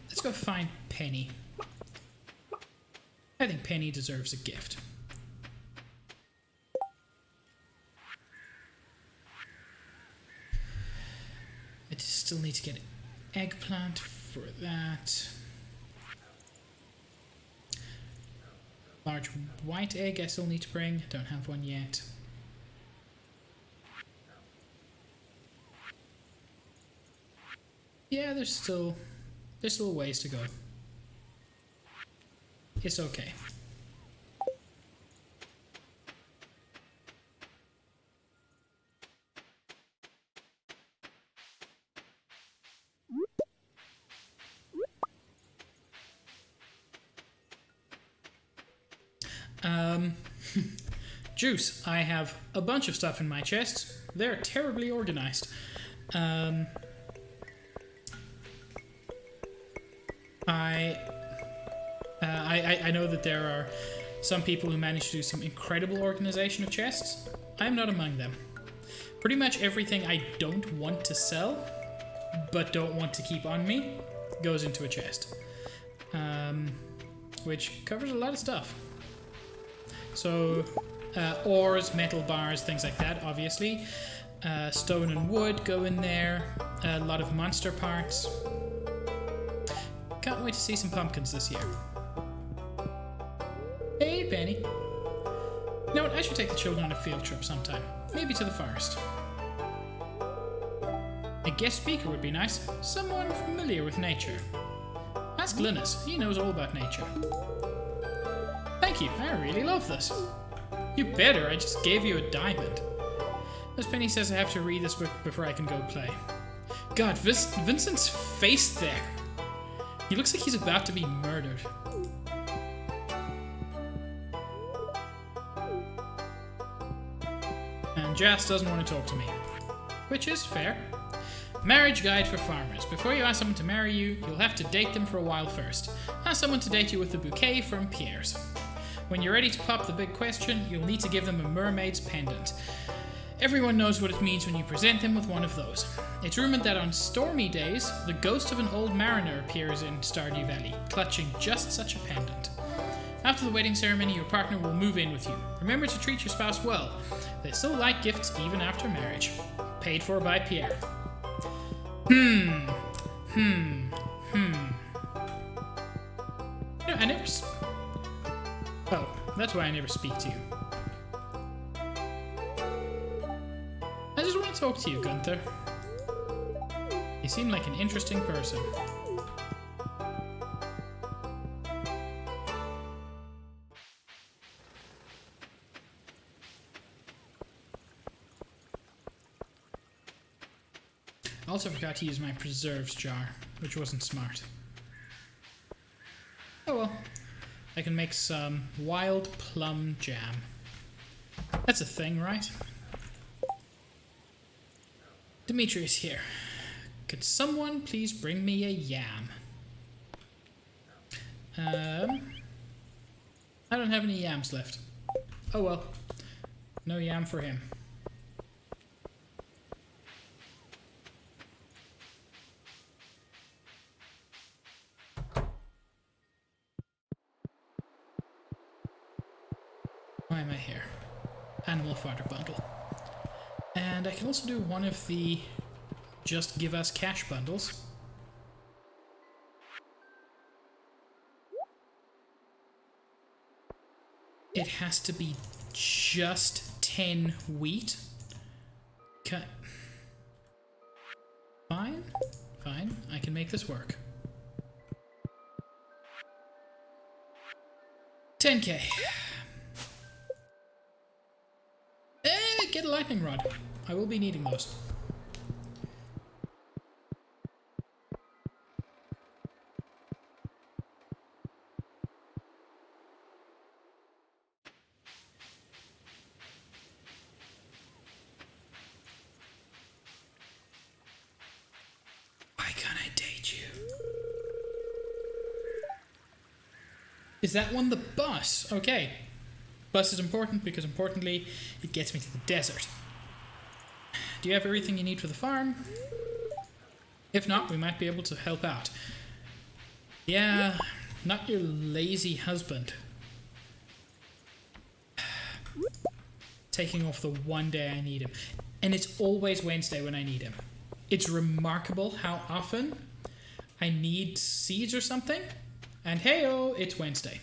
S1: Let's go find Penny. I think Penny deserves a gift. I still need to get eggplant for that. Large white egg I still need to bring. Don't have one yet. Yeah, there's still ways to go. It's okay. Juice. I have a bunch of stuff in my chest. They're terribly organized. I know that there are some people who manage to do some incredible organization of chests. I'm not among them. Pretty much everything I don't want to sell, but don't want to keep on me, goes into a chest. Which covers a lot of stuff. So, ores, metal bars, things like that, obviously. Stone and wood go in there. A lot of monster parts. Can't wait to see some pumpkins this year. Hey, Penny. You know what? I should take the children on a field trip sometime. Maybe to the forest. A guest speaker would be nice. Someone familiar with nature. Ask Linus. He knows all about nature. Thank you. I really love this. You better. I just gave you a diamond. As Penny says, I have to read this book before I can go play. God, Vincent's face there. He looks like he's about to be murdered. And Jas doesn't want to talk to me. Which is fair. Marriage guide for farmers. Before you ask someone to marry you, you'll have to date them for a while first. Ask someone to date you with a bouquet from Pierre's. When you're ready to pop the big question, you'll need to give them a mermaid's pendant. Everyone knows what it means when you present them with one of those. It's rumored that on stormy days, the ghost of an old mariner appears in Stardew Valley, clutching just such a pendant. After the wedding ceremony, your partner will move in with you. Remember to treat your spouse well. They still like gifts even after marriage. Paid for by Pierre. You know, I never... Oh, that's why I never speak to you. I just want to talk to you, Gunther. You seem like an interesting person. I also forgot to use my preserves jar, which wasn't smart. Oh well. I can make some wild plum jam. That's a thing, right? Demetrius here. Could someone please bring me a yam? I don't have any yams left. Oh well. No yam for him. Why am I here? Animal fodder bundle. And I can also do one of the just give us cash bundles. It has to be just 10 wheat. Fine. Fine. I can make this work. 10k. Get a lightning rod. I will be needing those. Is that one the bus? Okay. Bus is important because, importantly, it gets me to the desert. Do you have everything you need for the farm? If not, we might be able to help out. Yeah, not your lazy husband. Taking off the one day I need him. And it's always Wednesday when I need him. It's remarkable how often I need seeds or something, and hey-oh, it's Wednesday.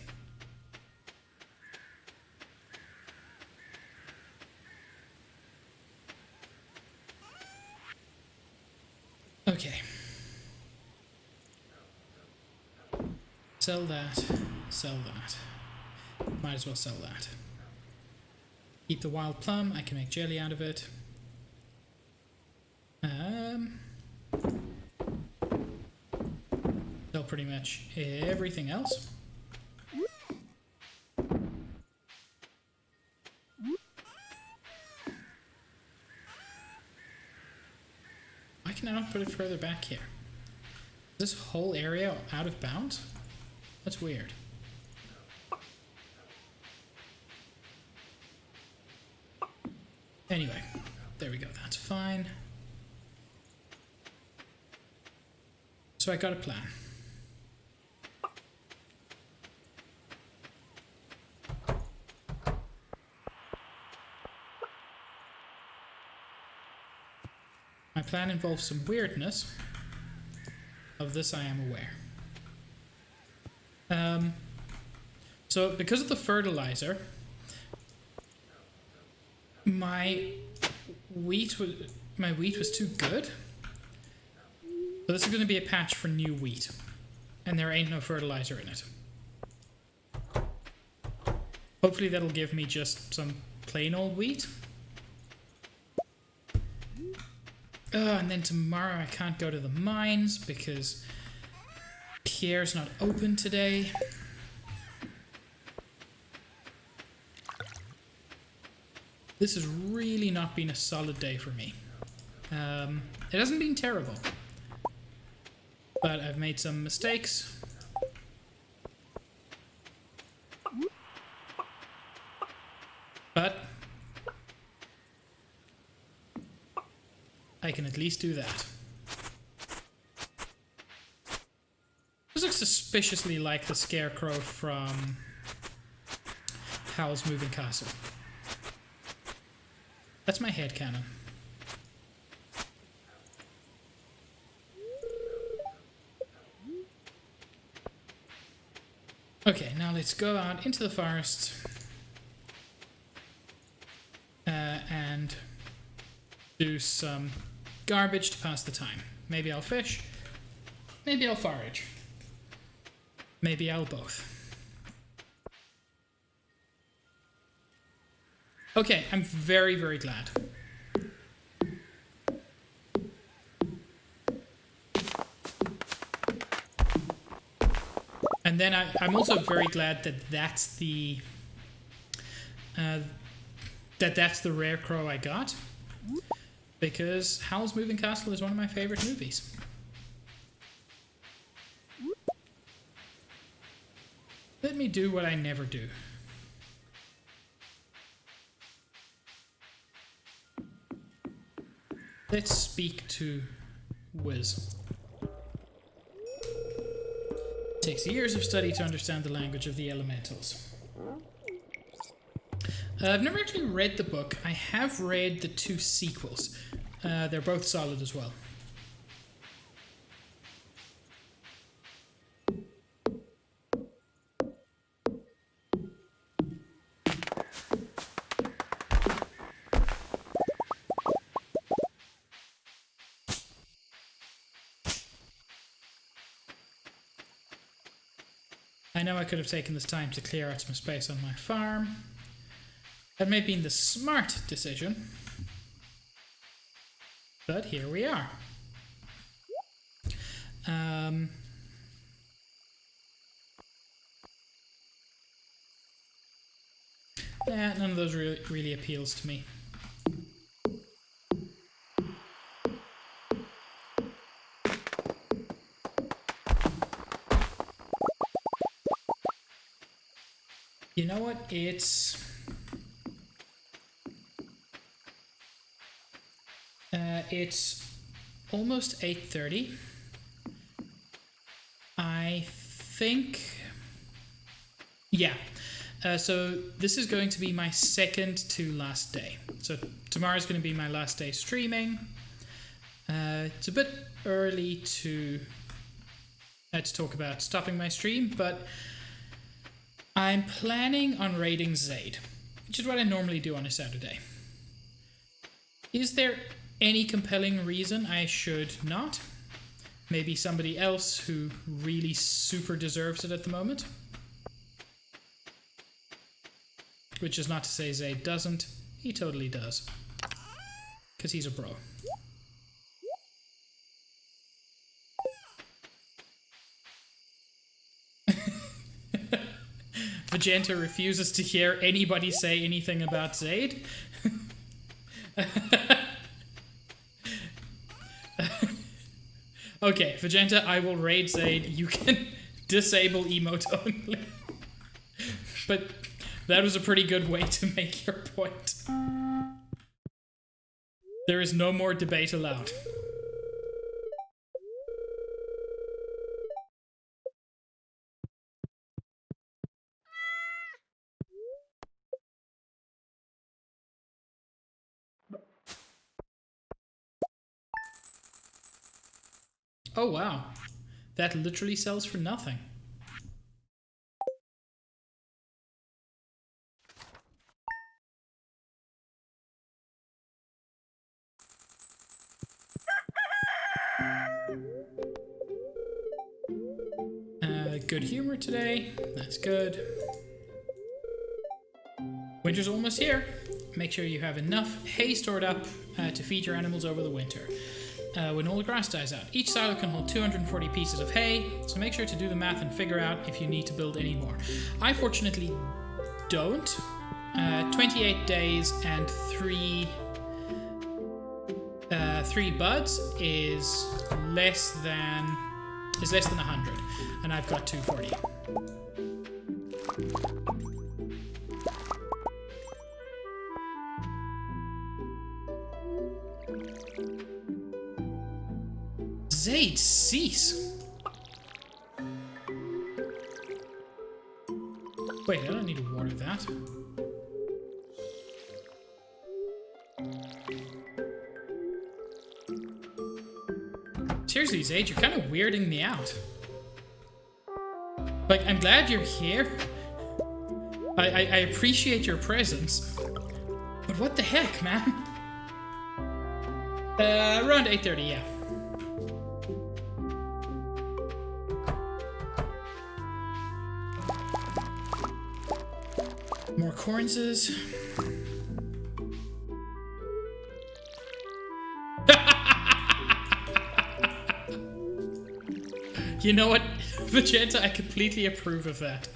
S1: Okay. Sell that. Sell that. Might as well sell that. Keep the wild plum. I can make jelly out of it. Sell pretty much everything else. Why can I not put it further back here? Is this whole area out of bounds? That's weird. Anyway, there we go, that's fine. So I got a plan. My plan involves some weirdness. Of this I am aware. So because of the fertilizer, my wheat was too good. So this is going to be a patch for new wheat, and there ain't no fertilizer in it. Hopefully that'll give me just some plain old wheat. And then tomorrow I can't go to the mines because Pierre's not open today. This has really not been a solid day for me. It hasn't been terrible, but I've made some mistakes. But I can at least do that. This looks suspiciously like the scarecrow from Howl's Moving Castle. That's my headcanon. Okay, now let's go out into the forest and do some garbage to pass the time. Maybe I'll fish, maybe I'll forage, maybe I'll both. Okay, I'm very, very glad. And then I'm also very glad that that's the rare crow I got, because Howl's Moving Castle is one of my favorite movies. Let me do what I never do. Let's speak to Wiz. It takes years of study to understand the language of the elementals. I've never actually read the book. I have read the 2 sequels. They're both solid as well. I know I could have taken this time to clear out some space on my farm. That may have been the smart decision, but here we are. Yeah, none of those really appeals to me. You know what? It's almost 8:30. I think... Yeah. So this is going to be my second to last day. So tomorrow's going to be my last day streaming. It's a bit early to talk about stopping my stream, but I'm planning on raiding Zaid, which is what I normally do on a Saturday. Is there any compelling reason I should not? Maybe somebody else who really super deserves it at the moment? Which is not to say Zaid doesn't. He totally does. Because he's a bro. Vegeta refuses to hear anybody say anything about Zaid. Okay, Vegeta, I will raid Zaid. You can disable emote only. But that was a pretty good way to make your point. There is no more debate allowed. Oh wow, that literally sells for nothing. Good humor today, that's good. Winter's almost here. Make sure you have enough hay stored up to feed your animals over the winter. When all the grass dies out. Each silo can hold 240 pieces of hay, so make sure to do the math and figure out if you need to build any more. I fortunately don't. 28 days and three buds is less than 100, and I've got 240. Zaid, cease! Wait, I don't need to water that. Seriously, Zaid, you're kind of weirding me out. Like, I'm glad you're here. I appreciate your presence. But what the heck, man? Around 8:30, yeah. More cornses. You know what, Vegeta, I completely approve of that.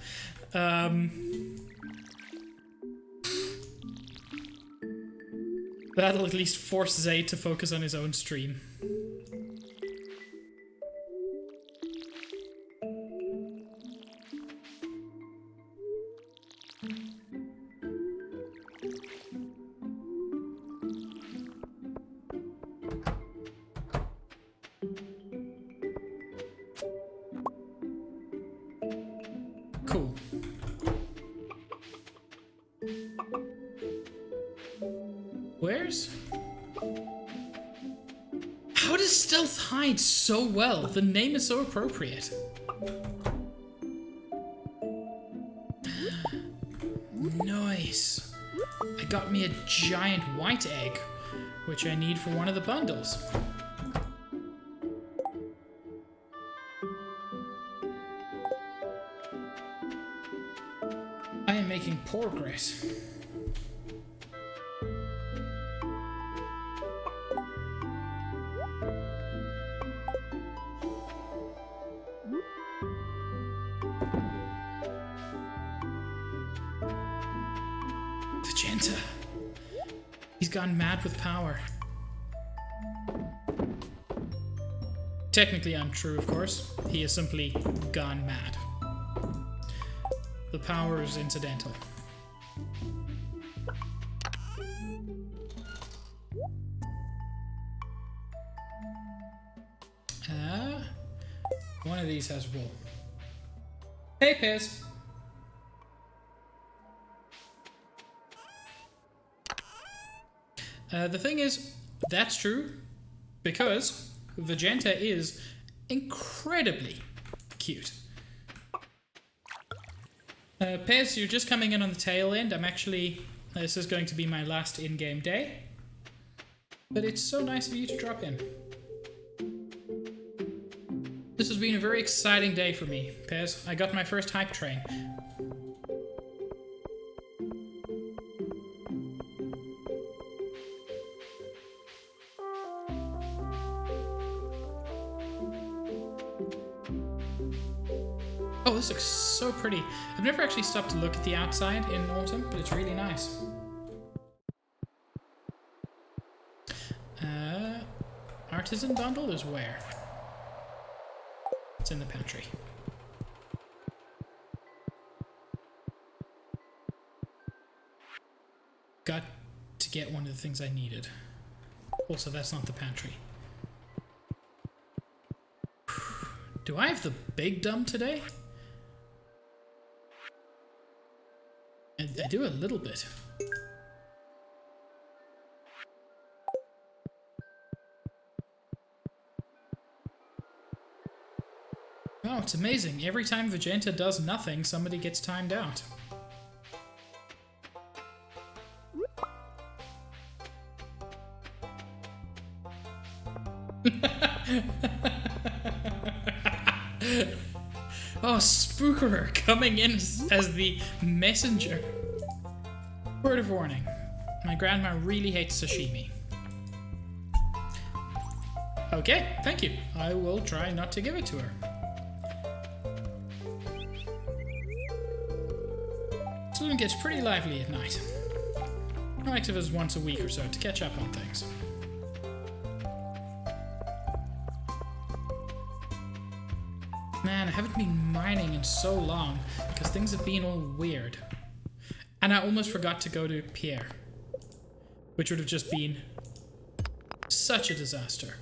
S1: That'll at least force Zaid to focus on his own stream. Cool. Where's... How does Stealth hide so well? The name is so appropriate. Nice. I got me a giant white egg, which I need for one of the bundles. I am making progress. Vegeta. He's gone mad with power. Technically untrue, of course. He has simply gone mad. The power is incidental. One of these has wool. Hey, Piz. The thing is, that's true because Vegeta is incredibly cute. Pez, you're just coming in on the tail end. This is going to be my last in-game day. But it's so nice of you to drop in. This has been a very exciting day for me, Pez. I got my first hype train. Oh, this looks so pretty. I've never actually stopped to look at the outside in autumn, but it's really nice. Artisan bundle is where? It's in the pantry. Got to get one of the things I needed. Also, that's not the pantry. Do I have the big dumb today? I do a little bit. Oh, it's amazing. Every time Vegeta does nothing, somebody gets timed out. Oh, Spookerer coming in as the messenger. Word of warning. My grandma really hates sashimi. Okay, thank you. I will try not to give it to her. Saloon gets pretty lively at night. I like to visit once a week or so to catch up on things. Man, I haven't been mining in so long because things have been all weird. And I almost forgot to go to Pierre, which would have just been such a disaster.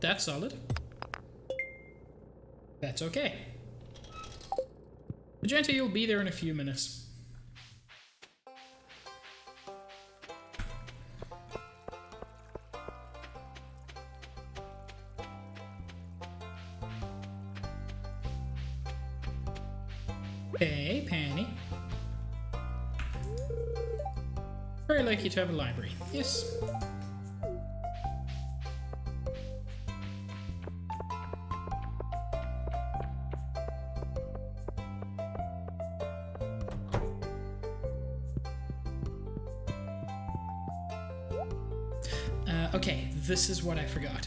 S1: That's solid. That's okay. Magenta, you'll be there in a few minutes. Hey, Penny. Very lucky to have a library. Yes. Okay, this is what I forgot.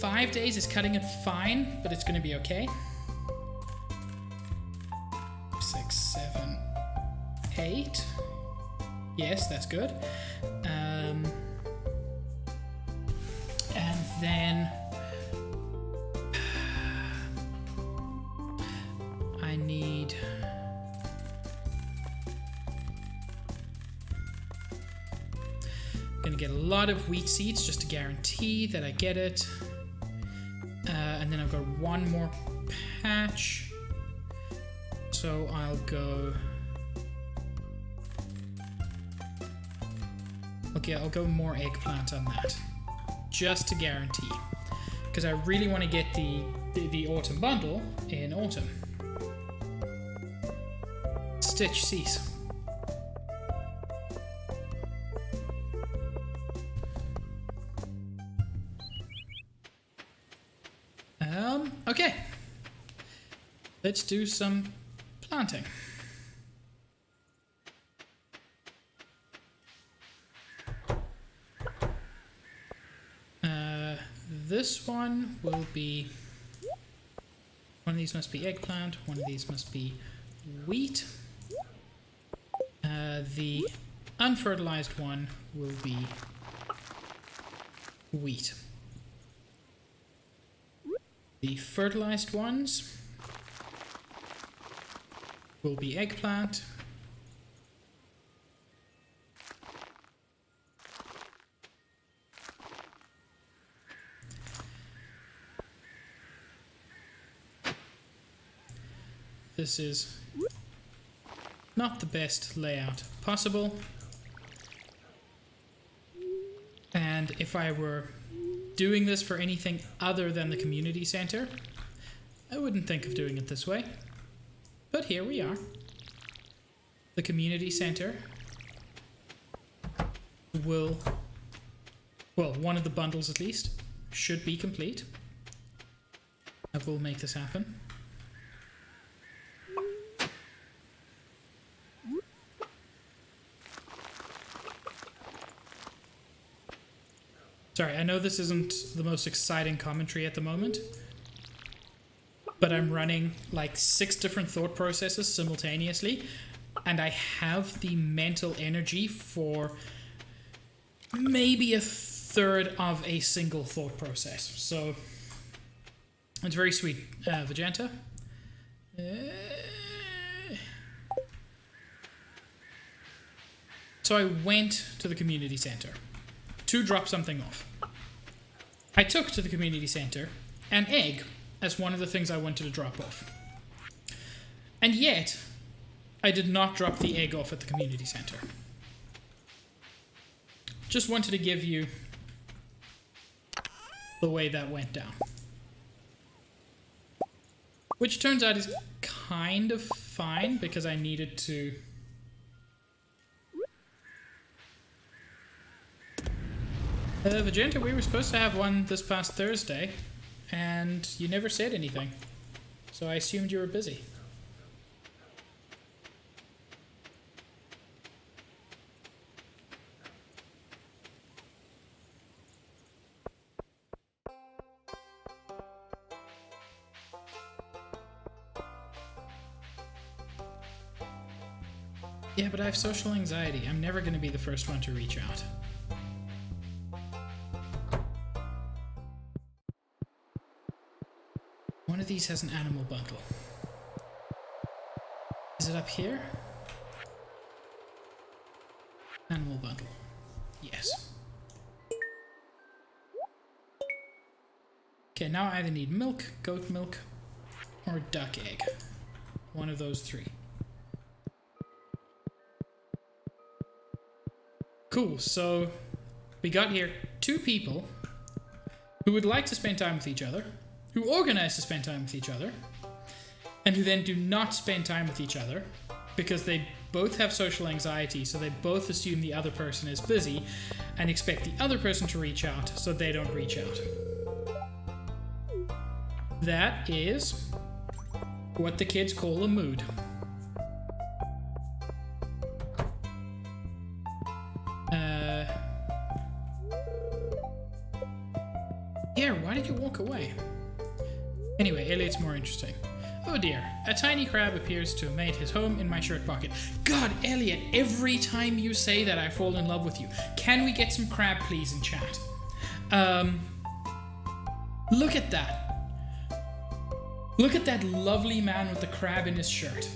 S1: 5 days is cutting it fine, but it's gonna be okay. 6, 7, 8. Yes, that's good. And then I need gonna get a lot of wheat seeds just to guarantee that I get it. And then I've got one more patch. So I'll go... Okay, I'll go more eggplant on that. Just to guarantee. Because I really want to get the autumn bundle in autumn. Stitch cease. Okay. Let's do some planting. This one will be... One of these must be eggplant, one of these must be wheat. The unfertilized one will be wheat. The fertilized ones will be eggplant. This is not the best layout possible. And if I were doing this for anything other than the community center, I wouldn't think of doing it this way. But here we are. The community center will, well, one of the bundles at least, should be complete. I will make this happen. Sorry, I know this isn't the most exciting commentary at the moment, but I'm running like 6 different thought processes simultaneously, and I have the mental energy for maybe a third of a single thought process. So it's very sweet, Vegeta. So I went to the community center to drop something off. I took to the community center an egg as one of the things I wanted to drop off. And yet, I did not drop the egg off at the community center. Just wanted to give you the way that went down. Which turns out is kind of fine because I needed to... Vegeta, we were supposed to have one this past Thursday, and you never said anything. So I assumed you were busy. Yeah, but I have social anxiety. I'm never going to be the first one to reach out. One of these has an animal bundle. Is it up here? Animal bundle. Yes. Okay, now I either need milk, goat milk, or duck egg. One of those 3. Cool, so we got here 2 people who would like to spend time with each other, who organize to spend time with each other, and who then do not spend time with each other because they both have social anxiety, so they both assume the other person is busy and expect the other person to reach out, so they don't reach out. That is what the kids call a mood. Yeah, why did you walk away? Anyway, Elliot's more interesting. Oh dear, a tiny crab appears to have made his home in my shirt pocket. God, Elliot, every time you say that I fall in love with you. Can we get some crab please in chat? Look at that. Look at that lovely man with the crab in his shirt.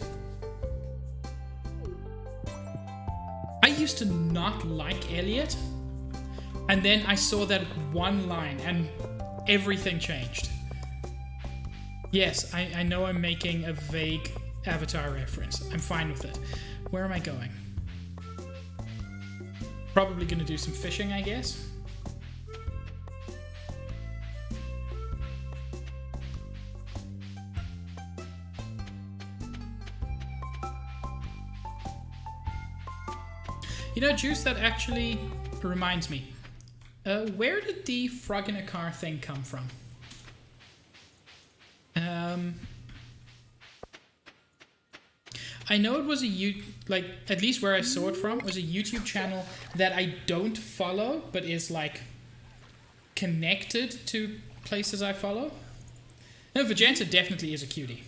S1: I used to not like Elliot, and then I saw that one line and everything changed. Yes, I know I'm making a vague Avatar reference. I'm fine with it. Where am I going? Probably gonna do some fishing, I guess. You know, Juice, that actually reminds me. Where did the frog in a car thing come from? I know it was at least where I saw it from, was a YouTube channel that I don't follow, but is like connected to places I follow. No, Vegeta definitely is a cutie.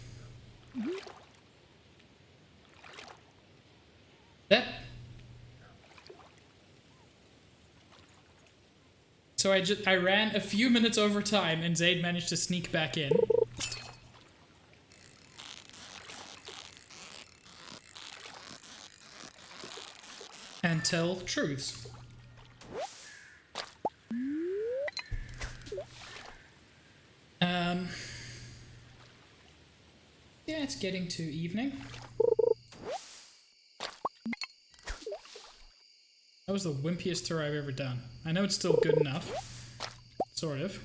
S1: So I ran a few minutes over time and Zaid managed to sneak back in. and tell truths. Yeah, it's getting to evening. That was the wimpiest tour I've ever done. I know it's still good enough. Sort of.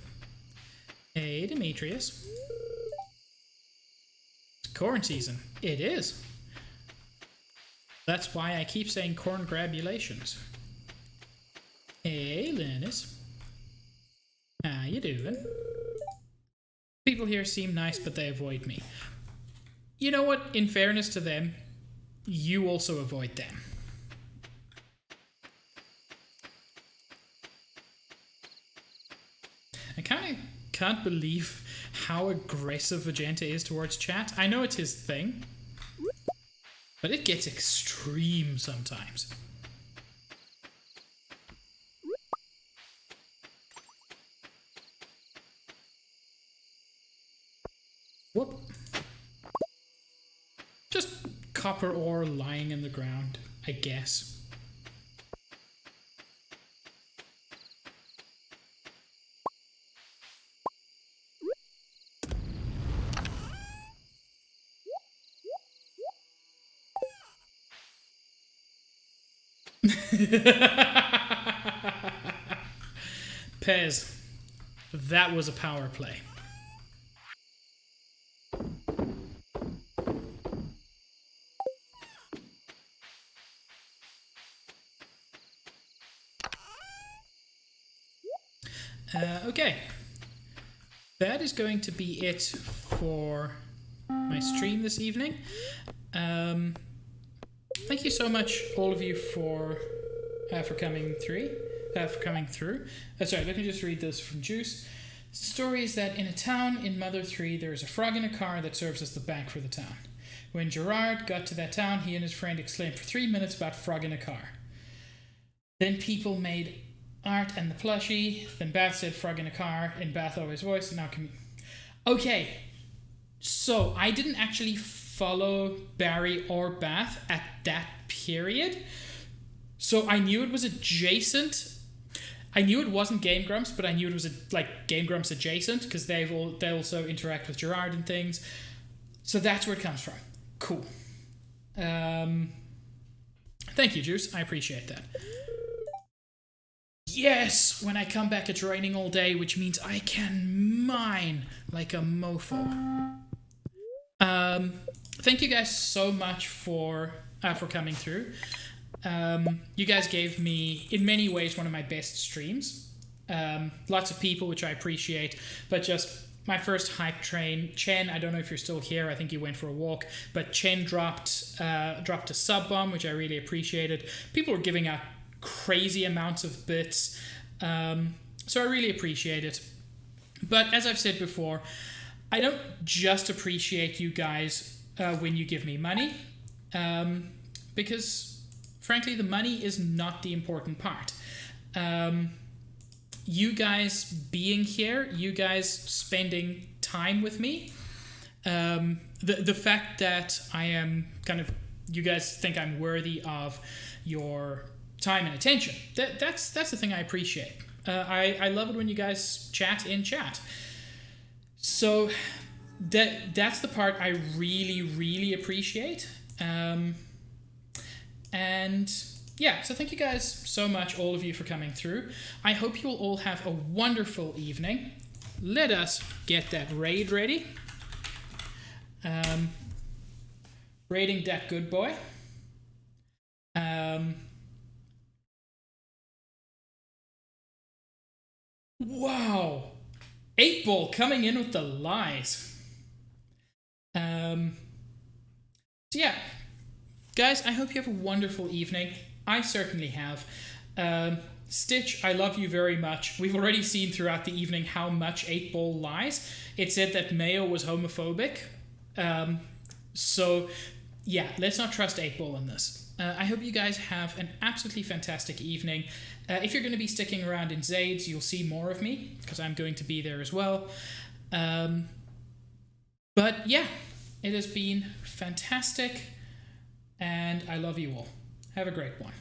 S1: Hey, Demetrius. It's corn season. It is. That's why I keep saying corn grabulations. Hey, Linus. How you doing? People here seem nice, but they avoid me. You know what? In fairness to them, you also avoid them. I kind of can't believe how aggressive Vegeta is towards chat. I know it's his thing, but it gets extreme sometimes. Whoop. Just copper ore lying in the ground, I guess. Pez, that was a power play. Okay, that is going to be it for my stream this evening. Thank you so much, all of you, for coming through. Sorry, let me just read this from Juice. The story is that in a town in Mother 3, there is a frog in a car that serves as the bank for the town. When Gerard got to that town, he and his friend exclaimed for 3 minutes about frog in a car. Then people made art and the plushie. Then Bath said frog in a car in Bath Always voice. And now okay, so I didn't actually follow Barry or Bath at that period, so I knew it was adjacent. I knew it wasn't Game Grumps, but I knew it was like Game Grumps adjacent because they also interact with Gerard and things. So that's where it comes from. Cool. Thank you, Juice. I appreciate that. Yes, when I come back, it's raining all day, which means I can mine like a mofo. Thank you guys so much for coming through. You guys gave me, in many ways, one of my best streams. Lots of people, which I appreciate, but just my first hype train. Chen, I don't know if you're still here. I think you went for a walk, but Chen dropped a sub bomb, which I really appreciated. People were giving out crazy amounts of bits, so I really appreciate it. But as I've said before, I don't just appreciate you guys when you give me money, because frankly the money is not the important part. You guys being here, you guys spending time with me, the fact that I am you guys think I'm worthy of your time and attention, that's the thing I appreciate. I love it when you guys chat in chat. So that's the part I really, really appreciate. And yeah, so thank you guys so much, all of you, for coming through. I hope you will all have a wonderful evening. Let us get that raid ready. Raiding that good boy. Wow. 8-Ball coming in with the lies. So yeah, guys, I hope you have a wonderful evening. I certainly have. Stitch, I love you very much. We've already seen throughout the evening how much 8-Ball lies. It said that Mayo was homophobic. So yeah, let's not trust 8-Ball in this. I hope you guys have an absolutely fantastic evening. If you're going to be sticking around in Zades, you'll see more of me, because I'm going to be there as well. But yeah, it has been fantastic, and I love you all. Have a great one.